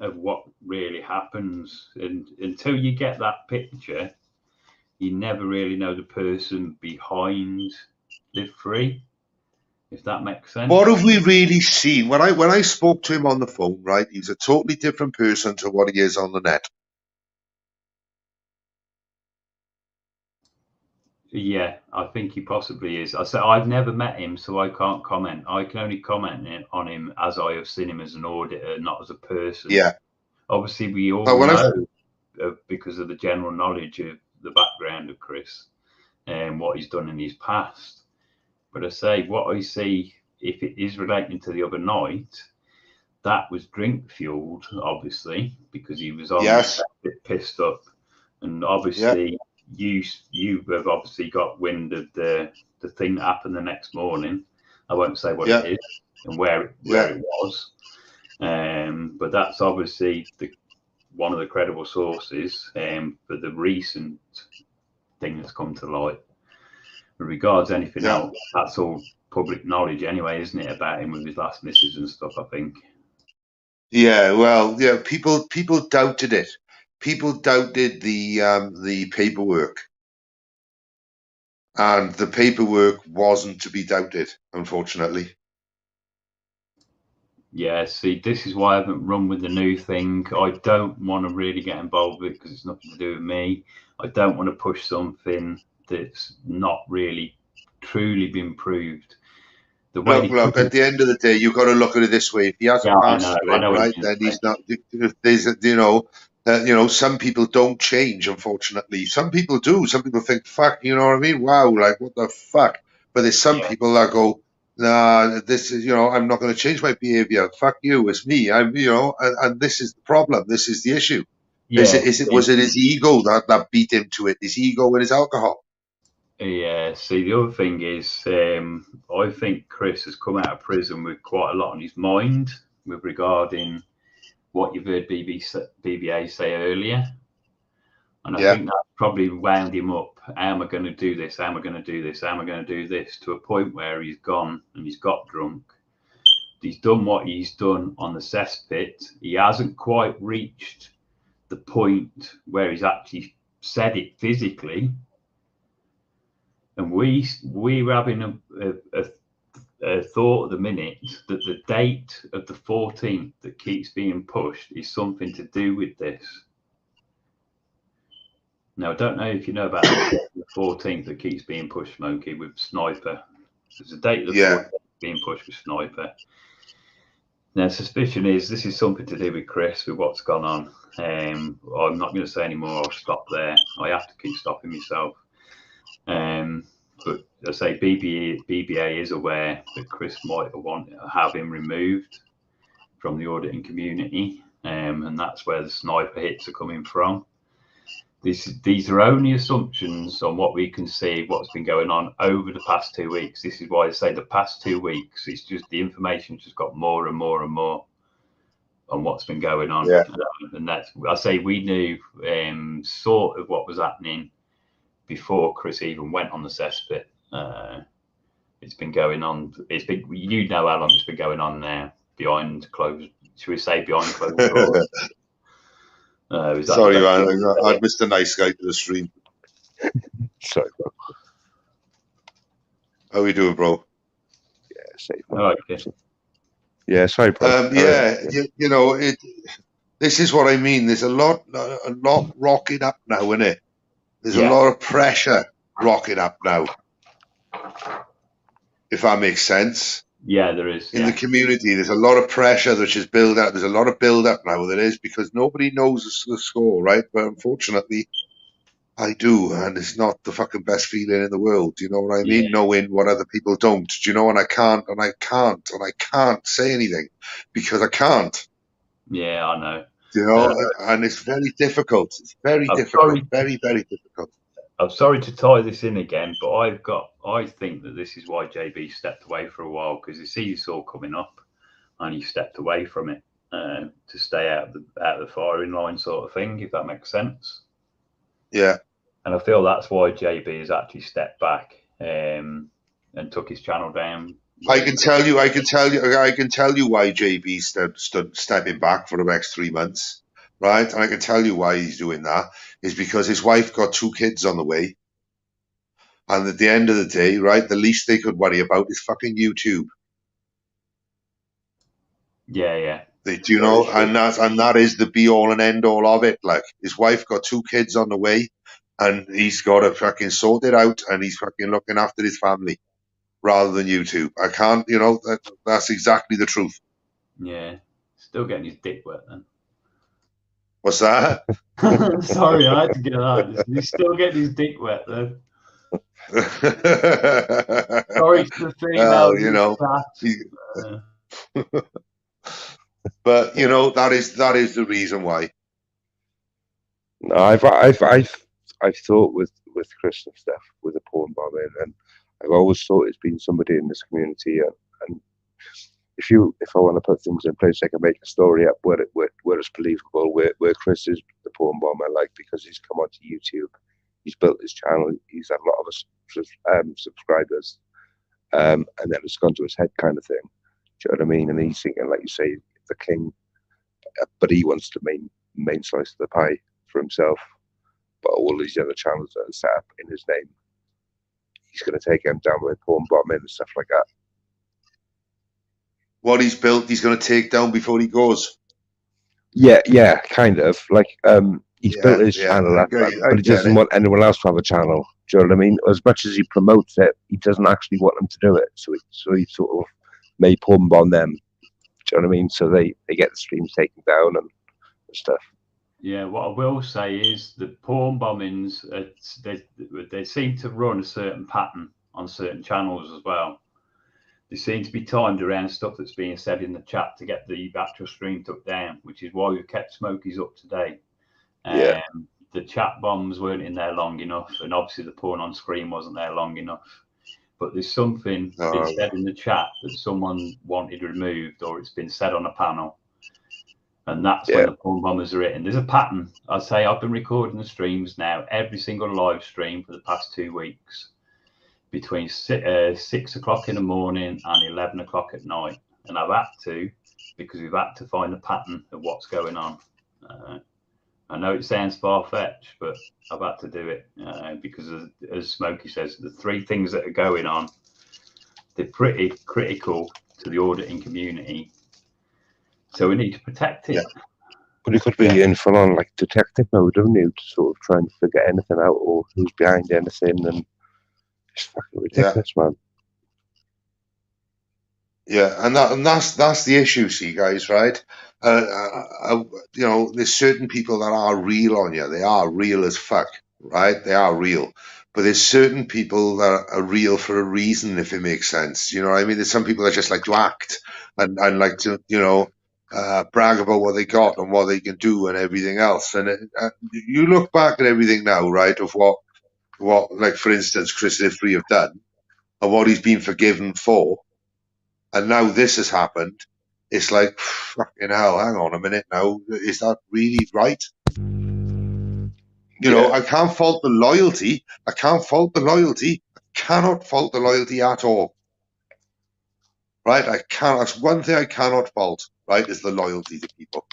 of what really happens. And until you get that picture, you never really know the person behind Live Free, if that makes sense. What have we really seen? When I spoke to him on the phone, right, he's a totally different person to what he is on the net. Yeah, I think he possibly is. I said I've never met him, so I can't comment. I can only comment on him as I have seen him as an auditor, not as a person. Yeah. Obviously, we all know because of the general knowledge of the background of Chris and what he's done in his past. But I say what I see, if it is relating to the other night, that was drink fueled, obviously, because he was on a bit pissed up, and obviously. Yeah. You have obviously got wind of the thing that happened the next morning. I won't say what it is and where it was, but that's obviously one of the credible sources for the recent thing that's come to light. With regards to anything else, that's all public knowledge anyway, isn't it, about him with his last missus and stuff, I think. Yeah, well, people doubted it. People doubted the paperwork, and the paperwork wasn't to be doubted, unfortunately. Yeah, see, this is why I haven't run with the new thing. I don't want to really get involved with it because it's nothing to do with me. I don't want to push something that's not really truly been proved. Look, at the end of the day, you've got to look at it this way. If he hasn't passed it, right, then he's not. There's, some people don't change, unfortunately. Some people do. Some people think, fuck, you know what I mean? Wow, like, what the fuck? But there's some people that go, nah, this is, I'm not going to change my behavior. Fuck you, it's me. And this is the problem. This is the issue. Yeah. Was it his ego that beat him to it? His ego and his alcohol? Yeah, see, the other thing is, I think Chris has come out of prison with quite a lot on his mind with regarding what you've heard BBA say earlier. And I think that probably wound him up. How am I going to do this? How am I going to do this? How am I going to do this? To a point where he's gone and he's got drunk. He's done what he's done on the cesspit. He hasn't quite reached the point where he's actually said it physically. And we were having a thought at the minute that the date of the 14th that keeps being pushed is something to do with this. Now, I don't know if you know about the 14th that keeps being pushed, Smokey, with Sniper. There's a date of the 14th being pushed with Sniper. Now, suspicion is this is something to do with Chris, with what's gone on. I'm not going to say any more. I'll stop there. I have to keep stopping myself. But I say BBA is aware that Chris might have him removed from the auditing community, and that's where the Sniper hits are coming from. These are only assumptions on what we can see, what's been going on over the past 2 weeks. This is why I say the past 2 weeks, it's just the information just got more and more and more on what's been going on. Yeah. And that's, I say we knew sort of what was happening before Chris even went on the cesspit. It's been going on. It's been, you know how long it's been going on now, behind closed, should we say behind closed doors? Sorry, man. I missed a nice guy to the stream. Sorry, bro. How we doing, bro? Yeah, safe. Okay. Yeah, sorry, bro. You know, this is what I mean. There's a lot rocking up now, isn't it? There's a lot of pressure rocking up now. If that makes sense. Yeah, there is. In the community, there's a lot of pressure which is built up. There's a lot of build up now. There is, because nobody knows the score, right? But unfortunately, I do, and it's not the fucking best feeling in the world. Do you know what I mean? Knowing what other people don't. Do you know? And I can't say anything because I can't. Yeah, I know. You know, and it's very difficult. It's very difficult. Very, very difficult. I'm sorry to tie this in again, but I think that this is why JB stepped away for a while, because he sees this all coming up, and he stepped away from it to stay out of the firing line, sort of thing, if that makes sense. Yeah. And I feel that's why JB has actually stepped back and took his channel down. I can tell you why JB stood stepping back for the next 3 months. Right, and I can tell you why he's doing that is because his wife got 2 kids on the way, and at the end of the day, right, the least they could worry about is fucking YouTube. Yeah. Do you know? And that is the be all and end all of it. Like, his wife got 2 kids on the way, and he's got to fucking sort it out, and he's fucking looking after his family rather than YouTube. I can't, you know, that's exactly the truth. Yeah, still getting his dick wet then. What's that? Sorry, I had to get that. He's still getting his dick wet though. Sorry to the female. You know. But you know, that is the reason why. No, I've thought with Chris and stuff, with the porn bombing, and I've always thought it's been somebody in this community, and if I want to put things in place, I can make a story up where it's believable, where Chris is the porn bomber, like, because he's come onto YouTube, he's built his channel, he's had a lot of subscribers, and then it's gone to his head, kind of thing. Do you know what I mean? And he's thinking, like you say, the king, but he wants the main slice of the pie for himself. But all these other channels that are set up in his name, he's going to take him down with porn bombing and stuff like that. What he's built, he's going to take down before he goes. Yeah, kind of. Like, he's built his channel up, but he doesn't want anyone else to have a channel. Do you know what I mean? As much as he promotes it, he doesn't actually want them to do it. So he sort of may porn bomb them. Do you know what I mean? So they get the streams taken down and stuff. Yeah, what I will say is the porn bombings, they seem to run a certain pattern on certain channels as well. They seem to be timed around stuff that's being said in the chat to get the actual stream took down, which is why we've kept Smokies up to date. The chat bombs weren't in there long enough, and obviously the porn on screen wasn't there long enough. But there's something been said in the chat that someone wanted removed, or it's been said on a panel And that's when the porn bombers are hitting. There's a pattern. I'd say I've been recording the streams now, every single live stream for the past 2 weeks, between 6 o'clock in the morning and 11 o'clock at night. And I've had to, because we've had to find the pattern of what's going on. I know it sounds far-fetched, but I've had to do it because, as Smokey says, the 3 things that are going on, they're pretty critical to the auditing community. So we need to protect it. Yeah. But it could be in full-on like detective mode, don't you, to sort of try and figure anything out or who's behind anything, and it's fucking ridiculous, man. Yeah, and that's the issue, see, guys, right? You know, there's certain people that are real on you. They are real as fuck, right? They are real. But there's certain people that are real for a reason, if it makes sense. You know what I mean? There's some people that just like to act and like to, you know, brag about what they got and what they can do and everything else. And you look back at everything now, right, of what like, for instance, Chris Ifrey have done and what he's been forgiven for. And now this has happened. It's like, fucking hell, hang on a minute now. Is that really right? You know, I can't fault the loyalty. I can't fault the loyalty. I cannot fault the loyalty at all. Right? I can't. That's one thing I cannot fault, right, is the loyalty to people.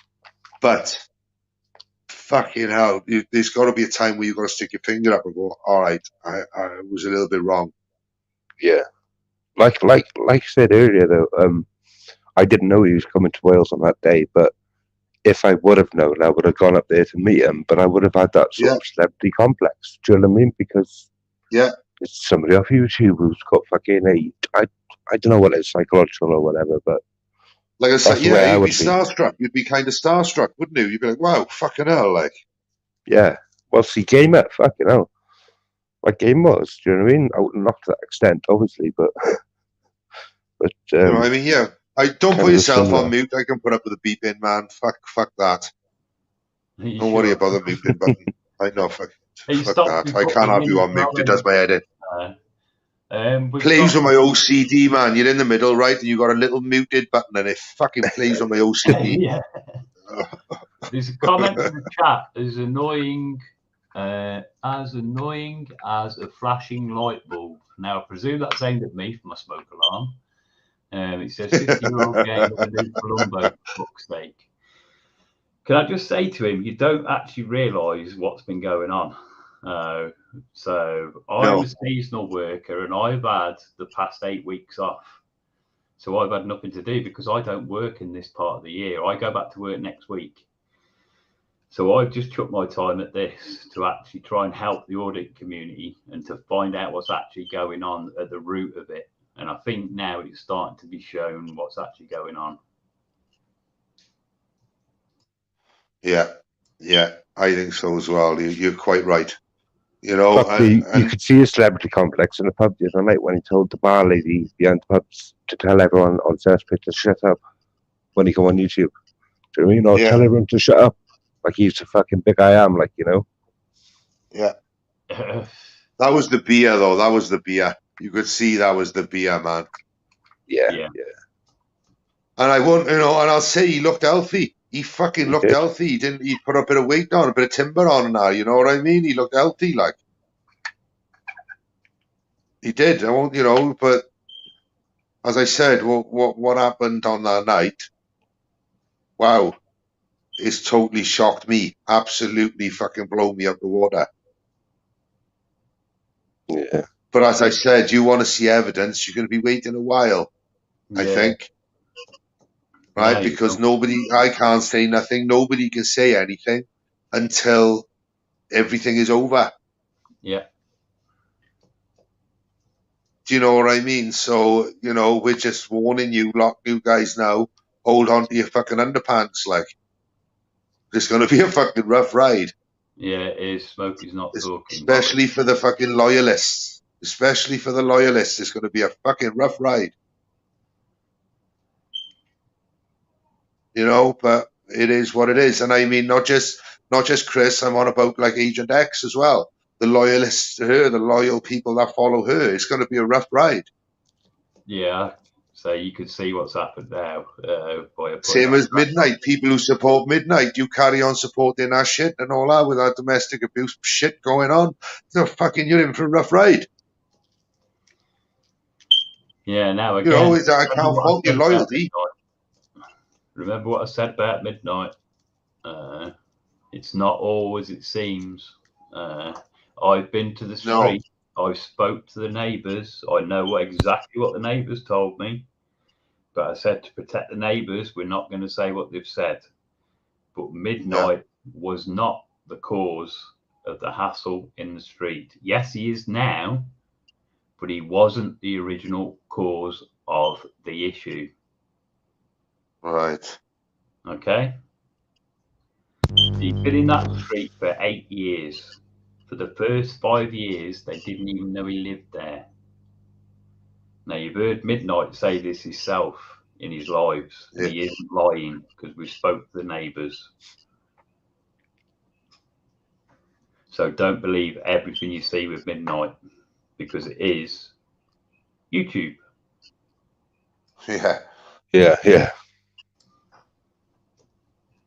But, fucking hell, there's got to be a time where you've got to stick your finger up and go, all right, I was a little bit wrong. Yeah. Like I said earlier, though, I didn't know he was coming to Wales on that day, but if I would have known, I would have gone up there to meet him, but I would have had that sort of celebrity complex. Do you know what I mean? Because it's somebody off YouTube who's got fucking I don't know what it's, psychological or whatever, but like I said, you'd be starstruck. You'd be kind of starstruck, wouldn't you? You'd be like, wow, fucking hell, like. Yeah. Well, see, game at fucking hell. Like game was, do you know what I mean? Not to that extent, obviously, but you know what I mean? Yeah. Don't put yourself on mute. I can put up with a beep in, man. Fuck that. Don't worry about the mute in button. I know, fuck that. I can't have you on mute. It does my edit. Plays on my OCD, man. You're in the middle, right? And you got a little muted button, and it fucking plays on my OCD. Yeah. There's a comment in the chat. As annoying as a flashing light bulb. Now, I presume that's aimed at me for my smoke alarm. It says 50-year-old game with a new Columbo, for fuck's sake. Can I just say to him, you don't actually realise what's been going on. So I'm a seasonal worker and I've had the past 8 weeks off. So I've had nothing to do because I don't work in this part of the year. I go back to work next week. So I've just took my time at this to actually try and help the audit community and to find out what's actually going on at the root of it. And I think now it's starting to be shown what's actually going on. Yeah, I think so as well. You're quite right. You know, you could see a celebrity complex in the pub the other night when he told the bar lady behind the pubs to tell everyone on Cesspit to shut up when he go on YouTube. Do you know what I mean? Or tell everyone to shut up. Like he's a fucking big I am, like, you know? Yeah. That was the beer, though. That was the beer. You could see that was the beer, man. Yeah. And I won't, you know, and I'll say he looked healthy. He fucking looked healthy. He put a bit of weight on, a bit of timber on now, you know what I mean? He looked healthy, like. He did. I won't, you know, but as I said, what happened on that night, wow, it's totally shocked me. Absolutely fucking blown me out the water. Yeah. But as I said, you want to see evidence, you're going to be waiting a while, I think. Right? No, because I can't say nothing. Nobody can say anything until everything is over. Yeah. Do you know what I mean? So, you know, we're just warning you, you guys now, hold on to your fucking underpants, like. It's going to be a fucking rough ride. Yeah, it is. Smokey's not talking. Especially for the fucking loyalists. Especially for the loyalists. It's going to be a fucking rough ride. You know, but it is what it is. And I mean, not just Chris, I'm on about like Agent X as well. The loyalists to her, the loyal people that follow her. It's going to be a rough ride. Yeah. So you could see what's happened now. Same as Midnight. People who support Midnight, you carry on supporting that shit and all that with that domestic abuse shit going on. So fucking, you're in for a rough ride. Yeah, now again, I can't fault your loyalty. Remember what I said about Midnight. It's not always it seems. I've been to the street. No. I've spoke to the neighbours. I know exactly what the neighbours told me. But I said to protect the neighbours, we're not going to say what they've said. But Midnight was not the cause of the hassle in the street. Yes, he is now, but he wasn't the original cause of the issue. Right. Okay. He's been in that street for 8 years. For the first 5 years, they didn't even know he lived there. Now, you've heard Midnight say this himself in his lives. Yeah. He isn't lying because we spoke to the neighbours. So don't believe everything you see with Midnight because it is YouTube. Yeah. Yeah, yeah.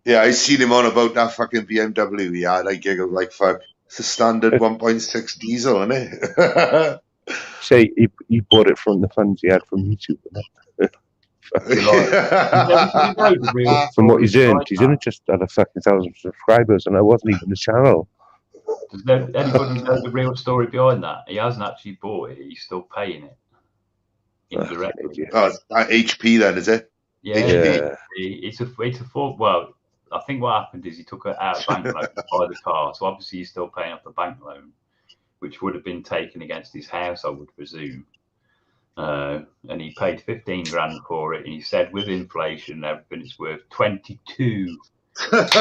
Yeah, I seen him on about that fucking BMW. Yeah, I giggled like fuck. It's a standard 1.6 diesel, isn't it? Say he bought it from the funds he had from YouTube. From what he's earned just had a fucking 1,000 subscribers, and I wasn't even the channel. Does anybody know the real story behind that? He hasn't actually bought it; he's still paying it indirectly. Oh, it's HP then, is it? Yeah, HP. It's a full. Well, I think what happened is he took it out of bank loan to buy the car, so obviously he's still paying off the bank loan, which would have been taken against his house, I would presume. And he paid 15 grand for it, and he said with inflation and everything, it's worth 22. It's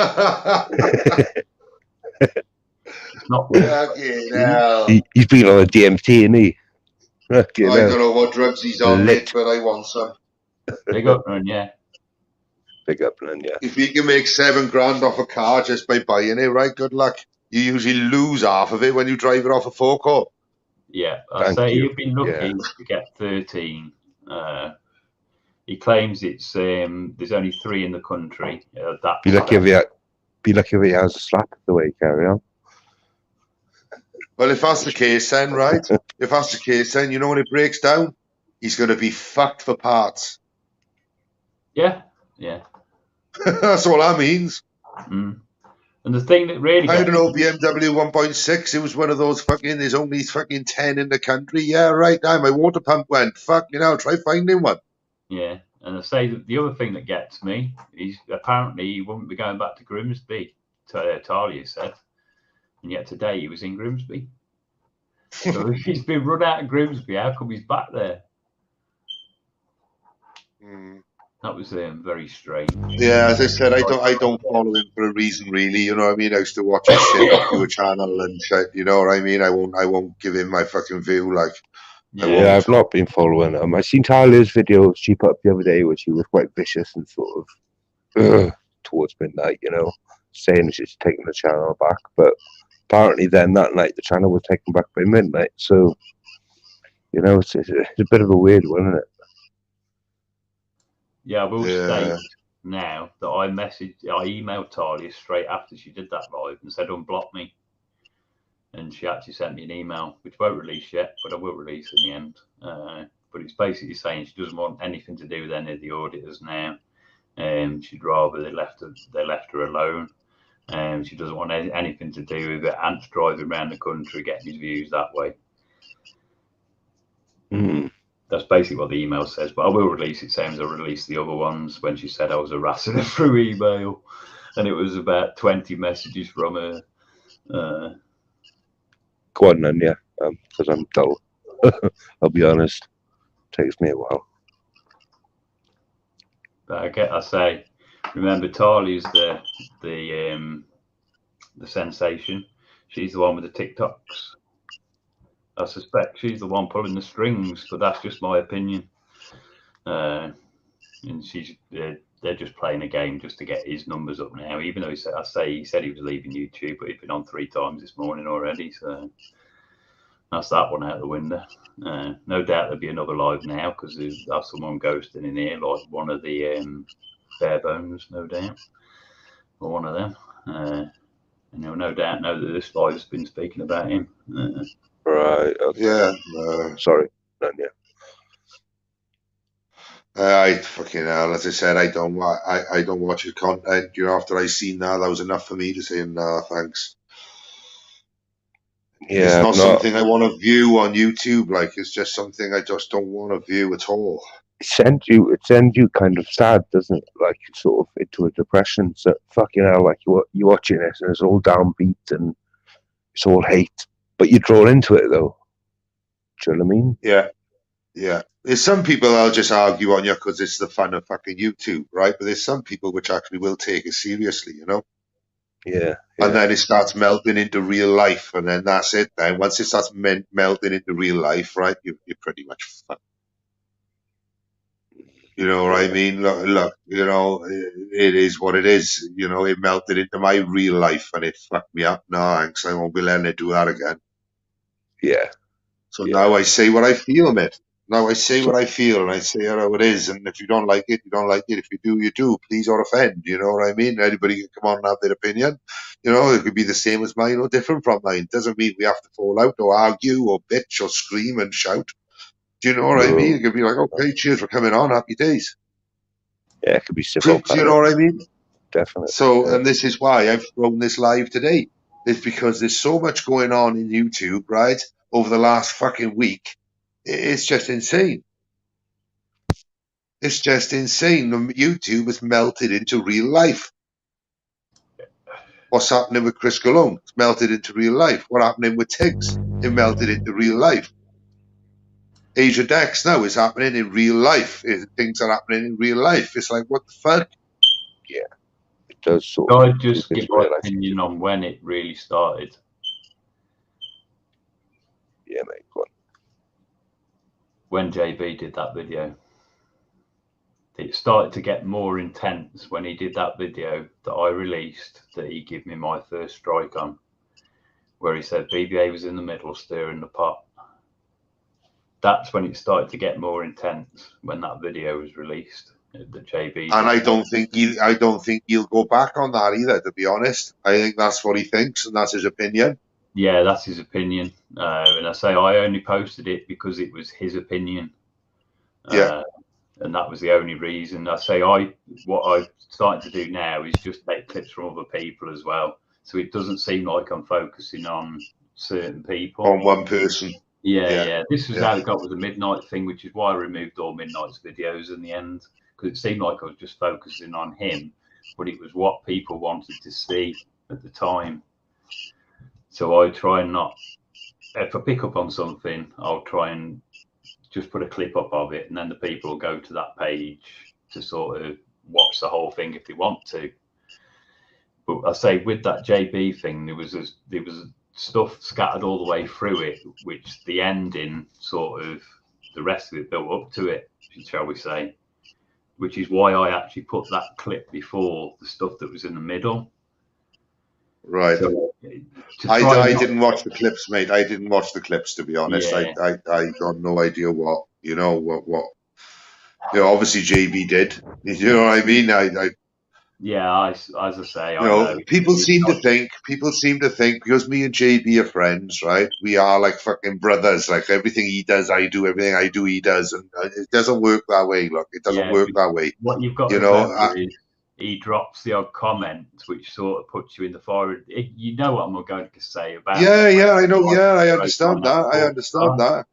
not worth he's been on a DMT, isn't he? I don't know what drugs he's on, mate, but I want some. Big up, run, yeah. Big up, run, yeah. If you can make 7 grand off a car just by buying it, right, good luck. You usually lose half of it when you drive it off a forecourt. Yeah, I'd say you've been lucky to get 13. He claims it's there's only 3 in the country. Be lucky if he has a slap the way he carry on. Well, if that's the case, then right. If that's the case, then you know when it breaks down, he's going to be fucked for parts. Yeah, yeah. That's all that means. Mm. And the thing that really I don't know, BMW 1.6, it was one of those fucking, there's only fucking 10 in the country. Yeah, right now my water pump went. Fuck, try finding one. Yeah, and I say that the other thing that gets me is apparently he wouldn't be going back to Grimsby, Talia said. And yet today he was in Grimsby. So if he's been run out of Grimsby, how come he's back there? That was very strange. Yeah, as I said, I don't follow him for a reason, really. You know what I mean? I used to watch his shit off your channel and shit. You know what I mean? I won't give him my fucking view. Like, yeah, I've not been following him. I seen Tyler's video she put up the other day, where she was quite vicious and sort of towards Midnight. Saying she's taking the channel back, but apparently then that night the channel was taken back by Midnight. So it's a bit of a weird one, isn't it? Yeah, I will state now that I emailed Talia straight after she did that live and said unblock me. And she actually sent me an email, which won't release yet, but I will release in the end. But it's basically saying she doesn't want anything to do with any of the auditors now. She'd rather they left her alone. She doesn't want anything to do with it. Ant's driving around the country getting his views that way. That's basically what the email says, but I will release it, same as I released the other ones when she said I was harassing her through email, and it was about 20 messages from her. Go on then, yeah, because I'm dull. I'll be honest, takes me a while. But I say, remember Talia's the sensation. She's the one with the TikToks. I suspect she's the one pulling the strings, but that's just my opinion. And they're just playing a game just to get his numbers up now. Even though he said he was leaving YouTube, but he's been on 3 times this morning already. So That's that one out the window. No doubt there'll be another live now because there's someone ghosting in here, like one of the bare bones, no doubt, or one of them. And you'll no doubt know that this live's been speaking about him. Right. Okay. Yeah. Sorry. None yet. I fucking hell, as I said, I don't watch your content. You know, after I seen that was enough for me to say no, thanks. Yeah, it's not something I want to view on YouTube. Like, it's just something I just don't want to view at all. It sends you kind of sad, doesn't it? Like, sort of into a depression. So fucking hell, like you're watching this and it's all downbeat and it's all hate, but you're drawn into it though. Do you know what I mean? Yeah. There's some people that'll just argue on you because it's the fun of fucking YouTube, right? But there's some people which actually will take it seriously, you know? Yeah. And then it starts melting into real life, and then that's it. Then once it starts melting into real life, right, you're pretty much fucked. You know what I mean? Look, you know, it is what it is. You know, it melted into my real life and it fucked me up. No, thanks. I won't be letting it do that again. Yeah. So now I say what I feel, mate. Now I say what I feel, and I say how it is. And if you don't like it, you don't like it. If you do, you do. Please or offend. You know what I mean? Anybody can come on and have their opinion. You know, it could be the same as mine or different from mine. Doesn't mean we have to fall out or argue or bitch or scream and shout. Do you know what I mean? It could be like, okay, cheers for coming on. Happy days. Yeah, it could be civil. Do you know what I mean? Definitely. So, and this is why I've thrown this live today. It's because there's so much going on in YouTube, right? Over the last fucking week. It's just insane. It's just insane. YouTube has melted into real life. What's happening with Chris Cologne? It's melted into real life. What's happening with Tiggs? It melted into real life. Asia Dex now is happening in real life. Things are happening in real life. It's like, what the fuck? Yeah. It does sort of. I'd just give my opinion on when it really started. Yeah, mate. Go on. When JB did that video. It started to get more intense when he did that video that I released that he gave me my first strike on, where he said BBA was in the middle stirring the pot. That's when it started to get more intense, when that video was released. The JB. And I don't think he'll go back on that either, to be honest. I think that's what he thinks and that's his opinion. Yeah, that's his opinion. And I say I only posted it because it was his opinion. And that was the only reason. I say what I'm starting to do now is just take clips from other people as well. So it doesn't seem like I'm focusing on certain people. On one person. Yeah. This was how it got with the Midnight thing, which is why I removed all Midnight's videos in the end. Because it seemed like I was just focusing on him. But it was what people wanted to see at the time. So I try and not, if I pick up on something, I'll try and just put a clip up of it, and then the people will go to that page to sort of watch the whole thing if they want to. But I say with that JB thing, there was stuff scattered all the way through it, which the ending sort of, the rest of it built up to it, shall we say, which is why I actually put that clip before the stuff that was in the middle. Right. So, I didn't watch the clips, mate. I didn't watch the clips, to be honest. Yeah. I got no idea what. You know, obviously JB did. You know what I mean? As I say, people seem to think because me and JB are friends, right? We are like fucking brothers. Like everything he does, I do. Everything I do, he does. And it doesn't work that way. Look, it doesn't work that way. What you've got to remember is he drops the odd comment, which sort of puts you in the fire. You know what I'm going to say about. Yeah, I know. Yeah, I understand that. I understand that.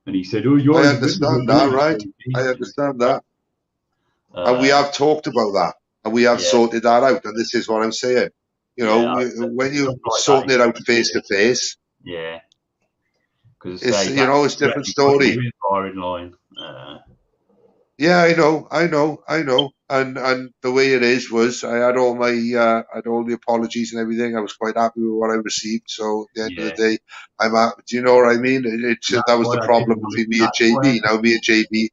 And he said, "Oh, you're." I understand that, right? I understand that. And we have talked about that, and we have sorted that out. And this is what I'm saying. You know, when you're sorting it out face to face. Yeah. Because it's it's a different story. Firing line. Yeah, I know. And the way it is was I had all the apologies and everything. I was quite happy with what I received. So at the end of the day, I'm happy. Do you know what I mean? That was the problem between me and JB. Now me and JB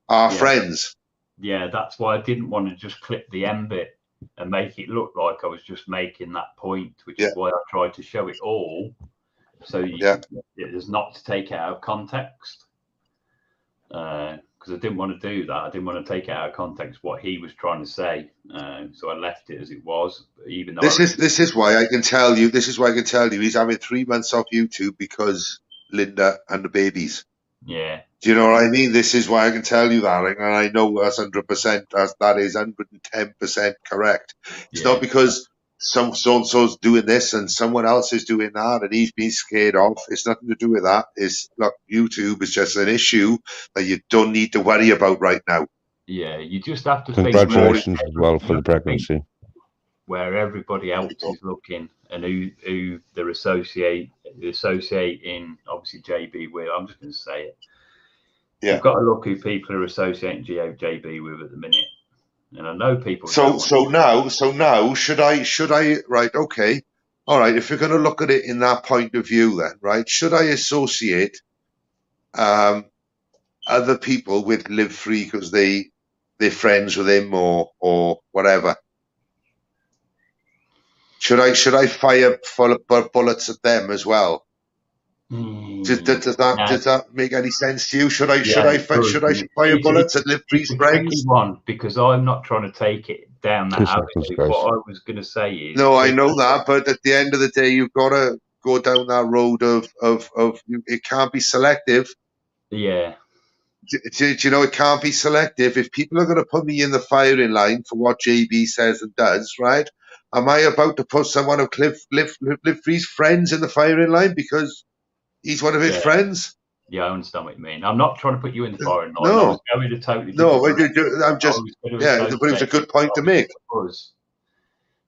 are friends. Yeah, that's why I didn't want to just clip the end bit and make it look like I was just making that point, which is why I tried to show it all So it is not to take it out of context. Because I didn't want to do that. I didn't want to take it out of context what he was trying to say. So I left it as it was. Even though this is why I can tell you. This is why I can tell you he's having 3 months off YouTube because Linda and the babies. Yeah. Do you know what I mean? This is why I can tell you that, and I know that's 100%. That is 110% correct. It's not because so and so's doing this and someone else is doing that, and he's being scared off. It's nothing to do with that. It's look, YouTube is just an issue that you don't need to worry about right now. Yeah, you just have to. Congratulations as well for the pregnancy. Where everybody else is looking and who they're associating, obviously JB with. I'm just going to say it. Yeah. You've got to look who people are associating JB with at the minute. And I know people. So now should I right? Okay, all right. If you're going to look at it in that point of view, then right, should I associate other people with Live Free because they're friends with him or whatever? Should I fire bullets at them as well? Does that make any sense to you? Should I fire bullets at Live Free's friends? One, because I'm not trying to take it down that avenue. What I was going to say is no, I know that, but at the end of the day, you've got to go down that road of it can't be selective. Yeah. Do you know it can't be selective? If people are going to put me in the firing line for what JB says and does, right? Am I about to put someone of Live Free's friends in the firing line because he's one of his friends? Yeah, I understand what you mean. I'm not trying to put you in the firing line. No, I was going to totally I'm just but it was a good point to make.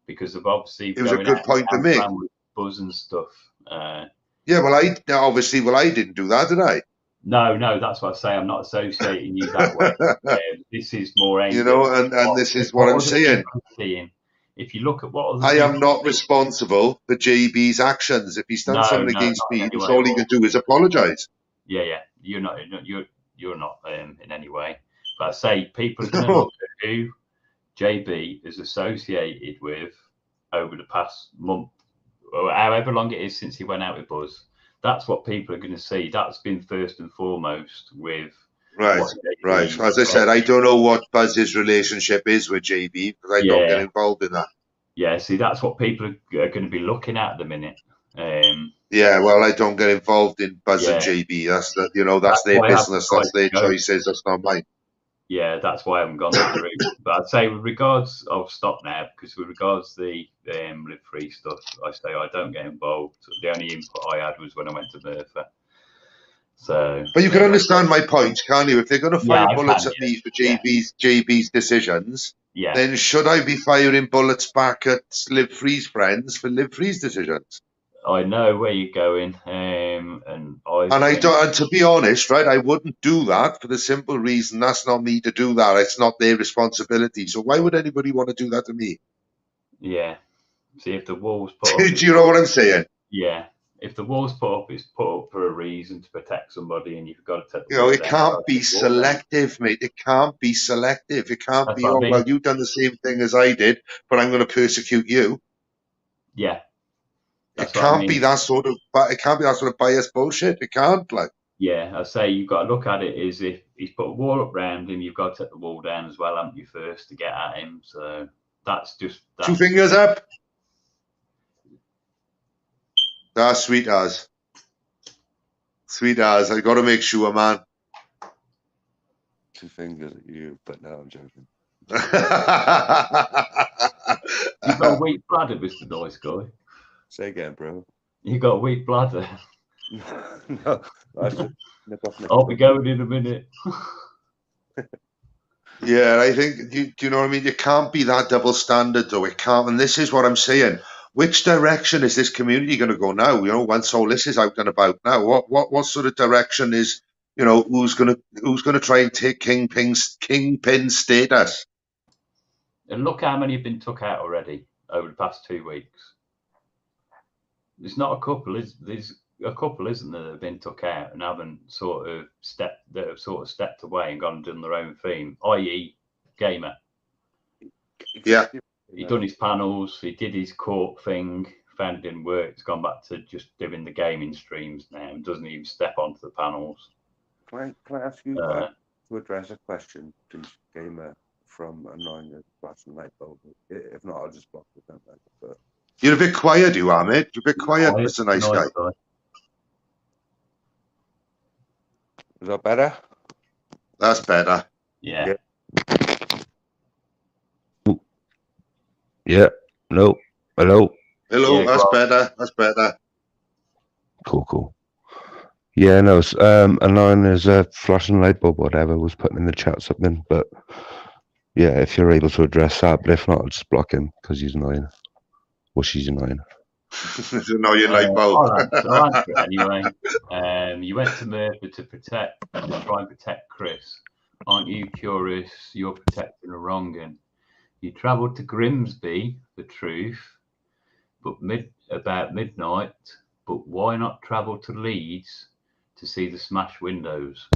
Because of obviously it was a good point to make. Buzz and stuff. Yeah, well, I didn't do that, did I? No, that's what I say. I'm not associating you that way. This is more aimed. You know, and this is what I'm saying. If you look at what I am not responsible for JB's actions. If he's done something against me, that's all he can do is apologise. Yeah, you're not in any way. But I say people are going to look at who JB is associated with over the past month, or however long it is since he went out with Buzz. That's what people are going to see. That's been first and foremost with. Right. As I said, I don't know what Buzz's relationship is with JB because I don't get involved in that. Yeah, see, that's what people are going to be looking at the minute. Yeah, well, I don't get involved in Buzz and JB. That's their business. That's their choices. That's not mine. Yeah, that's why I haven't gone that route. But I'd say with regards, I'll stop now because with regards to the Live Free stuff, I say I don't get involved. The only input I had was when I went to Merthyr. So, but you can understand my point, can't you? If they're going to fire bullets at me for JB's decisions, then should I be firing bullets back at Live Free's friends for Live Free's decisions? I know where you're going, and to be honest, right, I wouldn't do that for the simple reason that's not me to do that. It's not their responsibility. So why would anybody want to do that to me? Yeah. See, if the walls put up, do you know what I'm saying? Yeah. If the wall's put up, it's put up for a reason to protect somebody, and you've got to take. It can't be selective, mate. It can't be selective. It can't be. Well, you've done the same thing as I did, but I'm going to persecute you. Yeah. It can't be that sort of. It can't be that sort of biased bullshit. It can't, like. Yeah, I say you've got to look at it as if he's put a wall up round him, you've got to take the wall down as well, haven't you, first to get at him? So that's just 2 fingers up. That's sweet as. Sweet as. I got to make sure, man. 2 fingers at you, but no, I'm joking. You've got a weak bladder, Mr. Nice Guy. Say again, bro. You got a weak bladder. No, I'll be going in a minute. Yeah, I think do you know what I mean? You can't be that double standard, though. It can't, and this is what I'm saying. Which direction is this community going to go now? You know, once all this is out and about now, what sort of direction is, you know, who's going to try and take kingpin status? And look how many have been took out already over the past 2 weeks. There's not a couple. There's a couple, isn't there, that have been took out and haven't sort of stepped away and gone and done their own thing, i.e., Gamer. Yeah. He done his panels. He did his court thing defending work. It's gone back to just doing the gaming streams now and doesn't even step onto the panels. Can I ask you to address a question, please, Gamer, from Anonymous flashing light bulb? If not, I'll just block the comment. But you're a bit quiet, you are, mate. You're a bit quiet, Mr. Nice Guy. Is that better? That's better. Yeah. Yeah. No. Hello. Hello. Yeah, That's better. That's better. Cool. Yeah, no. Annoying as a flashing light bulb, whatever, was putting in the chat something. But yeah, if you're able to address that, but if not, I'll just block him because he's annoying. Or she's annoying. It's annoying light bulb. I'll answer it anyway. You went to Merthyr to try and protect Chris. Aren't you curious you're protecting a wrong un? You travelled to Grimsby, the truth, but about midnight. But why not travel to Leeds to see the smashed windows?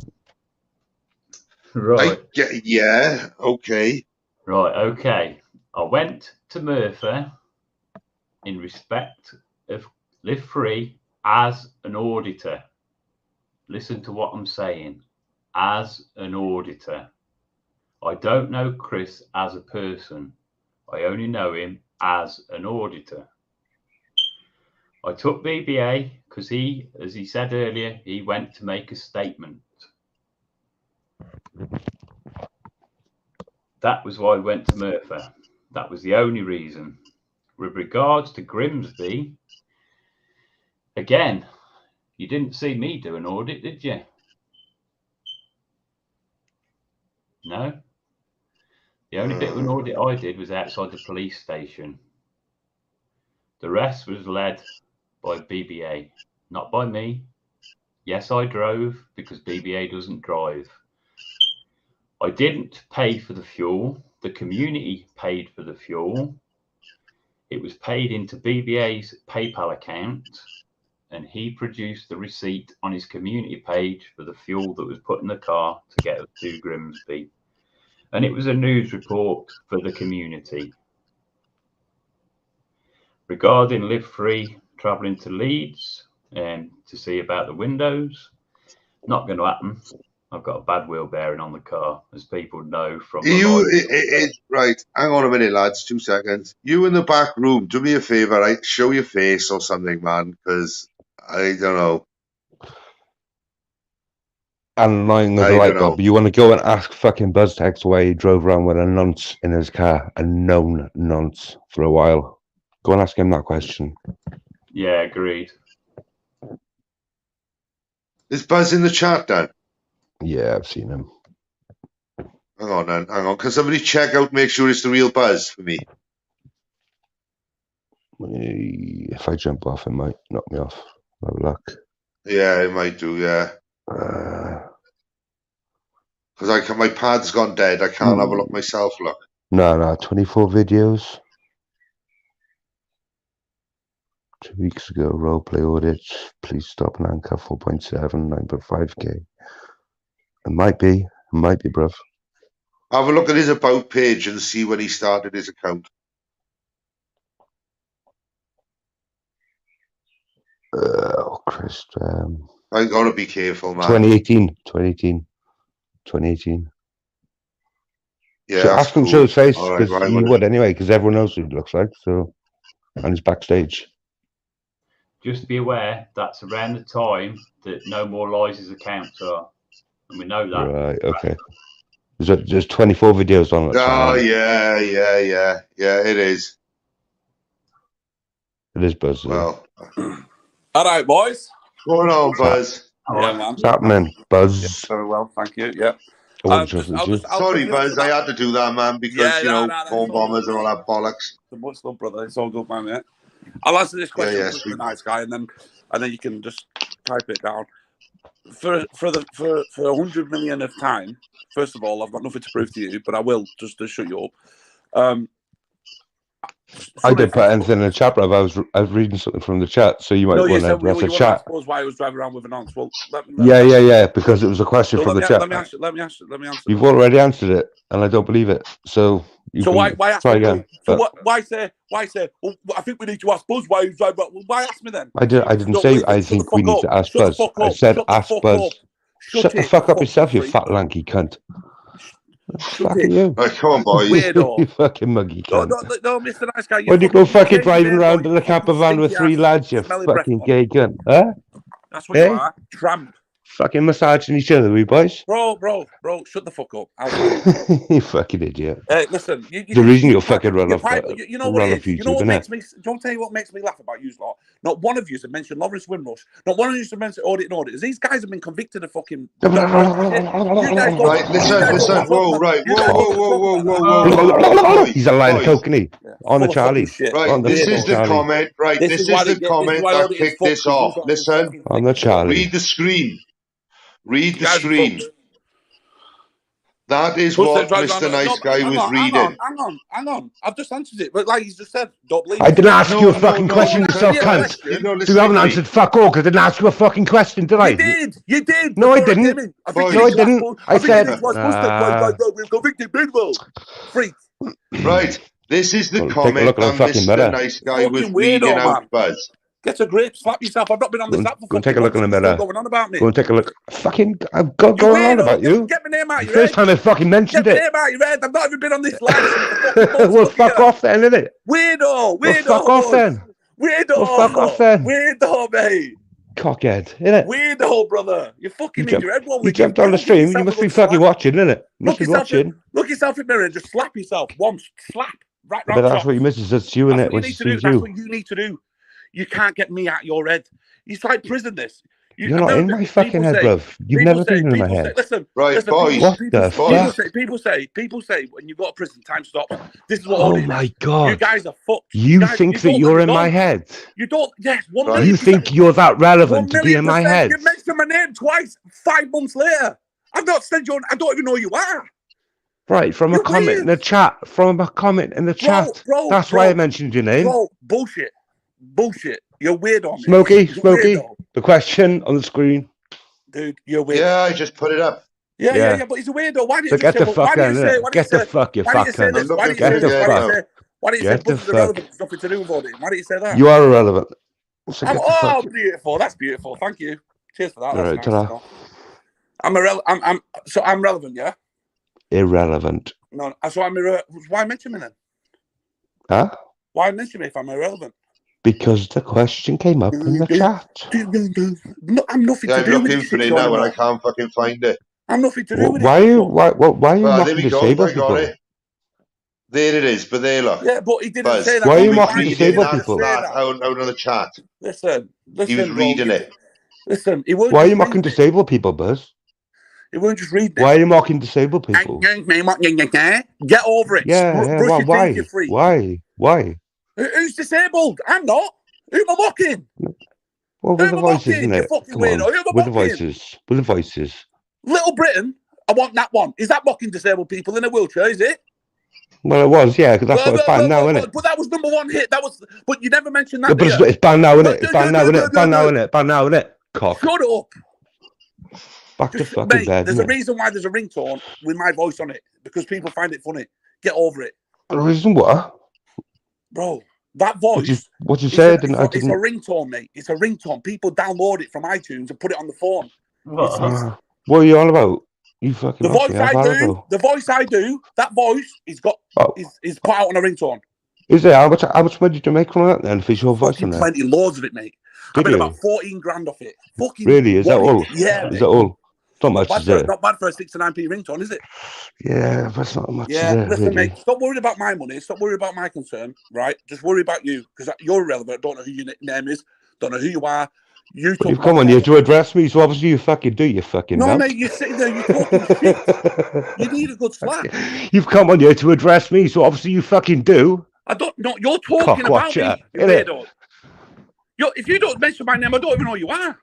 Right. Yeah. Okay. Right. Okay. I went to Merthyr in respect of Live Free as an auditor. Listen to what I'm saying. As an auditor. I don't know Chris as a person. I only know him as an auditor. I took BBA because he, as he said earlier, he went to make a statement. That was why I went to Merthyr. That was the only reason. With regards to Grimsby, again, you didn't see me do an audit, did you? No. The only bit of an audit I did was outside the police station. The rest was led by BBA, not by me. Yes, I drove because BBA doesn't drive. I didn't pay for the fuel. The community paid for the fuel. It was paid into BBA's PayPal account, and he produced the receipt on his community page for the fuel that was put in the car to get us to Grimsby. And it was a news report for the community. Regarding Live Free travelling to Leeds to see about the windows, not going to happen. I've got a bad wheel bearing on the car, as people know from right. Hang on a minute, lads. 2 seconds. You in the back room, do me a favour, right? Show your face or something, man, because I don't know. And annoying as a light bulb. You want to go and ask fucking BuzzText why he drove around with a nonce in his car, a known nonce for a while. Go and ask him that question. Yeah, agreed. Is Buzz in the chat, Dan? Yeah, I've seen him. Hang on, Dan. Hang on. Can somebody check out, make sure it's the real Buzz for me? If I jump off, it might knock me off. Have a look. Yeah, it might do, yeah. Because my pad's gone dead. I can't have a look myself, look. No, 24 videos. 2 weeks ago, roleplay audits. Please stop and anchor 4.7, 9.5k. It might be, bruv. Have a look at his about page and see when he started his account. Christ. I gotta be careful, man. 2018. Yeah, so ask him to show his face, because he would anyway, because everyone knows who he looks like. So, and he's backstage. Just be aware that's around the time that No More Lies' accounts are, and we know that. Right. Okay. There's 24 videos on it. Oh yeah. It is. It is Buzz. Well. All right, boys. What's going on, Buzz? Yeah, man. What's happening, Buzz? Yeah, very well, thank you. Yeah. Sorry, Buzz. I had to do that, man, because phone bombers and all that bollocks. What's up, brother? It's all good, man. Yeah. I'll answer this question with the nice guy, and then you can just type it down. For 100 million of time. First of all, I've got nothing to prove to you, but I will just to shut you up. I didn't put anything in the chat, bro. I was reading something from the chat, so you might want to address the chat. I suppose why I was driving around with an nonce. Well, yeah, because it was a question from the chat. Let me answer. You've already answered it, and I don't believe it. So why ask try me? again. So why say? Well, I think we need to ask Buzz why he's driving. Well, why ask me then? I didn't say I think we need to ask Buzz. I said ask Buzz. Shut the fuck up yourself, you fat lanky cunt. Fucking you. Right, come on, boy. Weirdo. You fucking muggy cunt. No, Mr. Nice Guy. When you go fucking driving around in a camper van with 3 lads, you fucking gay cunt. Huh? That's what you are. Tramp. Fucking massaging each other, we boys. Bro, shut the fuck up. You fucking idiot. Listen, the reason you're fucking run off you know what it is? You know what makes me, don't tell you what makes me laugh about you lot. Not one of you has mentioned Lawrence Windrush. Not one of you has mentioned Audit and Auditors. These guys have been convicted of fucking... Right, listen. Whoa. He's a line of coke, isn't he? On the Charlie. Right, this is the comment. Right, this is the comment that kicked this off. Listen. On the Charlie. Read the screen. Read the screen. That is what Mr. Nice Guy was reading. Hang on. I've just answered it. But like he's just said, don't believe I didn't ask you a fucking question yourself, cunt. You haven't answered fuck all because I didn't ask you a fucking question, did I? You did. No, I didn't. No, I didn't. I said... Freak. Right. This is the comment that Mr. Nice Guy was reading out, Buzz. Get a grip, slap yourself. I've not been on this app for go and take a look in the mirror. Going on about me. Go and take a look. Fucking, I've got going on about you. Get my name out your First time I fucking mentioned it. Get my name out your head. I've not even been on this live. Well, fuck off then, innit? Weirdo. Well, fuck off then. Weirdo. Well, fuck off then. Weirdo, mate. Cockhead, innit? Weirdo, brother. You're fucking in your head. You jumped on the stream. You must be fucking watching, innit? You must be watching. Look yourself in the mirror and just slap yourself once. Slap. Right. But that's what your missus says to you, innit? When she sees you. That's what you need to do. You can't get me out your head. It's like prison, this. You're not in my fucking head, bruv. You've never been in my head. Listen, boys. What the fuck? People say, when you go to prison, time stops. This is what. Oh my god! You guys are fucked. You think that you're in my head? You don't. Yes, 1 You think you're that relevant to be in my head? You mentioned my name twice. 5 months later, I've not said you. I don't even know who you are. Right, from a comment in the chat. Bro, that's why I mentioned your name. Bro, bullshit. You're weird on me. Smokey. The question on the screen. Dude, you're weird. Yeah, I just put it up. Yeah, but he's a weirdo. Why didn't you get the fuck out of there? Get the fuck, you fuck. Get the fuck. Why did you say Buzz is irrelevant? It's nothing to do with all this. Why did you say that? You are irrelevant. So beautiful. That's beautiful. Thank you. Cheers for that. Right, nice. I'm relevant, yeah? Irrelevant. No, so I'm irrelevant. Why mention me then? Huh? Why mention me if I'm irrelevant? Because the question came up in the chat. I'm nothing to do with it. I'm looking for it now and I can't fucking find it. I'm nothing to do with it. Why are you mocking disabled people? There it is, but there, look. Yeah, but he didn't say that. Why are you mocking disabled people? Out of the chat. Listen. He was reading it. Listen, why are you mocking disabled people, Buzz? He won't just read it. Why are you mocking disabled people? Get over it. Yeah. Why? Who's disabled? I'm not. Who am I mocking? Well, with the voices, isn't it? Come on. With the voices. Little Britain, I want that one. Is that mocking disabled people in a wheelchair, is it? Well, it was, yeah, because that's what it's banned now, isn't it? But that was #1 hit. But you never mentioned that. Yeah, but it's banned now, isn't it? It's banned now, isn't it? Cock. Shut up. Back to fucking bed. There's a reason why there's a ringtone with my voice on it, because people find it funny. Get over it. The reason what? Bro, that voice. What you said, it's a ringtone, mate. It's a ringtone. People download it from iTunes and put it on the phone. What are you on about? You fucking. The voice I do. That voice is got is put out on a ringtone. Is it? How much money did you make from that then? For your voice on there? Plenty, loads of it, mate. I made about 14 grand off it. Fucking. Really? Is that all? Yeah. Is that all? Not much, is it? Not bad for a 69p ringtone, is it? Yeah, that's not much. Yeah, listen, mate. Stop worrying about my money. Stop worrying about my concern. Right? Just worry about you, because you're irrelevant. Don't know who your name is. Don't know who you are. You've come on here to address me, so obviously you fucking do. You fucking. No, mate. You're sitting there. You're talking shit. You need a good slap. You've come on here to address me, so obviously you fucking do. I don't know. You're talking about me. If you don't mention my name, I don't even know who you are.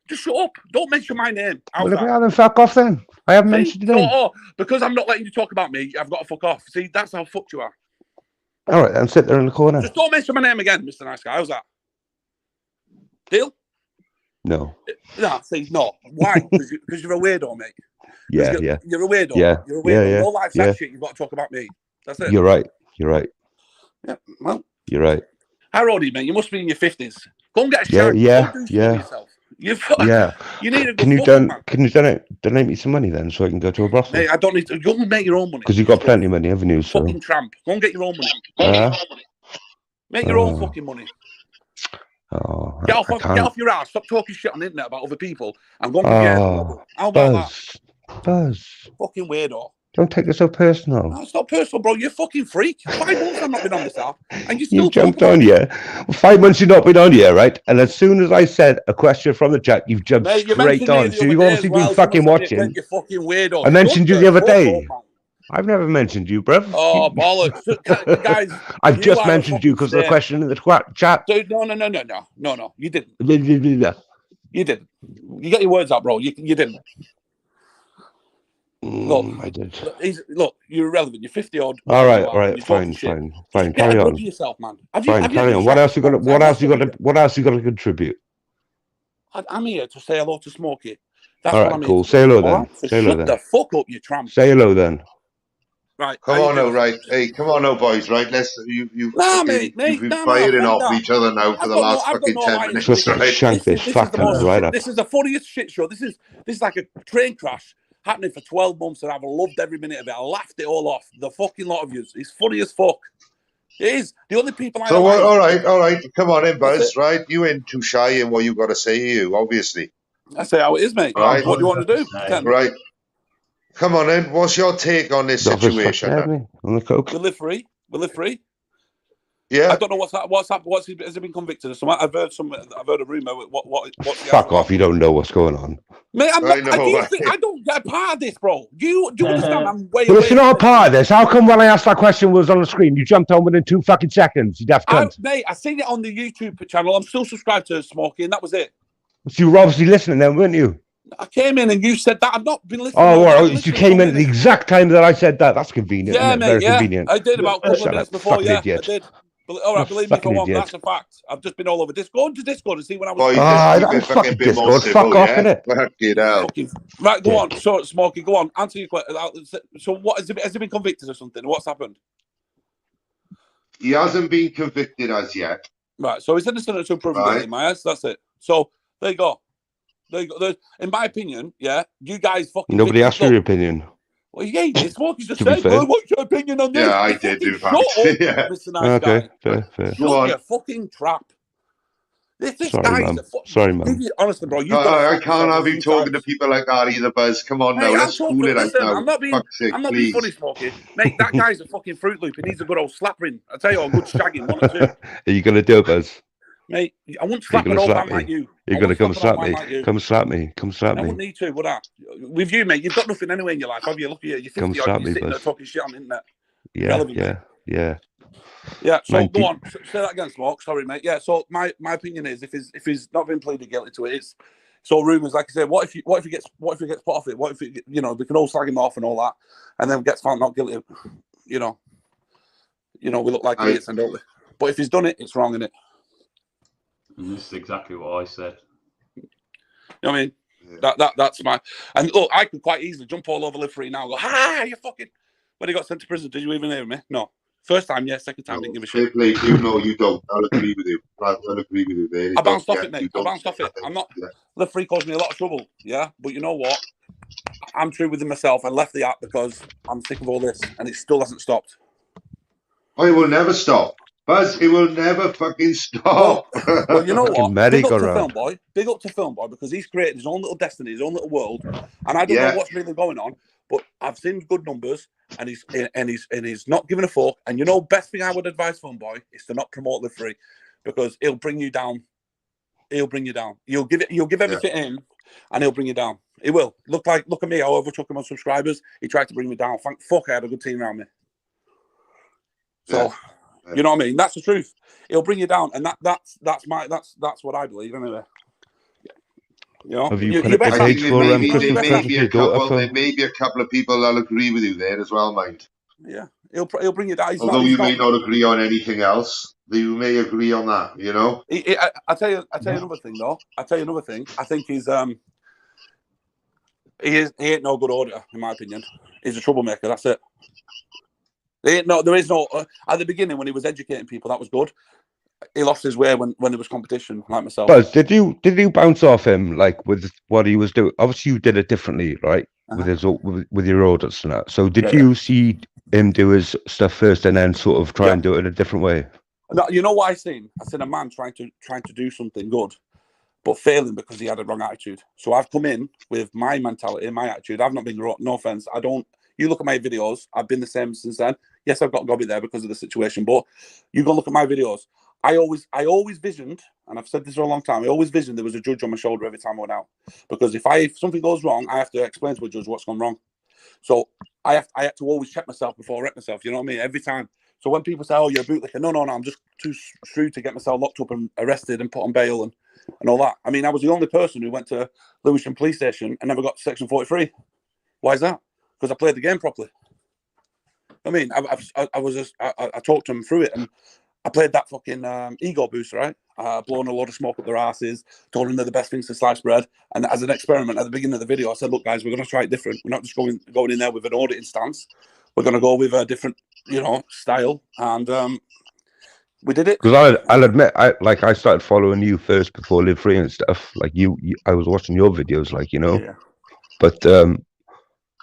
Just shut up. Don't mention my name. Well, then fuck off then. I haven't mentioned your name. Oh, because I'm not letting you talk about me, I've got to fuck off. See, that's how fucked you are. All right, then sit there in the corner. Just don't mention my name again, Mr. Nice Guy. How's that? Deal? No. No, see, no. Why? Because you're a weirdo, mate. Yeah, You're a weirdo. Yeah. You're a weirdo. Yeah. Your life's that shit. You've got to talk about me. That's it. You're right. Yeah, well. You're right. How old are you, mate? You must be in your 50s. Go and get a Yeah, shower. yeah, Go do yeah. yourself. You need a good Can you donate me some money then so I can go to a brothel? Mate, I don't need to. Go and make your own money. Because you've got plenty of money, haven't you? So. Fucking tramp. Go and get your own money. Make your own fucking money. Oh, get off your ass. Stop talking shit on the internet about other people and go and get how about that? Buzz. Fucking weirdo. Don't take it so personal. No, it's not personal, bro. You're a fucking freak. 5 months I've not been on this app, and you still You jumped on here. 5 months you've not been on here, right? And as soon as I said a question from the chat, you've jumped straight on. So you've obviously been fucking watching. You're fucking weirdo. I mentioned you the other day. I've never mentioned you, bruv. Oh, bollocks. Guys, I've just mentioned you because of the question in the chat. Dude, no. You didn't. You didn't. You get your words out, bro. You didn't. Look, I did. Look, you're irrelevant. You're 50 odd. All right. Fine. Carry on. Yourself, man. Carry on. What else you got to contribute? I'm here to say hello to Smokey. That's all right, cool. Say hello then. Say hello then. Shut the fuck up, you tramp. Say hello then. Right. Come on now, right. Hey, come on now, boys, right? You've been firing off each other now for the last fucking 10 minutes. This is the funniest shit show. This is like a train crash happening for 12 months, and I've loved every minute of it. I laughed it all off. The fucking lot of you. It's funny as fuck. It is. The only people I So, all right. Come on in, Buzz, right? You ain't too shy in what you got to say, you, obviously. I say how it is, mate. Right. What do you want to do? Right. Come on in. What's your take on this situation? On the coke. We live free. Yeah. I don't know what's happened. Has he been convicted of something? I've heard a rumor. What's Fuck off! You don't know what's going on, mate. I don't get a part of this, bro. Do you understand? I'm way. Well, if you're not a part of this, how come when I asked that question was on the screen, you jumped on within 2 fucking seconds? You daft cunt. Mate, I seen it on the YouTube channel. I'm still subscribed to Smokey, and that was it. So you were obviously listening then, weren't you? I came in and you said that. I've not been listening. Oh, well, you came in at the exact time that I said that. That's convenient. Yeah, mate. Very convenient. I did about a couple of minutes before. Yeah, idiot. I did. All right, believe me for one, that's a fact. I've just been all over Discord. Go into Discord and see when I was. Fucking Discord. Fuck off, innit? Right, go on. So, Smokey, go on. Answer your question. So, what has he been convicted of something? What's happened? He hasn't been convicted as yet. Right, so he's innocent until proven guilty in my eyes. That's it. So there you go. In my opinion, yeah, you guys fucking. Nobody asked for your opinion. Well, yeah, it's what you just said. Well, what's your opinion on this? Yeah, I did do that. Yeah. Mr. Nice Guy. Fair. You're a fucking trap. This guy's Sorry, man. Honestly, bro, I can't have you talking to people like that either, Buzz. Come on now, let's cool it out now. I'm not being funny, Smokey. Mate, that guy's a fucking Fruit Loop. He needs a good old slapping. I tell you, a good shagging, 1 or 2. Are you gonna do it, Buzz? Mate, I won't slap an old man like you. You're going to come slap me. Come slap me. I wouldn't need to, would I? With you, mate, you've got nothing anyway in your life, have you? Look at you. You're 50 odd, you're sitting there talking shit on the internet. Yeah, so go on. Say that again, Smoke. Sorry, mate. Yeah, so my opinion is if he's not been pleaded guilty to it, it's so rumours, like I said, what if he gets put off it? What if we can all slag him off and all that, and then gets found not guilty? We look like idiots, don't we? But if he's done it, it's wrong, isn't it? And this is exactly what I said. You know what I mean? Yeah. That's my. And look, I could quite easily jump all over Live Free now and go, you fucking. When he got sent to prison, did you even hear me? No. First time, yeah. Second time, didn't give a shit. You know you don't. I'll agree with you. There. I bounced off it, mate. I bounced off it. I'm not. Yeah. Live Free caused me a lot of trouble, yeah. But you know what? I'm true within myself. I left the app because I'm sick of all this, and it still hasn't stopped. Oh, it will never stop. Buzz, it will never fucking stop. Well, you know what? Big up to Filmboy because he's created his own little destiny, his own little world, and I don't know what's really going on. But I've seen good numbers, and he's not giving a fuck. And best thing I would advise Filmboy is to not promote Live Free because he'll bring you down. You'll give everything in, and he'll bring you down. He will. Look at me. I overtook him on subscribers. He tried to bring me down. Thank fuck I had a good team around me. So. Yeah. You know what I mean? That's the truth. He'll bring you down, and that's what I believe anyway. Have you put a page for there may be a couple of people that'll agree with you there as well, mind. Yeah, he'll bring you down. Although you may not agree on anything else, you may agree on that. You know. I tell you another thing though. I think he's he ain't no good auditor in my opinion. He's a troublemaker. That's it. There is no at the beginning when he was educating people, that was good. He lost his way when there was competition, like myself. But did you bounce off him like with what he was doing? Obviously, you did it differently, right? With his with your audits and that. So did you see him do his stuff first and then sort of try and do it in a different way? No, you know what I seen? I seen a man trying to do something good, but failing because he had a wrong attitude. So I've come in with my mentality and my attitude. I've not been wrong. No offense. I don't. You look at my videos. I've been the same since then. Yes, I've got Gobby there because of the situation, but you go look at my videos. I always visioned, and I've said this for a long time. I always visioned there was a judge on my shoulder every time I went out, because if something goes wrong, I have to explain to a judge what's gone wrong. So I have to always check myself before I wreck myself. You know what I mean? Every time. So when people say, "Oh, you're a bootlicker," no, I'm just too shrewd to get myself locked up and arrested and put on bail and all that. I mean, I was the only person who went to Lewisham Police Station and never got to Section 43. Why is that? Because I played the game properly. I mean, I talked to them through it, and I played that fucking ego boost, right? Blowing a load of smoke up their asses, told them they're the best things to slice bread. And as an experiment at the beginning of the video, I said, look, guys, we're going to try it different. We're not just going in there with an auditing stance. We're going to go with a different, style. And we did it. Because I'll admit, I started following you first before Live Free and stuff. Like I was watching your videos, Yeah. But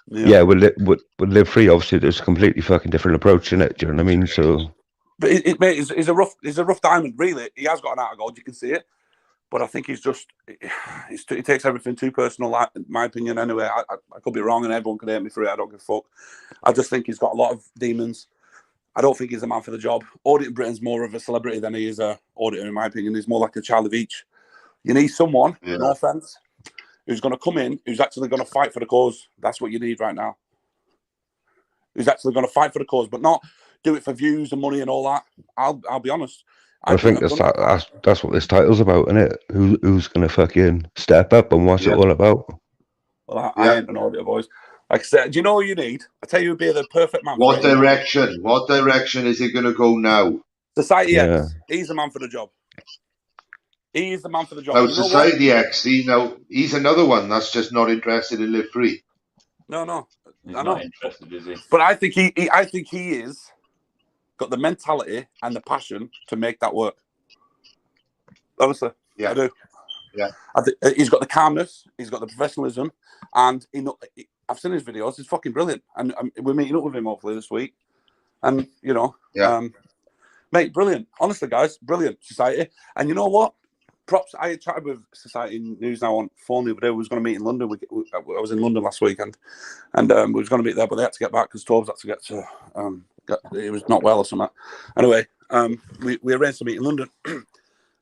with Live Free, obviously, there's a completely fucking different approach in it. Do you know what I mean? So. But he's a rough diamond, really. He has got an heart of gold, you can see it. But I think he takes everything too personal, in my opinion, anyway. I could be wrong and everyone can hate me for it. I don't give a fuck. I just think he's got a lot of demons. I don't think he's a man for the job. Auditing Britain's more of a celebrity than he is a auditor, in my opinion. He's more like a child of each. You need someone, no offence, who's going to come in, who's actually going to fight for the cause. That's what you need right now. Who's actually going to fight for the cause, but not do it for views and money and all that. I'll be honest. I think that's what this title's about, isn't it? Who's going to fucking step up and what's it all about? Well, I ain't an auditor, boys. Like I said, do you know what you need? I tell you, would be the perfect man. What direction is it going to go now? Society X. He's the man for the job. He is the man for the job. Now, Society X. He's another one that's just not interested in Live Free. No. He's not interested, is he? But I think he is got the mentality and the passion to make that work. Honestly, I do. Yeah, I think he's got the calmness, he's got the professionalism, and I've seen his videos. He's fucking brilliant, and we're meeting up with him hopefully this week. And mate, brilliant. Honestly, guys, brilliant. Society, and you know what? Props. I chatted with Society News now on phone the other day. We was going to meet in London. I was in London last weekend, and we was going to meet there, but they had to get back because Torbs had to get to. It was not well or something. Anyway, we arranged to meet in London,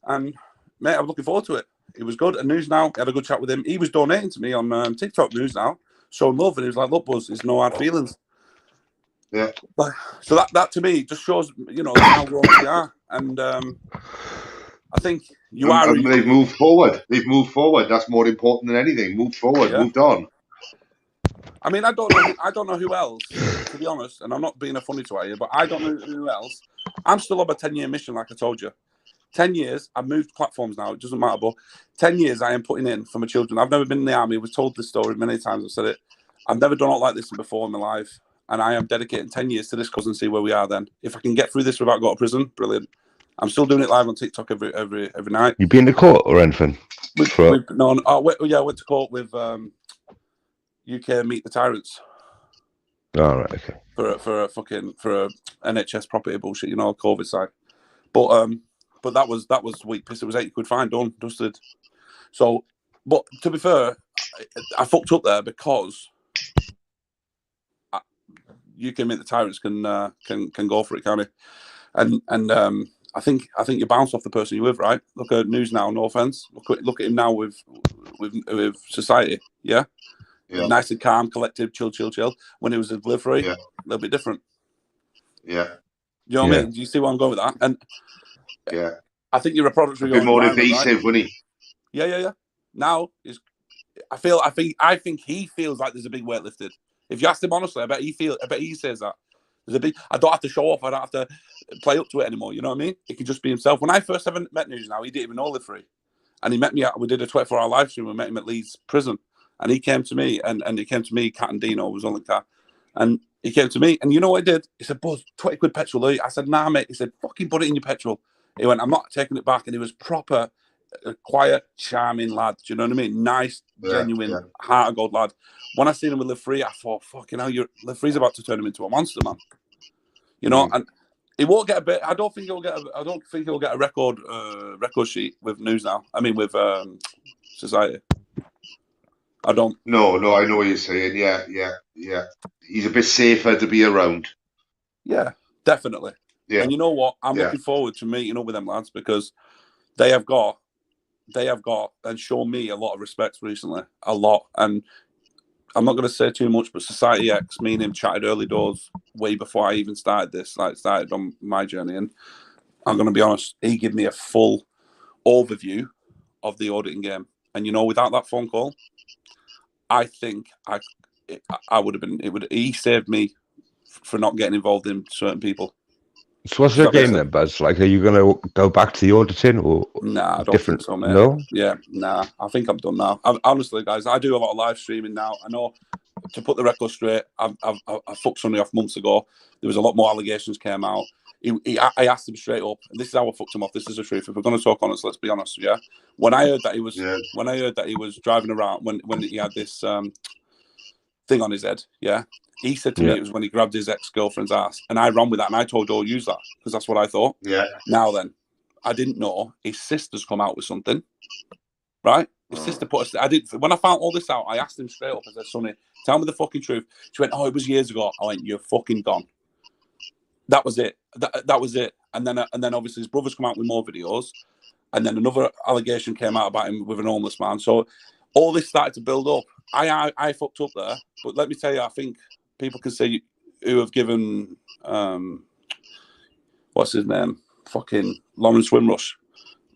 and mate, I'm looking forward to it. It was good. And News Now, had a good chat with him. He was donating to me on TikTok. News Now, showing love, and he was like, "Look, Buzz, there's no hard feelings." Yeah. So that to me just shows, how grown we are, and I think they've moved forward. They've moved forward. That's more important than anything. Moved forward. Moved on. I mean, I don't know who else, to be honest, and I'm not being a funny twat here, but I don't know who else. I'm still on a 10-year mission, like I told you. 10 years, I've moved platforms now, it doesn't matter, but 10 years I am putting in for my children. I've never been in the army, we've told this story many times, I've said it. I've never done it like this before in my life, and I am dedicating 10 years to this cause and see where we are then. If I can get through this without going to prison, brilliant. I'm still doing it live on TikTok every night. You been to court or anything? I went to court with UK Meet the Tyrants. All right, okay. For a NHS property bullshit, COVID site. But that was weak piss. It was £80 fine, done, dusted. So, but to be fair, I fucked up there because UK Meet the Tyrants can go for it, can't it? And I think you bounce off the person you're with, right? Look at News Now, no offense. Look at him now with Society, yeah. Nice and calm, collective, chill. When he was at Live Free, a little bit different. Yeah. You know what I mean? Do you see where I'm going with that? And I think you're a product. A bit more evasive, wasn't he? Yeah. Now I think he feels like there's a big weight lifted. If you ask him honestly, I bet he says that. There's a big. I don't have to show off. I don't have to play up to it anymore. You know what I mean? He can just be himself. When I first ever met News Now, he didn't even know Live Free, and he met me. We did a 24-hour live stream. We met him at Leeds Prison, and he came to me, and he came to me. Cat and Dino was on the car, and he came to me, and you know what I did? He said, "Buzz, 20 quid petrol." I said, "Nah, mate." He said, "Fucking put it in your petrol." He went, "I'm not taking it back," and he was proper. A quiet, charming lad. Do you know what I mean? Nice, genuine, heart of gold lad. When I seen him with Live Free, I thought, "Fucking hell, Live Free's about to turn him into a monster, man." You know, and he won't get a bit. I don't think he'll get a record sheet with News Now. I mean, with Society. I don't. No, I know what you're saying. Yeah. He's a bit safer to be around. Yeah, definitely. Yeah. And you know what? I'm looking forward to meeting up with them lads because they have got and shown me a lot of respect recently, a lot. And I'm not going to say too much, but Society X, me and him chatted early doors way before I even started this, started on my journey. And I'm going to be honest, he gave me a full overview of the auditing game. And you know, without that phone call, I think I would have been. He saved me for not getting involved in certain people. So what's your game then, Buzz? Like, are you going to go back to the auditing or nah? I don't different? Think so, mate. No. Yeah, nah. I think I'm done now. Honestly, guys, I do a lot of live streaming now. I know. To put the record straight, I fucked somebody off months ago. There was a lot more allegations came out. I asked him straight up, and this is how I fucked him off. This is the truth. If we're going to talk honest, let's be honest. Yeah. When I heard that he was driving around when he had this thing on his head, yeah. He said to me it was when he grabbed his ex-girlfriend's ass, and I ran with that, and I told Joel use that because that's what I thought. Yeah. Now then, I didn't know his sister's come out with something, right? His sister put us. When I found all this out, I asked him straight up. I said, "Sonny, tell me the fucking truth." She went, "Oh, it was years ago." I went, "You're fucking gone." That was it. That was it. And then obviously his brothers come out with more videos, and then another allegation came out about him with an homeless man. So all this started to build up. I fucked up there, but let me tell you, I think people can say who have given what's his name, fucking Lawrence Wimrush.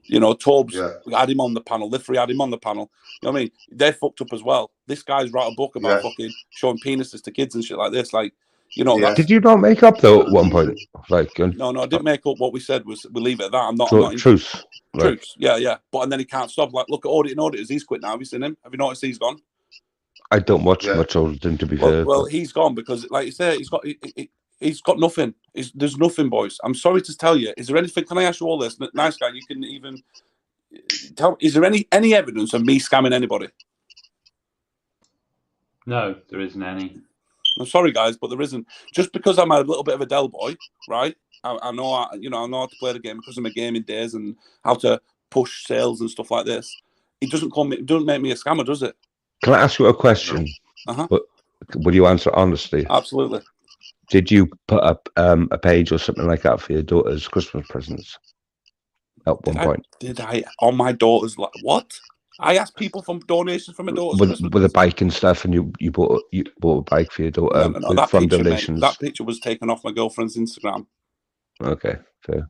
You know, Torbs had him on the panel. Live Free had him on the panel. You know what I mean? They fucked up as well. This guy's wrote a book about fucking showing penises to kids and shit like this. Like, you know, did you not make up though at one point? Like, no, I didn't make up. What we said was we leave it at that. I'm not truth. Truth, yeah. But and then he can't stop. Like, look at auditors. He's quit now. Have you seen him? Have you noticed he's gone? I don't watch much auditing, to be fair. Well, he's gone because, like you say, he's got nothing. There's nothing, boys. I'm sorry to tell you. Is there anything? Can I ask you all this? Nice guy, you can even tell. Is there any evidence of me scamming anybody? No, there isn't any. I'm sorry, guys, but there isn't. Just because I'm a little bit of a Del boy, right? I know, I know how to play the game because of my gaming days and how to push sales and stuff like this. It doesn't make me a scammer, does it? Can I ask you a question? But will you answer honestly? Absolutely. Did you put up a page or something like that for your daughter's Christmas presents at one point? Did I on my daughter's what? I asked people for donations from my daughter's with a bike and stuff, and you bought a bike for your daughter from donations. That picture was taken off my girlfriend's Instagram. Okay, fair.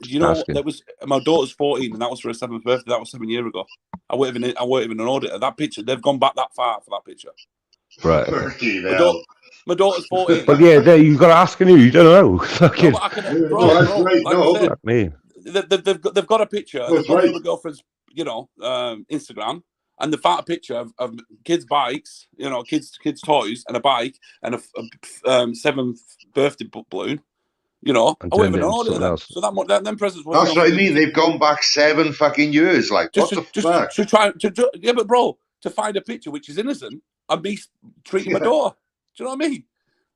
You know, there was my daughter's 14, and that was for her 7th birthday. That was 7 years ago. I weren't even an auditor. That picture, they've gone back that far for that picture. Right. My daughter's 14. But yeah, you've got to ask her. You don't know. They've got a picture. They've got my girlfriend's, Instagram. And the photo picture of kids' bikes, kids' toys, and a bike, and a 7th birthday balloon. I wouldn't even know that. So them presents. That's what I mean. They've gone back 7 fucking years. Like, what the fuck? To try but bro, to find a picture which is innocent and me treating my daughter. Do you know what I mean?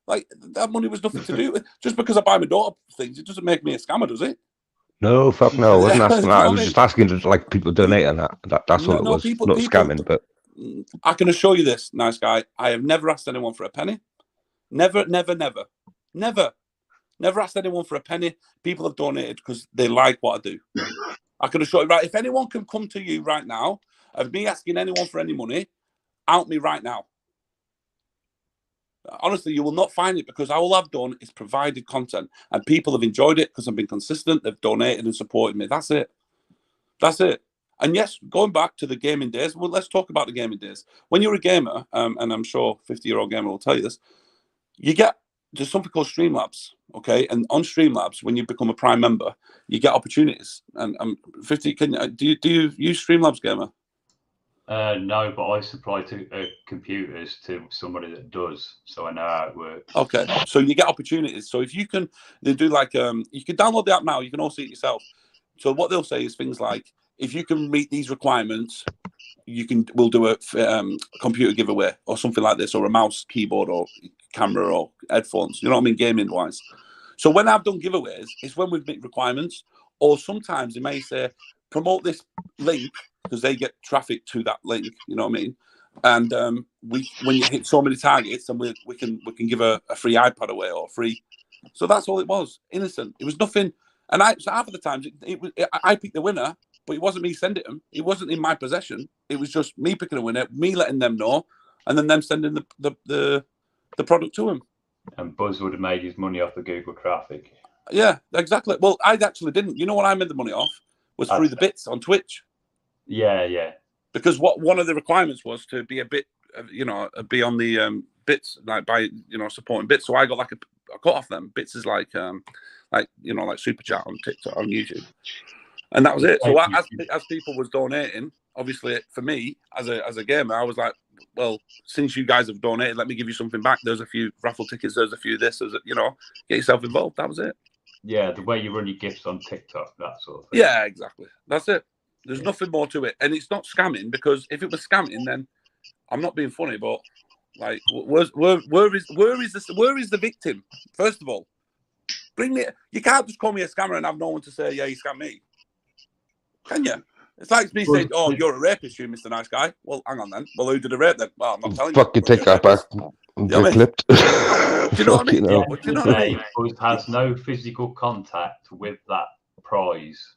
Like, that money was nothing to do with. Just because I buy my daughter things, it doesn't make me a scammer, does it? No, fuck no. I wasn't asking that. I was just asking to, like, people donate and that's what it was. Not scamming, but I can assure you this, nice guy. I have never asked anyone for a penny. Never asked anyone for a penny. People have donated because they like what I do. I can assure you, right? If anyone can come to you right now, of me asking anyone for any money, out me right now. Honestly, you will not find it because all I've done is provided content and people have enjoyed it because I've been consistent. They've donated and supported me. That's it. And yes, going back to the gaming days, well, let's talk about the gaming days. When you're a gamer, and I'm sure 50-year-old gamer will tell you this, you get there's something called Streamlabs, okay? And on Streamlabs, when you become a Prime member, you get opportunities. And 50, do you use Streamlabs, Gamer? No, but I supply computers to somebody that does, so I know how it works. Okay, so you get opportunities. So if you can, they do like you can download the app now. You can all see it yourself. So what they'll say is things like, if you can meet these requirements, we'll do a computer giveaway or something like this, or a mouse, keyboard, or camera, or headphones. You know what I mean, gaming wise. So when I've done giveaways, it's when we've met requirements, or sometimes they may say promote this link, because they get traffic to that link, you know what I mean? And when you hit so many targets, and we can give a free iPad away, or free. So that's all it was, innocent. It was nothing. And so half of the times I picked the winner, but it wasn't me sending them. It wasn't in my possession. It was just me picking a winner, me letting them know, and then them sending the product to them. And Buzz would have made his money off the Google traffic. Yeah, exactly. Well, I actually didn't. You know what I made the money off was through the bits on Twitch. Yeah. Because one of the requirements was to be a bit, be on the bits, like by supporting bits. So I got like a cut off them. Bits is like Super Chat on TikTok, on YouTube, and that was it. So as people was donating, obviously for me as a gamer, I was like, well, since you guys have donated, let me give you something back. There's a few raffle tickets. There's a few this. There's get yourself involved. That was it. Yeah, the way you run your gifts on TikTok, that sort of thing. Yeah, exactly. That's it. There's nothing more to it, and it's not scamming, because if it was scamming, then I'm not being funny, but like, where is the victim? First of all, bring me. You can't just call me a scammer and have no one to say, yeah, you scammed me. Can you? It's like me saying, oh, you're a rapist, you Mr. Nice Guy. Well, hang on then. Well, who did the rape then? Well, I'm not telling you. Fucking take that back. Get clipped. Do you know what I mean? Yeah. Do you know what I mean? Buzz has no physical contact with that prize.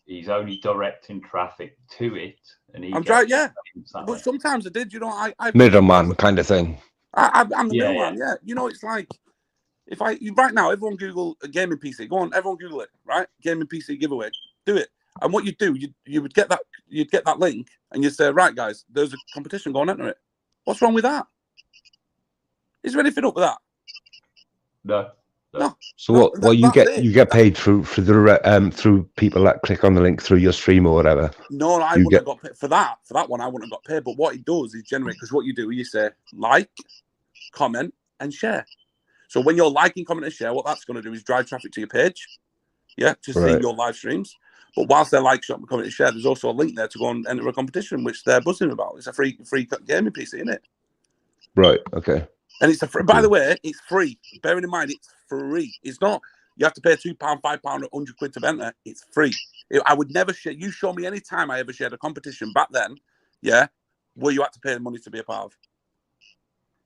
He's only directing traffic to it, and I'm trying, yeah. But sometimes I did, I middleman kind of thing. I'm the middleman, yeah. It's like if right now, everyone Google a gaming PC. Go on, everyone Google it, right? Gaming PC giveaway. Do it. And what you do, you would get that link, and you'd say, right, guys, there's a competition going, enter it. What's wrong with that? Is there anything up with that? No. So what you get paid through people that click on the link through your stream or whatever. No, I wouldn't have got paid for that. For that one, I wouldn't have got paid. But what it does is generate, because what you do, you say like, comment, and share. So when you're liking, comment, and share, what that's going to do is drive traffic to your page. Yeah, to see your live streams. But whilst they're like, comment, and share, there's also a link there to go and enter a competition, which they're buzzing about. It's a free gaming PC, isn't it? Right. Okay. And it's by the way, it's free. Bearing in mind, it's free. It's not, you have to pay £2, £5, £100 to enter. It's free. I would never share. You show me any time I ever shared a competition back then, yeah, where you had to pay the money to be a part of.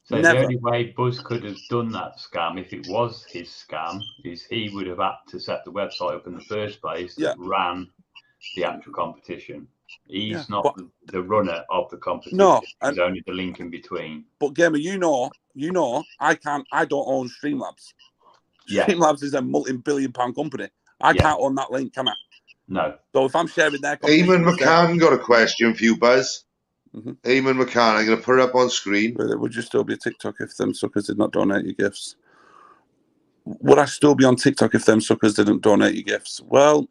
So the only way Buzz could have done that scam, if it was his scam, is he would have had to set the website up in the first place that ran the actual competition. He's not the runner of the competition. No, he's only the link in between. But Gamer, I don't own Streamlabs. Yeah. Streamlabs is a multi-billion £1 company. I can't own that link, can I? No. So if I'm sharing their Eamon McCann got a question for you, Buzz. Eamon McCann, I'm going to put it up on screen. Would you still be a TikTok if them suckers did not donate your gifts? Would I still be on TikTok if them suckers didn't donate your gifts? Well,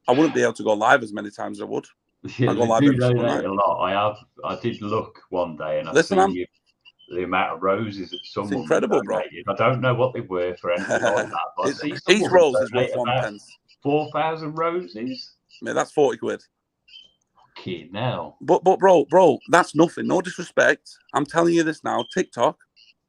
I wouldn't be able to go live as many times as I would. Yeah, I go live every single night. A lot. I did look one day, and I see the amount of roses that someone it's incredible, donated. Bro. I don't know what they were for anything like that. But each rose is worth £1. 4,000 roses. Yeah, that's £40. Okay, now. But bro, that's nothing. No disrespect. I'm telling you this now. TikTok,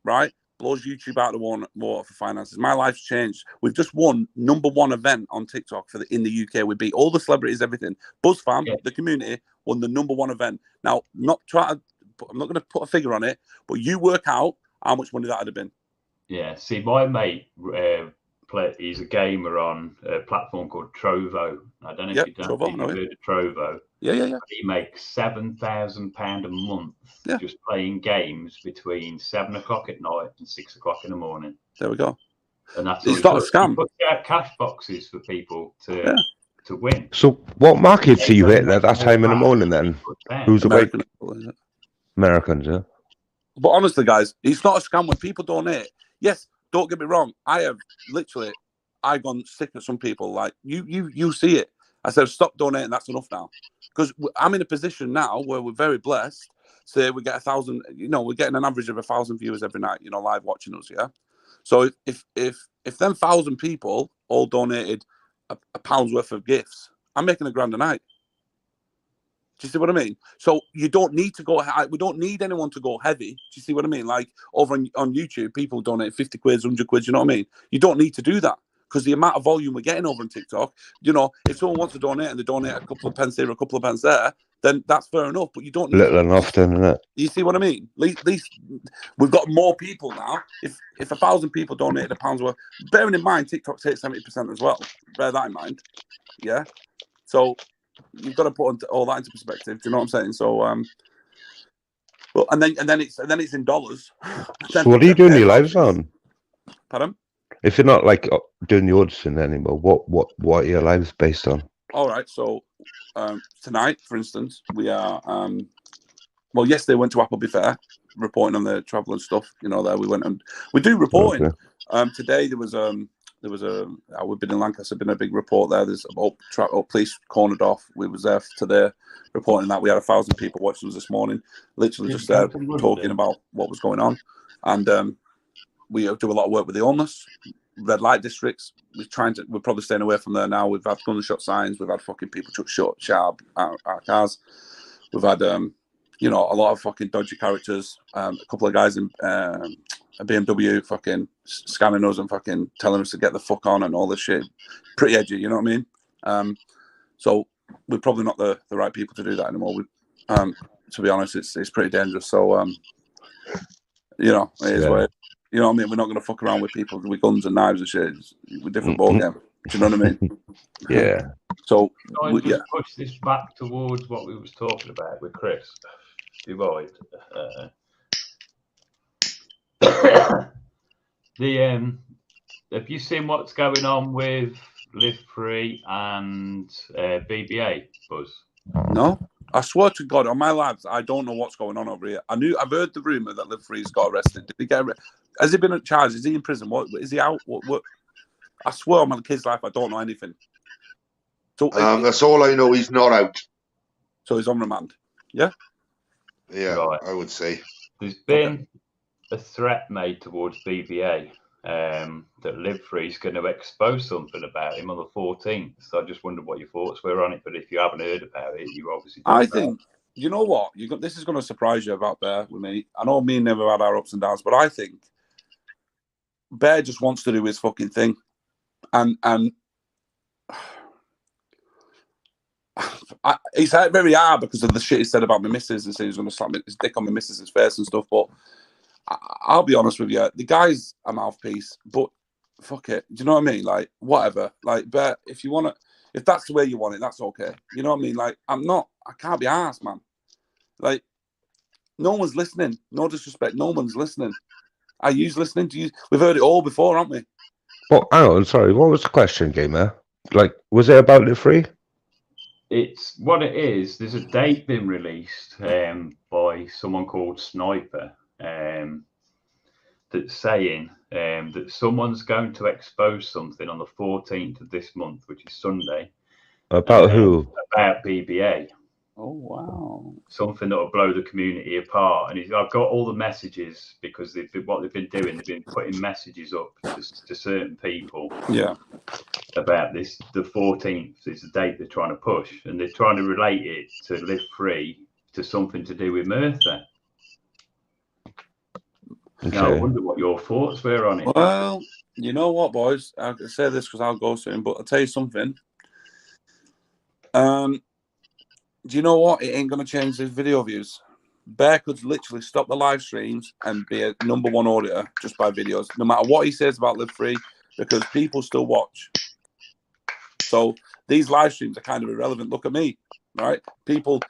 right, blows YouTube out of the water for finances. My life's changed. We've just won #1 event on TikTok in the UK. We beat all the celebrities, everything. BuzzFam, the community, won the #1 event. Now, I'm not going to put a figure on it, but you work out how much money that would have been. Yeah. See, my mate, he's a gamer on a platform called Trovo. I don't know if you've heard of Trovo. Yeah. He makes £7,000 a month just playing games between 7 o'clock at night and 6 o'clock in the morning. There we go. And that's it's not a scam. He puts out cash boxes for people to win. So what markets are you hitting at that time in the morning then? Who's awake? Americans, yeah. But honestly, guys, it's not a scam when people donate. Yes, don't get me wrong. I've gone sick of some people. Like you see it. I said, stop donating. That's enough now. Because I'm in a position now where we're very blessed. Say we get 1,000. We're getting an average of 1,000 viewers every night. Live watching us. Yeah. So if them 1,000 people all donated a pound's worth of gifts, I'm making £1,000 a night. Do you see what I mean? So you don't need to go. We don't need anyone to go heavy. Do you see what I mean? Like over on YouTube, people donate 50 quid, 100 quid. You know what I mean? You don't need to do that because the amount of volume we're getting over on TikTok. If someone wants to donate and they donate a couple of pence here, a couple of pence there, then that's fair enough. But you don't need little and often, isn't it? You see what I mean? At least we've got more people now. If 1,000 people donated £1 worth, bearing in mind TikTok takes 70% as well. Bear that in mind. Yeah. So you've got to put all that into perspective. Do you know what I'm saying? So, well, and then it's in dollars. So what are you doing your lives on? Pardon? If you're not like doing the audition anymore, what are your lives based on? All right. So tonight, for instance, we are. Well, yesterday went to Appleby Fair, reporting on the travel and stuff. There we went and we do reporting. Okay. Today there was we've been in Lancaster, been a big report there. There's up police cornered off. We was there today reporting that we had 1,000 people watching us this morning, literally just there talking about what was going on. And we do a lot of work with the homeless, red light districts. We're probably staying away from there now. We've had gunshot signs. We've had fucking people chuck sharp our cars. We've had a lot of fucking dodgy characters. A couple of guys in a BMW fucking scanning us and fucking telling us to get the fuck on and all this shit. Pretty edgy, you know what I mean? So we're probably not the right people to do that anymore. To be honest, it's pretty dangerous. So it is what it is. You know what I mean? We're not going to fuck around with people with guns and knives and shit. We're different ball game. Do you know what I mean? Yeah. So push this back towards what we was talking about with Chris. Divide. Have you seen what's going on with Live Free and BBA, Buzz? No, I swear to God, on my lives, I don't know what's going on over here. I've heard the rumor that Live Free's got arrested. Did he get arrested? Has he been charged? Is he in prison? What is he out? What? I swear on my kid's life, I don't know anything. So that's all I know. He's not out. So he's on remand. Yeah. Yeah, right. I would say there's been a threat made towards BBA that Live Free is going to expose something about him on the 14th. So I just wondered what your thoughts were on it. But if you haven't heard about it, you obviously don't. I think you know what this is going to surprise you about Bear with me. I know me and never had our ups and downs, but I think Bear just wants to do his fucking thing, and it's very hard because of the shit he said about my missus and saying he's going to slap his dick on my missus's face and stuff. But I'll be honest with you, the guy's a mouthpiece, but fuck it. Do you know what I mean? Like, whatever. Like, but if you want to, if that's the way you want it, that's okay. You know what I mean? Like, I can't be arsed, man. Like, no one's listening. No disrespect. No one's listening. Are you listening to you? We've heard it all before, haven't we? Well, hang on, sorry. What was the question, Gamer? Like, was it about Live Free? It's what it is. There's a date been released by someone called Sniper that's saying that someone's going to expose something on the 14th of this month, which is Sunday. About who? About BBA. Oh, wow. Something that will blow the community apart. And I've got all the messages because what they've been doing, they've been putting messages up to certain people. Yeah. About this, the 14th is the date they're trying to push, and they're trying to relate it to Live Free to something to do with Merthyr. Okay. Now, I wonder what your thoughts were on it. Well, you know what, boys? I'll say this because I'll go soon, but I'll tell you something. Do you know what? It ain't going to change the video views. Bear could literally stop the live streams and be a #1 auditor just by videos, no matter what he says about Live Free, because people still watch. So these live streams are kind of irrelevant. Look at me, right? People,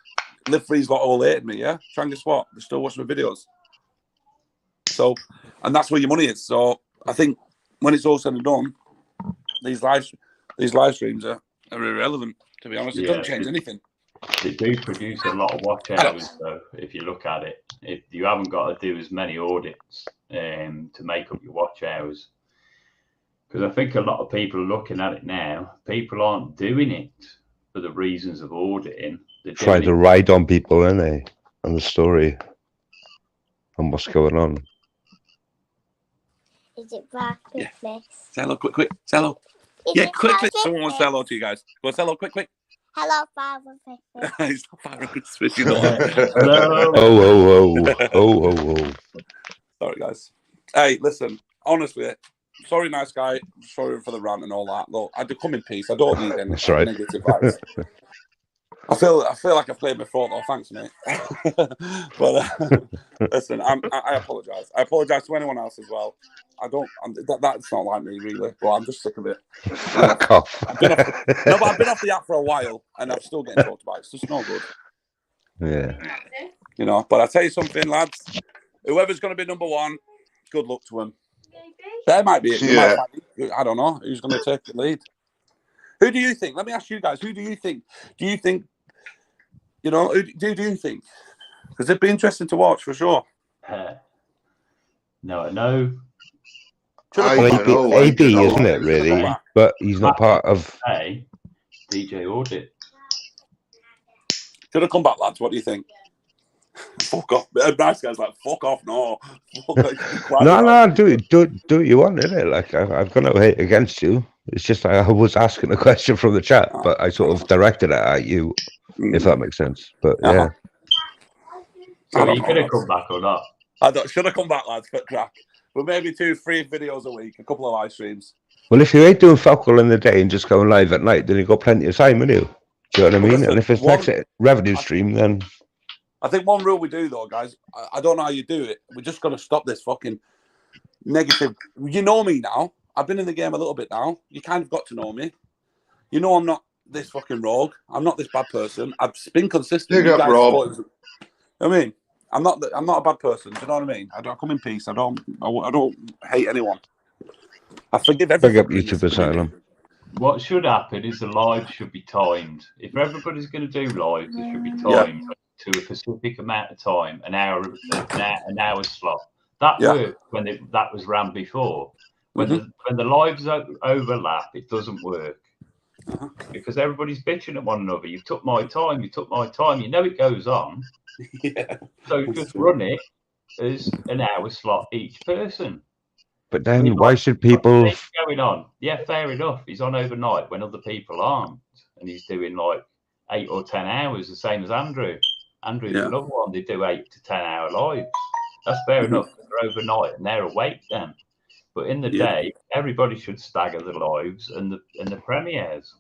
Live Free's lot all hated me, yeah? Try and guess what? They're still watching my videos. So, and that's where your money is. So I think when it's all said and done, these live streams are irrelevant, to be honest. It doesn't change anything. They do produce a lot of watch hours, though, if you look at it. If you haven't got to do as many audits to make up your watch hours. Because I think a lot of people are looking at it now. People aren't doing it for the reasons of auditing. They're trying to ride on people, aren't they? On the story and what's going on. Is it Black Christmas? Say hello, quick. Say hello. Yeah, quickly. Someone wants to say hello to you guys. Go say hello, quick. Hello, Father Christmas. It's not Father Christmas, you know. Oh. Sorry, guys. Hey, listen. Honestly, sorry, nice guy. Sorry for the rant and all that. Look, I do come in peace. I don't need any negative vibes. I feel like I've played my fault, though. Thanks, mate. But listen, I apologise. I apologise to anyone else as well. That's not like me, really. But I'm just sick of it. Fuck off. I've been off the app for a while, and I'm still getting talked about. It's just no good. Yeah. You know. But I tell you something, lads. Whoever's going to be number one, good luck to him. There might be it. Yeah. I don't know who's going to take the lead. Who do you think? Let me ask you guys. Who do you think? Do you think? You know, who do you think? Because it'd be interesting to watch for sure. No. AB, isn't it, really? But he's not part of... DJ Audit. Should have come back, lads. What do you think? Fuck off. Nice guy's like, fuck off, no. No, do what you want, innit? Like, I've got no hate against you. It's just like I was asking a question from the chat, but I sort of directed it at you, if that makes sense. But yeah. So are you going to come back or not? Should have come back, lads, for crack. But maybe 2-3 videos a week, a couple of live streams. Well, if you ain't doing focal in the day and just going live at night, then you've got plenty of time, haven't you? Do you know what I mean? Listen, and if it's next revenue stream, then... I think one rule we do, though, guys, I don't know how you do it. We're just going to stop this fucking negative... You know me now. I've been in the game a little bit now. You kind of got to know me. You know I'm not this fucking rogue. I'm not this bad person. I've been consistent. You got Rob. I mean, I'm not a bad person. Do you know what I mean? I come in peace. I don't hate anyone. I forgive everything. Big up YouTube Asylum. What should happen is the live should be timed. If everybody's going to do lives, it should be timed to a specific amount of time, an hour slot. That worked when that was ran before. When the lives overlap, it doesn't work because everybody's bitching at one another. You took my time. You know it goes on. So just run it as an hour slot each person. But then why should people going on? Yeah, fair enough. He's on overnight when other people aren't, and he's doing like 8 or 10 hours, the same as Andrew. Andrew's another one. They do 8 to 10 hour lives. That's fair enough. They're overnight and they're awake then. But in the day, everybody should stagger the lives and the premieres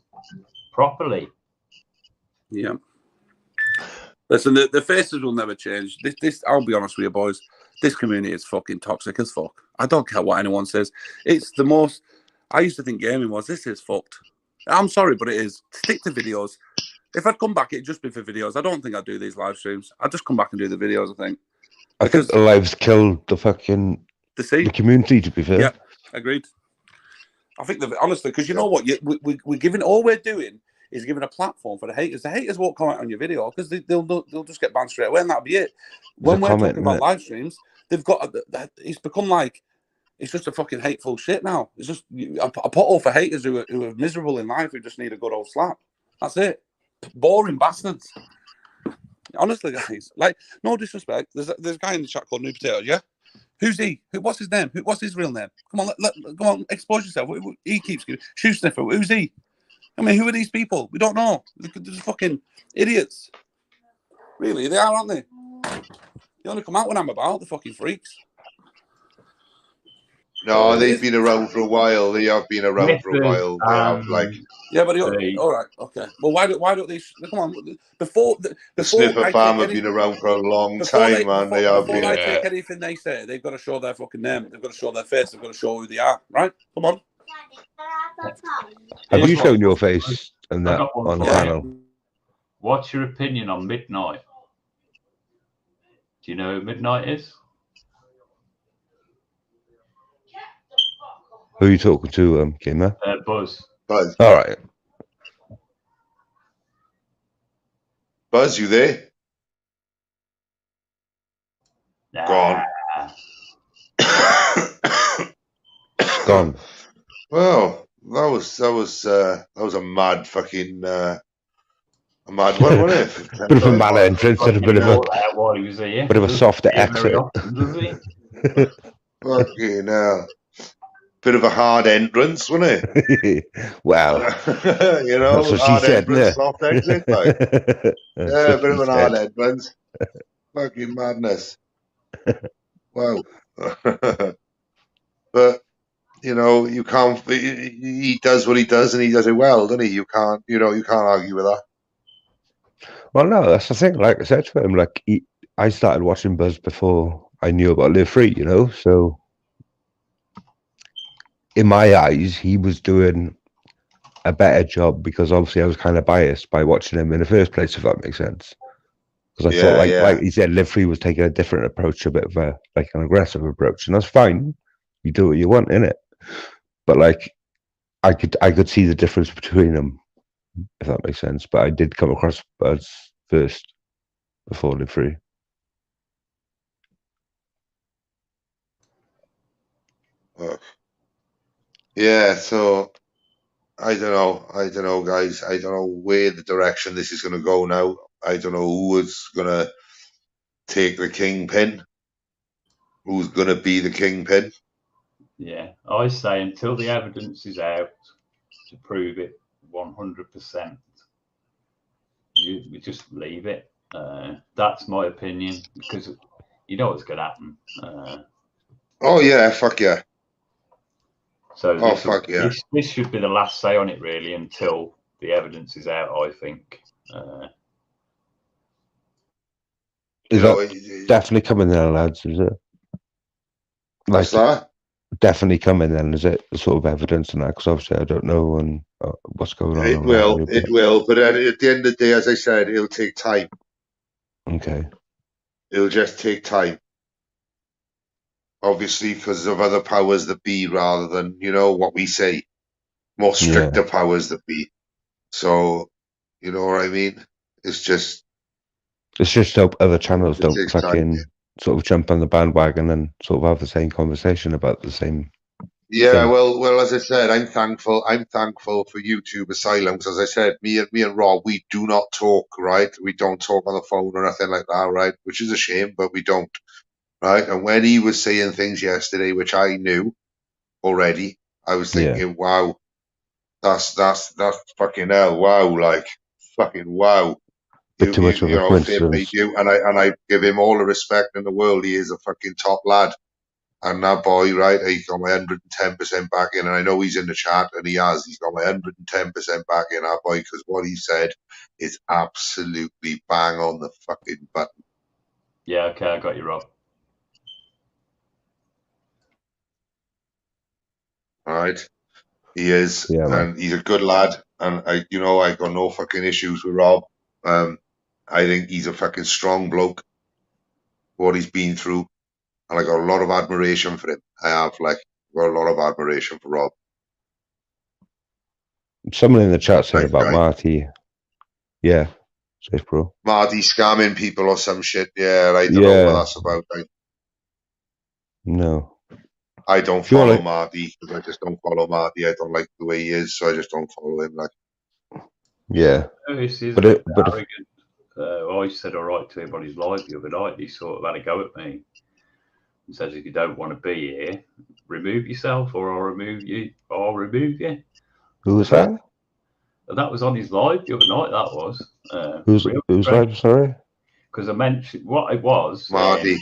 properly. Yeah. Listen, the faces will never change. This, I'll be honest with you, boys. This community is fucking toxic as fuck. I don't care what anyone says. It's the most. I used to think gaming was. This is fucked. I'm sorry, but it is. Stick to videos. If I'd come back, it'd just be for videos. I don't think I'd do these live streams. I'd just come back and do the videos, I think. I think the lives killed the fucking the community, to be fair. Yeah, agreed. I think honestly, because you know what, we're giving, all we're doing is giving a platform for the haters. The haters won't comment on your video because they'll just get banned straight away, and that'll be it. When we're talking about live streams, they've got it's become like it's just a fucking hateful shit now. It's just a pothole for haters who are miserable in life, who just need a good old slap. That's it. Boring bastards. Honestly, guys, like, no disrespect. There's a guy in the chat called New Potato, yeah? Who's he? What's his name? What's his real name? Come on, come on, expose yourself. He keeps giving shoe sniffer. Who's he? I mean, who are these people? We don't know. They're just fucking idiots. Really, they are, aren't they? They only come out when I'm about, the fucking freaks. No, they've been around for a while. They have been around for a while. They have, like... Yeah, but all right, okay. Well, why don't they? Come on, before the Sniffer Farm have been around for a long time, man. They have been. Before I take anything they say, they've got to show their fucking name. They've got to show their face. They've got to show who they are. Right? Come on. Have you shown your face and that on the panel? What's your opinion on Midnight? Do you know who Midnight is? Who are you talking to, Gamer? Buzz. Buzz. All right. Buzz, you there? Nah. Gone. Gone. Well, that was a mad fucking a mad one, wasn't it? Bit of a mad entrance and a bit of a while he was here. bit of a softer exit. Often, does he? Fucking bit of a hard entrance, wasn't it? Well, you know, that's what hard she said, entrance, soft exit, like. Yeah, a bit of an hard said. entrance. Fucking madness. Wow. But you know, you can't. He does what he does, and he does it well, doesn't he? You can't argue with that. Well, no, that's the thing. Like I said to him, like I started watching Buzz before I knew about Live Free, you know. So in my eyes, he was doing a better job because obviously I was kind of biased by watching him in the first place, if that makes sense. Because I thought, like he said, Live Free was taking a different approach, a bit of an aggressive approach, and that's fine. You do what you want in it, but like I could see the difference between them, if that makes sense. But I did come across Buzz first before Live Free. Yeah, so I don't know, guys. I don't know where the direction this is going to go now. I don't know who is going to take the kingpin. Who's going to be the kingpin? Yeah, I say until the evidence is out to prove it 100%, you just leave it. That's my opinion, because you know what's going to happen. Oh yeah, fuck yeah. So this should be the last say on it, really, until the evidence is out, I think. Is that definitely coming there, lads? Is it? What's that? Definitely coming then, is it? The sort of evidence and that? Because obviously I don't know what's going on. It will, but at the end of the day, as I said, it'll take time. Okay. It'll just take time. Obviously, because of other powers that be, rather than, you know, what we say, more stricter powers that be. So, you know what I mean? It's just hope other channels don't fucking sort of jump on the bandwagon and sort of have the same conversation about the same. Yeah, thing. Well, as I said, I'm thankful for YouTube Asylum, because as I said, me and Rob, we do not talk, right? We don't talk on the phone or nothing like that, right? Which is a shame, but we don't. Right, and when he was saying things yesterday, which I knew already, I was thinking, wow, that's fucking hell, wow, like fucking wow. Bit too much of a coincidence. And I give him all the respect in the world. He is a fucking top lad, and that boy, right? He got my 110% back in, and I know he's in the chat, and he's got my 110% back in, that boy, because what he said is absolutely bang on the fucking button. Yeah, okay, I got you, Rob. All right, he is, and he's a good lad, and I got no fucking issues with Rob. I think he's a fucking strong bloke. What he's been through, and I got a lot of admiration for him. I have got a lot of admiration for Rob. Someone in the chat said about Marty. Yeah, says bro. Marty scamming people or some shit. Yeah, I don't know what that's about. No. I don't follow Marty, because I just don't follow Marty. I don't like the way he is, so I just don't follow him. Yeah. This is arrogant. I said all right to him on his live the other night. He sort of had a go at me. He says, if you don't want to be here, remove yourself, or I'll remove you. Who was that? That was on his live the other night. That was. Who's live? Sorry. Because I mentioned what it was. Marty.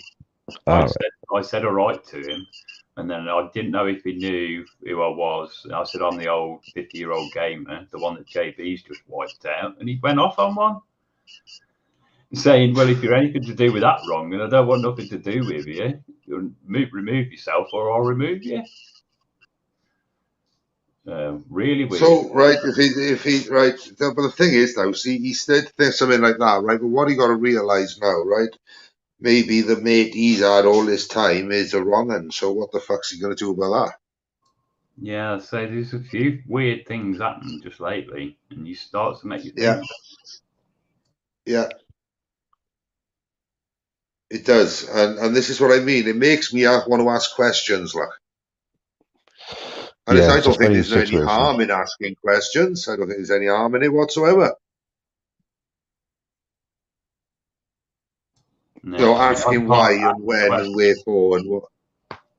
I said all right to him, and then I didn't know if he knew who I was. And I said, I'm the old 50-year-old gamer, the one that JB's just wiped out, and he went off on one, saying, well, if you're anything to do with that wrong, then I don't want nothing to do with you. You'll remove yourself, or I'll remove you. Really weird. So, right, if he right, but the thing is, though, see, he said something like that, right? But what he got to realize now, right? Maybe the mate he's had all this time is a wrong one. So what the fuck's he going to do about that? Yeah, so there's a few weird things happening just lately, and you start to make you think. Yeah. It does, and this is what I mean. It makes me want to ask questions, like. And I don't think there's any harm in asking questions. I don't think there's any harm in it whatsoever. No, you know, asking why and when and wherefore and what.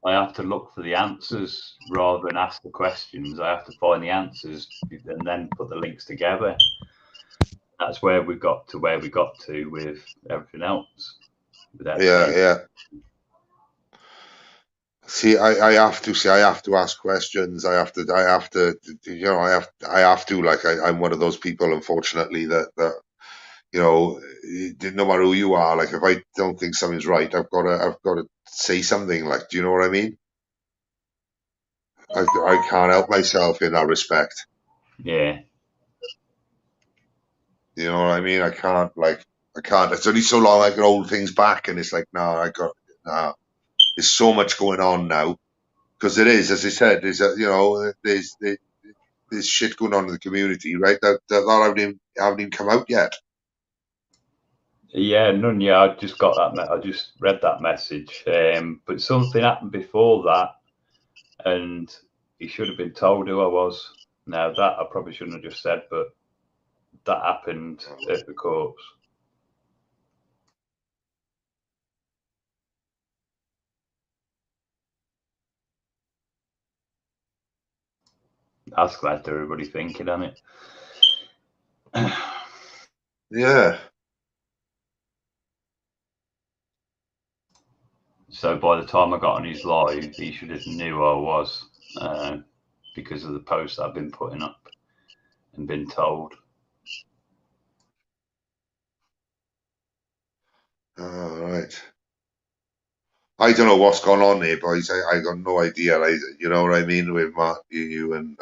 I have to look for the answers rather than ask the questions. I have to find the answers and then put the links together. That's where we got to with everything else. Yeah. See, I have to ask questions. I have to, like, I'm one of those people, unfortunately, that no matter who you are, like, if I don't think something's right, I've got to say something, like, do you know what I mean? I can't help myself in that respect. Yeah. You know what I mean? I can't. It's only so long I can hold things back, and it's like, no, there's so much going on now, because it is, as I said, there's shit going on in the community, right? That haven't even come out yet. Yeah, none. Yeah, I just got that. I just read that message. But something happened before that, and he should have been told who I was. Now that I probably shouldn't have just said, but that happened at the courts. That's glad to everybody thinking on it. Yeah. So by the time I got on his live, he should have knew who I was because of the posts I've been putting up and been told. All right. I don't know what's gone on there, boys. I got no idea. You know what I mean, with Mark, you and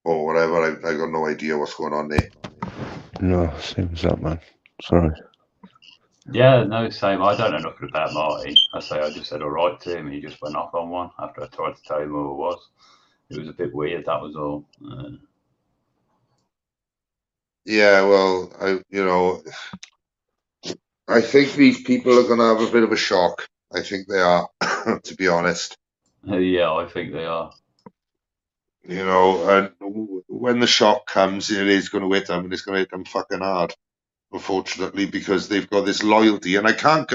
or whatever. I got no idea what's going on there. No, same as that, man. Sorry. Yeah, no, same. I don't know nothing about Marty. I just said all right to him, and he just went off on one after I tried to tell him who it was. It was a bit weird, that was all. Yeah, well, I think these people are going to have a bit of a shock. I think they are, to be honest. Yeah, I think they are. And when the shock comes, it is going to hit them, and it's going to hit them fucking hard, unfortunately, because they've got this loyalty. And I can't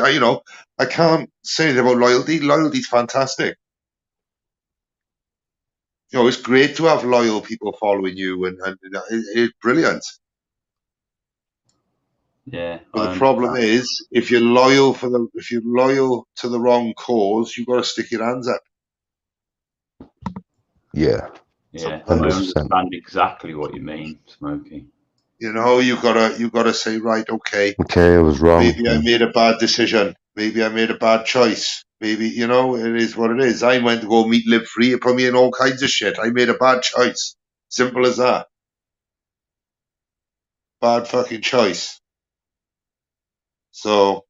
say anything about loyalty. Loyalty's fantastic. It's great to have loyal people following you, and it's brilliant. Yeah. But the problem is, if you're loyal to the wrong cause, you've got to stick your hands up. Yeah. Yeah, 100%. I understand exactly what you mean, Smokey. You've got to say, right, okay, I was wrong. Maybe I made a bad decision. Maybe I made a bad choice. Maybe, it is what it is. I went to go meet Live Free. It put me in all kinds of shit. I made a bad choice. Simple as that. Bad fucking choice. So,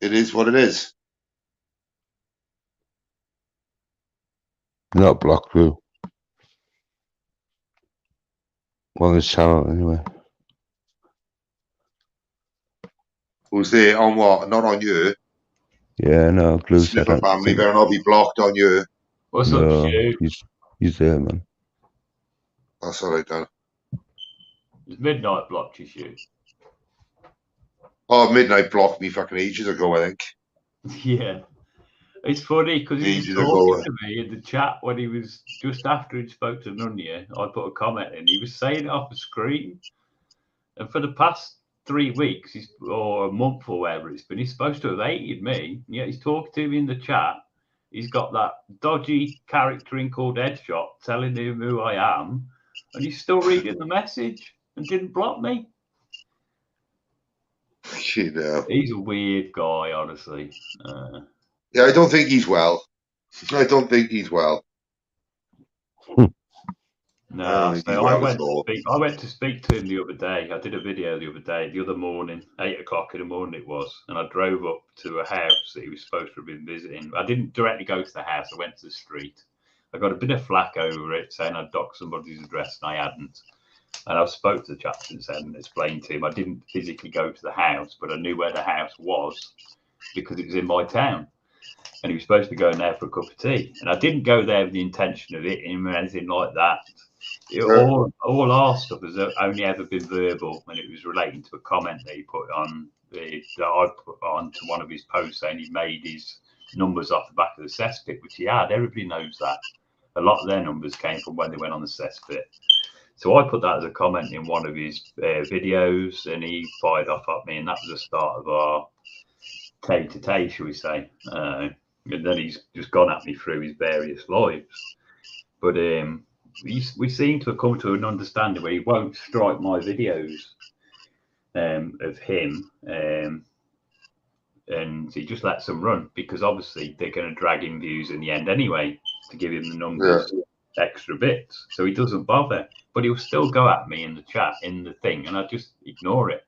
it is what it is. Not blocked through. On this channel, anyway. Who's there on what? Not on you. Yeah, no, Glue Slipper family better not be blocked on you. What's up, Stu? He's there, man. That's all right, then. Midnight blocked you, Stu. Oh, Midnight blocked me fucking ages ago, I think. Yeah. It's funny because he was talking to me in the chat when he was just after he spoke to Nunya. I put a comment in. He was saying it off the screen. And for the past 3 weeks, or a month or whatever it's been, he's supposed to have hated me. And yet he's talking to me in the chat. He's got that dodgy character in called Headshot telling him who I am. And he's still reading the message and didn't block me. He's a weird guy, honestly. Yeah, I don't think he's well. No, I went to speak to him the other day. I did a video the other morning, 8 o'clock in the morning it was, and I drove up to a house that he was supposed to have been visiting. I didn't directly go to the house. I went to the street. I got a bit of flack over it, saying I'd docked somebody's address, and I hadn't. And I spoke to the chap since then and explained to him I didn't physically go to the house, but I knew where the house was because it was in my town. and he was supposed to be going there for a cup of tea. And I didn't go there with the intention of hitting him or anything like that. All our stuff has only ever been verbal, and it was relating to a comment that he put on that I put on to one of his posts saying he made his numbers off the back of the cesspit, which he had. Everybody knows that. A lot of their numbers came from when they went on the cesspit. So I put that as a comment in one of his videos, and he fired off at me, and that was the start of our tay-to-tay, shall we say. And then he's just gone at me through his various lives. But we seem to have come to an understanding where he won't strike my videos of him, and he just lets them run, because obviously they're going to drag in views in the end anyway to give him the numbers extra bits. So he doesn't bother, but he'll still go at me in the chat, in the thing, and I just ignore it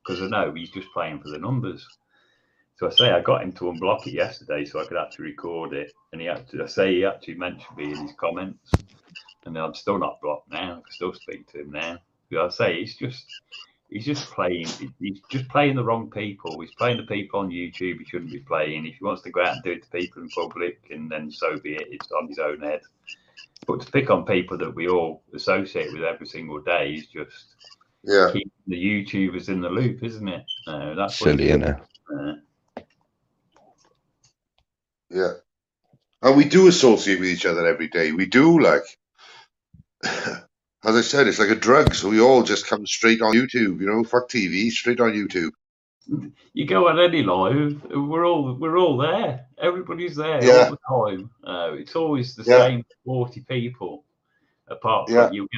because I know he's just playing for the numbers. So I got him to unblock it yesterday so I could actually record it, and he actually mentioned me in his comments, and I'm still not blocked now. I can still speak to him now. But I say he's just playing. He's just playing the wrong people. He's playing the people on YouTube he shouldn't be playing. If he wants to go out and do it to people in public, and then so be it. It's on his own head. But to pick on people that we all associate with every single day is just keeping the YouTubers in the loop, isn't it? That's silly, isn't it? Yeah. And we do associate with each other every day. We do, like, as I said, it's like a drug. So we all just come straight on YouTube, you know, fuck TV, straight on YouTube. You go on any live, we're all there. Everybody's there all the time. It's always the same 40 people. Apart from you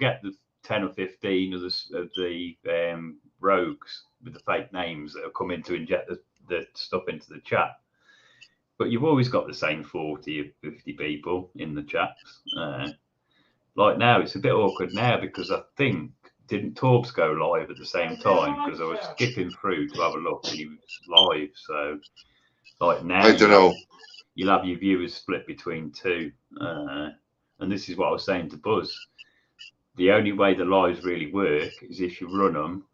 get the 10 or 15 of the rogues with the fake names that have come in to inject the stuff into the chat. But you've always got the same 40 or 50 people in the chats. Like now, it's a bit awkward now because I think didn't Torbs go live at the same time, because I was skipping through to have a look and he was live. So like now, I don't know. You'll have your viewers split between two. And this is what I was saying to Buzz. The only way the lives really work is if you run them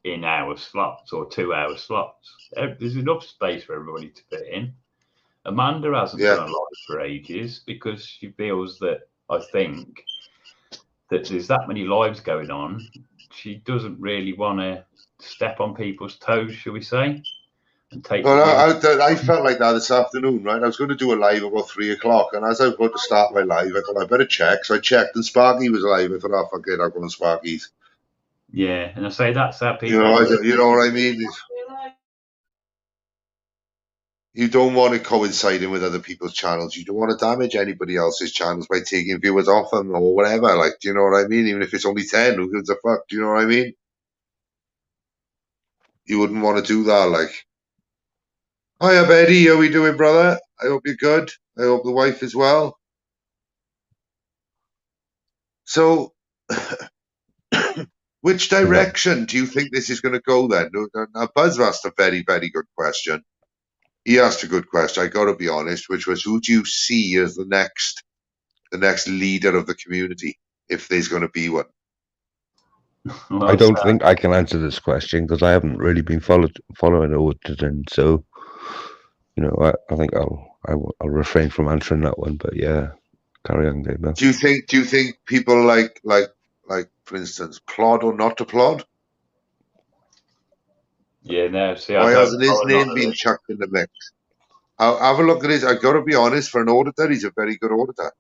in hour slots or 2 hour slots. There's enough space for everybody to fit in. Amanda hasn't done a live for ages because she feels that, I think, that there's that many lives going on. She doesn't really want to step on people's toes, shall we say, and take. Well, I felt like that this afternoon, right? I was going to do a live about 3 o'clock, and as I was about to start my live, I thought I better check. So I checked, and Sparky was live. I thought, oh, fuck it, I'll go on Sparky's. Yeah, and I say that's how people. You know what I mean? You don't want it coinciding with other people's channels. You don't want to damage anybody else's channels by taking viewers off them or whatever. Like, do you know what I mean? Even if it's only 10, who gives a fuck? Do you know what I mean? You wouldn't want to do that. Like, hiya, Betty. How we doing, brother? I hope you're good. I hope the wife is well. So, which direction do you think this is going to go then? Now, Buzz asked a very, very good question. He asked a good question, I got to be honest, which was, who do you see as the next leader of the community, if there's going to be one? Well, I don't think I can answer this question because I haven't really been following Orderton, so you know, I think I'll refrain from answering that one. But yeah, carry on, Gabriel. Do you think people like for instance, plod or not to plod? Yeah, no. See, why hasn't his name been chucked in the mix? I'll have a look at his. I've got to be honest. For an auditor, he's a very good auditor.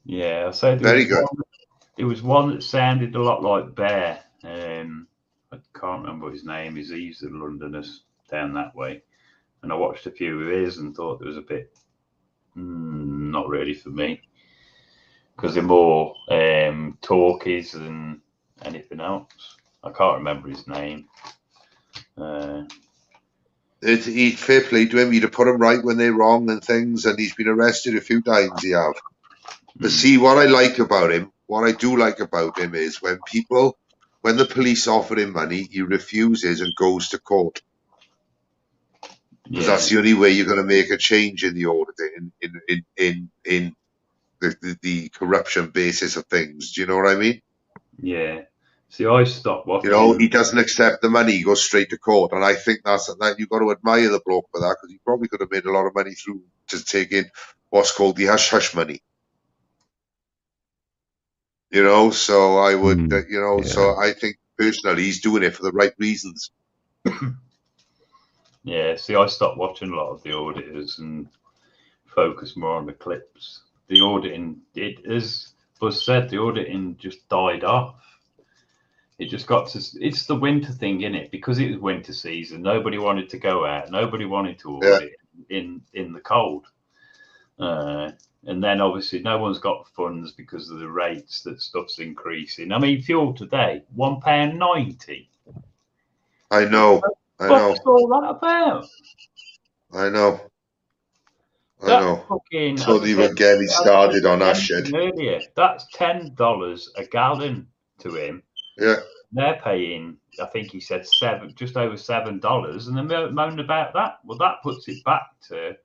Yeah, I say very good. There was one that sounded a lot like Bear. I can't remember what his name is. He's a Londoner down that way, and I watched a few of his and thought it was a bit not really for me because they're more talkies than anything else. I can't remember his name. He's fair play to him. He'd have put him right when they're wrong and things, and he's been arrested a few times. He have. But see, what I like about him, what I do like about him is when the police offer him money, he refuses and goes to court. Because that's the only way you're going to make a change in the auditing, in the corruption basis of things. Do you know what I mean? Yeah. See, I stopped watching. You know, he doesn't accept the money; he goes straight to court, and I think that you've got to admire the bloke for that, because he probably could have made a lot of money through just taking what's called the hush hush money. You know, so I would, you know, so I think personally he's doing it for the right reasons. Yeah, see, I stopped watching a lot of the auditors and focus more on the clips. The auditing, it as was said, the auditing just died off. It just got to, it's the winter thing, in it, because it was winter season. Nobody wanted to go out. Nobody wanted to audit in the cold. And then obviously no one's got funds because of the rates that stuff's increasing. I mean, fuel today, £1.90. I know. What's all that about? I know. Fucking, so even get me started on that shit. Earlier, that's $10 a gallon to him. Yeah. They're paying, I think he said just over $7, and they're moaning about that. Well, that puts it back to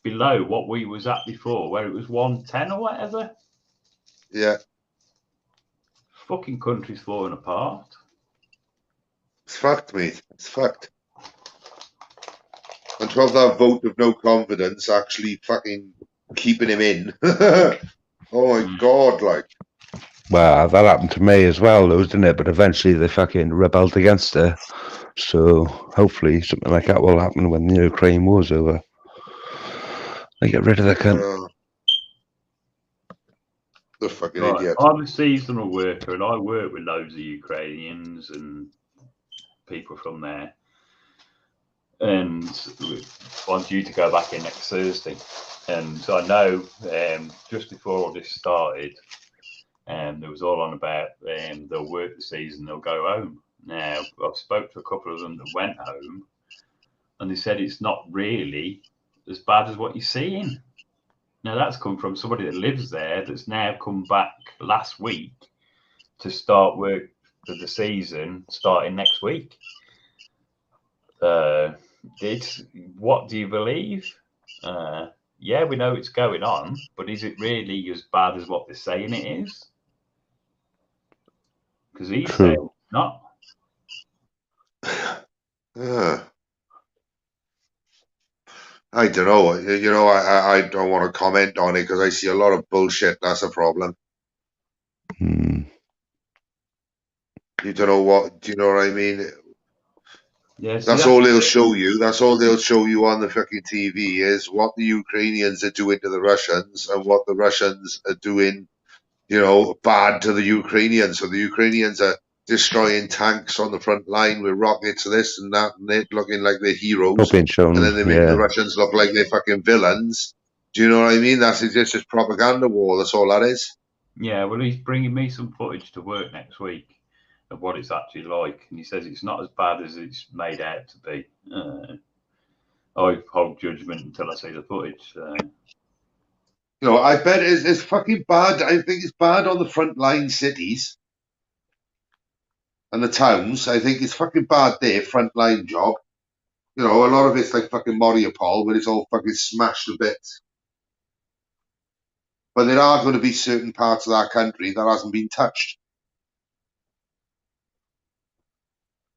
below what we was at before, where it was 110 or whatever. Yeah. Fucking country's falling apart. It's fucked, mate. It's fucked. And to have that vote of no confidence actually fucking keeping him in. Oh my God, like. Well, that happened to me as well, though, didn't it? But eventually they fucking rebelled against her. So hopefully something like that will happen when the Ukraine war's over. They get rid of the cunt. The fucking idiot. I'm a seasonal worker, and I work with loads of Ukrainians and people from there. And I'm due to go back in next Thursday. And so I know just before all this started, there was all on about they'll work the season, they'll go home. Now, I've spoke to a couple of them that went home, and they said it's not really as bad as what you're seeing. Now, that's come from somebody that lives there that's now come back last week to start work for the season starting next week. What do you believe? Yeah, we know it's going on, but is it really as bad as what they're saying it is? Because he's saying it's not. I don't know. You know, I don't want to comment on it because I see a lot of bullshit. That's a problem. You don't know what. Do you know what I mean? Yes. That's all they'll show you. That's all they'll show you on the fucking TV is what the Ukrainians are doing to the Russians and what the Russians are doing, you know, bad to the Ukrainians. So the Ukrainians are destroying tanks on the front line with rockets, this and that, and it looking like they're heroes. And then they make the Russians look like they're fucking villains. Do you know what I mean? That's just a propaganda war. That's all that is. Yeah, well, he's bringing me some footage to work next week of what it's actually like, and he says it's not as bad as it's made out to be. I hold judgment until I see the footage. You know, I bet it's fucking bad. I think it's bad on the front line cities and the towns. I think it's fucking bad there, front line job. You know, a lot of it's like fucking Mariupol, where it's all fucking smashed to bits. But there are going to be certain parts of that country that hasn't been touched.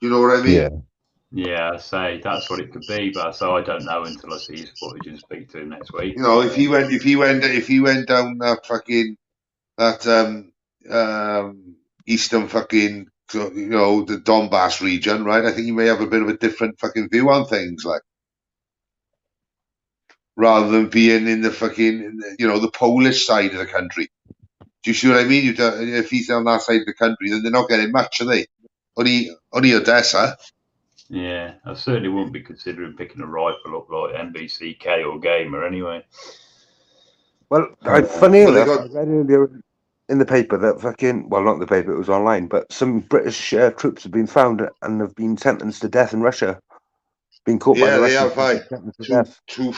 You know what I mean? Yeah, I say that's what it could be, but so I don't know until I see his footage and speak to him next week. You know, if he went down that fucking eastern fucking, you know, the Donbass region, right? I think he may have a bit of a different fucking view on things, like, rather than being in the fucking, you know, the Polish side of the country. Do you see what I mean? If he's on that side of the country, then they're not getting much, are they? Only Odessa. Yeah, I certainly wouldn't be considering picking a rifle up like NBCK or Gamer anyway. Well, funny enough, I read earlier in the paper that fucking, well, not in the paper, it was online, but some British troops have been found and have been sentenced to death in Russia. Been caught by the Russians. They have two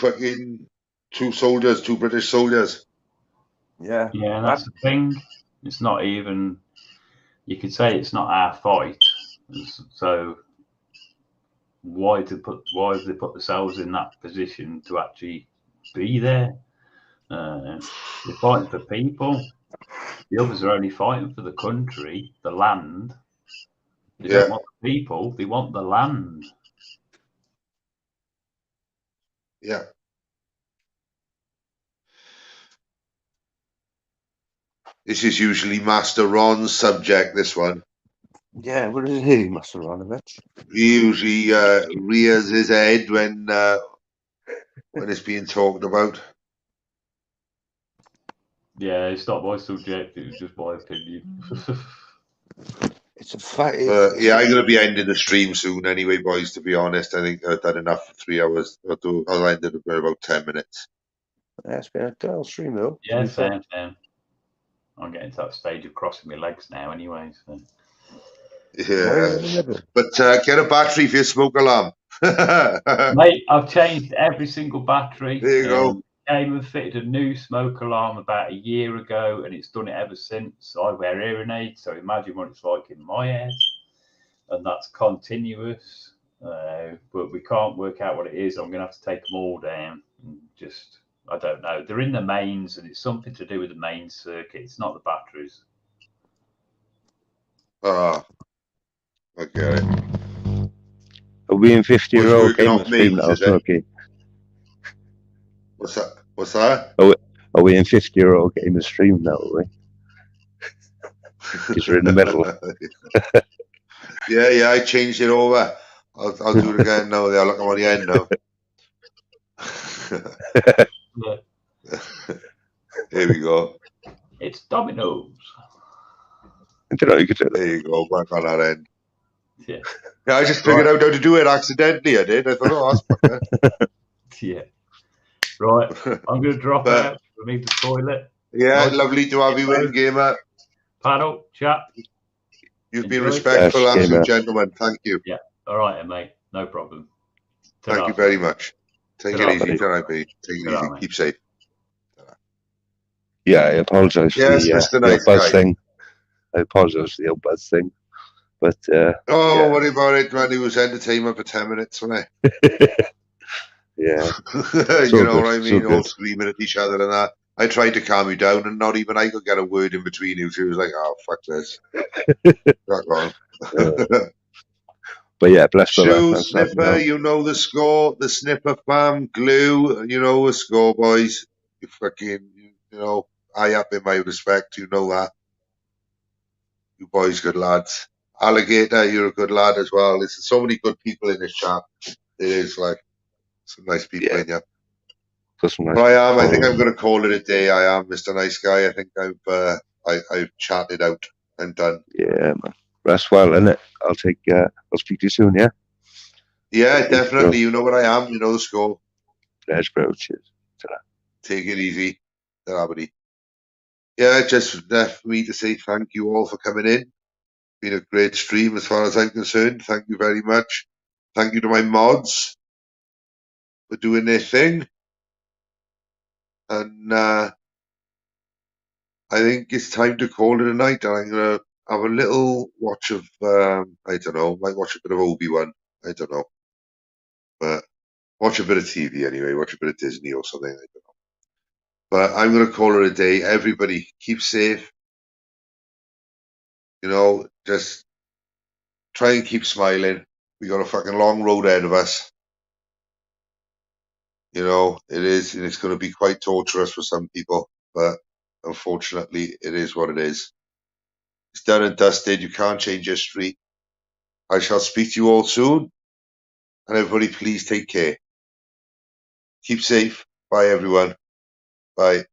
soldiers, two British soldiers. Yeah. Yeah, that's the thing. It's not even, you could say it's not our fight. So why have they put themselves in that position to actually be there? They're fighting for people. The others are only fighting for the country, the land, They don't want the people, they want the land. Yeah. This is usually Master Ron's subject, this one. Yeah, what is he, Master Ronovich? He usually rears his head when it's being talked about. Yeah, it's not my subject, it was just my opinion. It's a fact. Yeah, I'm going to be ending the stream soon anyway, boys, to be honest. I think I've done enough for 3 hours. I'll end it in about 10 minutes. Yeah, it's been a dull stream, though. Yeah, same. I'm getting to that stage of crossing my legs now anyway. So. Yeah. But get a battery for your smoke alarm. Mate, I've changed every single battery. There you go. Came and fitted a new smoke alarm about a year ago, and it's done it ever since. I wear hearing aids, so imagine what it's like in my head. And that's continuous. But we can't work out what it is. I'm going to have to take them all down. And just, I don't know. They're in the mains, and it's something to do with the main circuit. It's not the batteries. I get it. Are we in 50-year-old gamer stream now, Smokey? What's that? What's that? Are we in 50-year-old gamer stream now, are we? Because we're in the middle. Yeah, I changed it over. I'll do it again now. I'll look on the end now. Here we go. It's Dominoes. There you go, back on that end. Yeah, I just figured out how to do it accidentally. I did. I thought, oh, that's fucker. Yeah. Right, I'm going to drop out. I need the toilet. Yeah, lovely to have you in, gamer. Panel, chat. You've been respectful, absolute gentleman. Thank you. Yeah, all right, mate. No problem. Thank you very much. Take it easy. Take it easy. Keep safe. Yeah, I apologise for the buzz thing. I apologise for the old buzz thing. But don't worry about it, man. He was entertainment for 10 minutes, wasn't he? Yeah. You know what I mean? All screaming at each other and that. I tried to calm you down, and not even I could get a word in between you. She was like, "Oh, fuck this." Rock on. But yeah, bless Shoe Snipper, you know the score. The Snipper fam, Glue, you know the score, boys. You fucking, you know, high up in my respect. You know that. You boys, good lads. Alligator, you're a good lad as well. There's so many good people in this chat. It is like some nice people in here. But I think I'm going to call it a day. I am Mr. Nice Guy. I think I've chatted out and done. Yeah, man. Rest well, innit? I'll speak to you soon, yeah? Yeah, definitely. You know what I am. You know the score. Cheers, bro. Cheers. Take it easy. Yeah, just for me to say thank you all for coming in. Been a great stream as far as I'm concerned. Thank you very much. Thank you to my mods for doing their thing. And I think it's time to call it a night. And I'm going to have a little watch of, I don't know, might watch a bit of Obi-Wan. I don't know. But watch a bit of TV anyway. Watch a bit of Disney or something. I don't know. But I'm going to call it a day. Everybody, keep safe. You know, just try and keep smiling. We got a fucking long road ahead of us. You know, it is, and it's going to be quite torturous for some people, but unfortunately, it is what it is. It's done and dusted. You can't change history. I shall speak to you all soon, and everybody, please take care. Keep safe. Bye, everyone. Bye.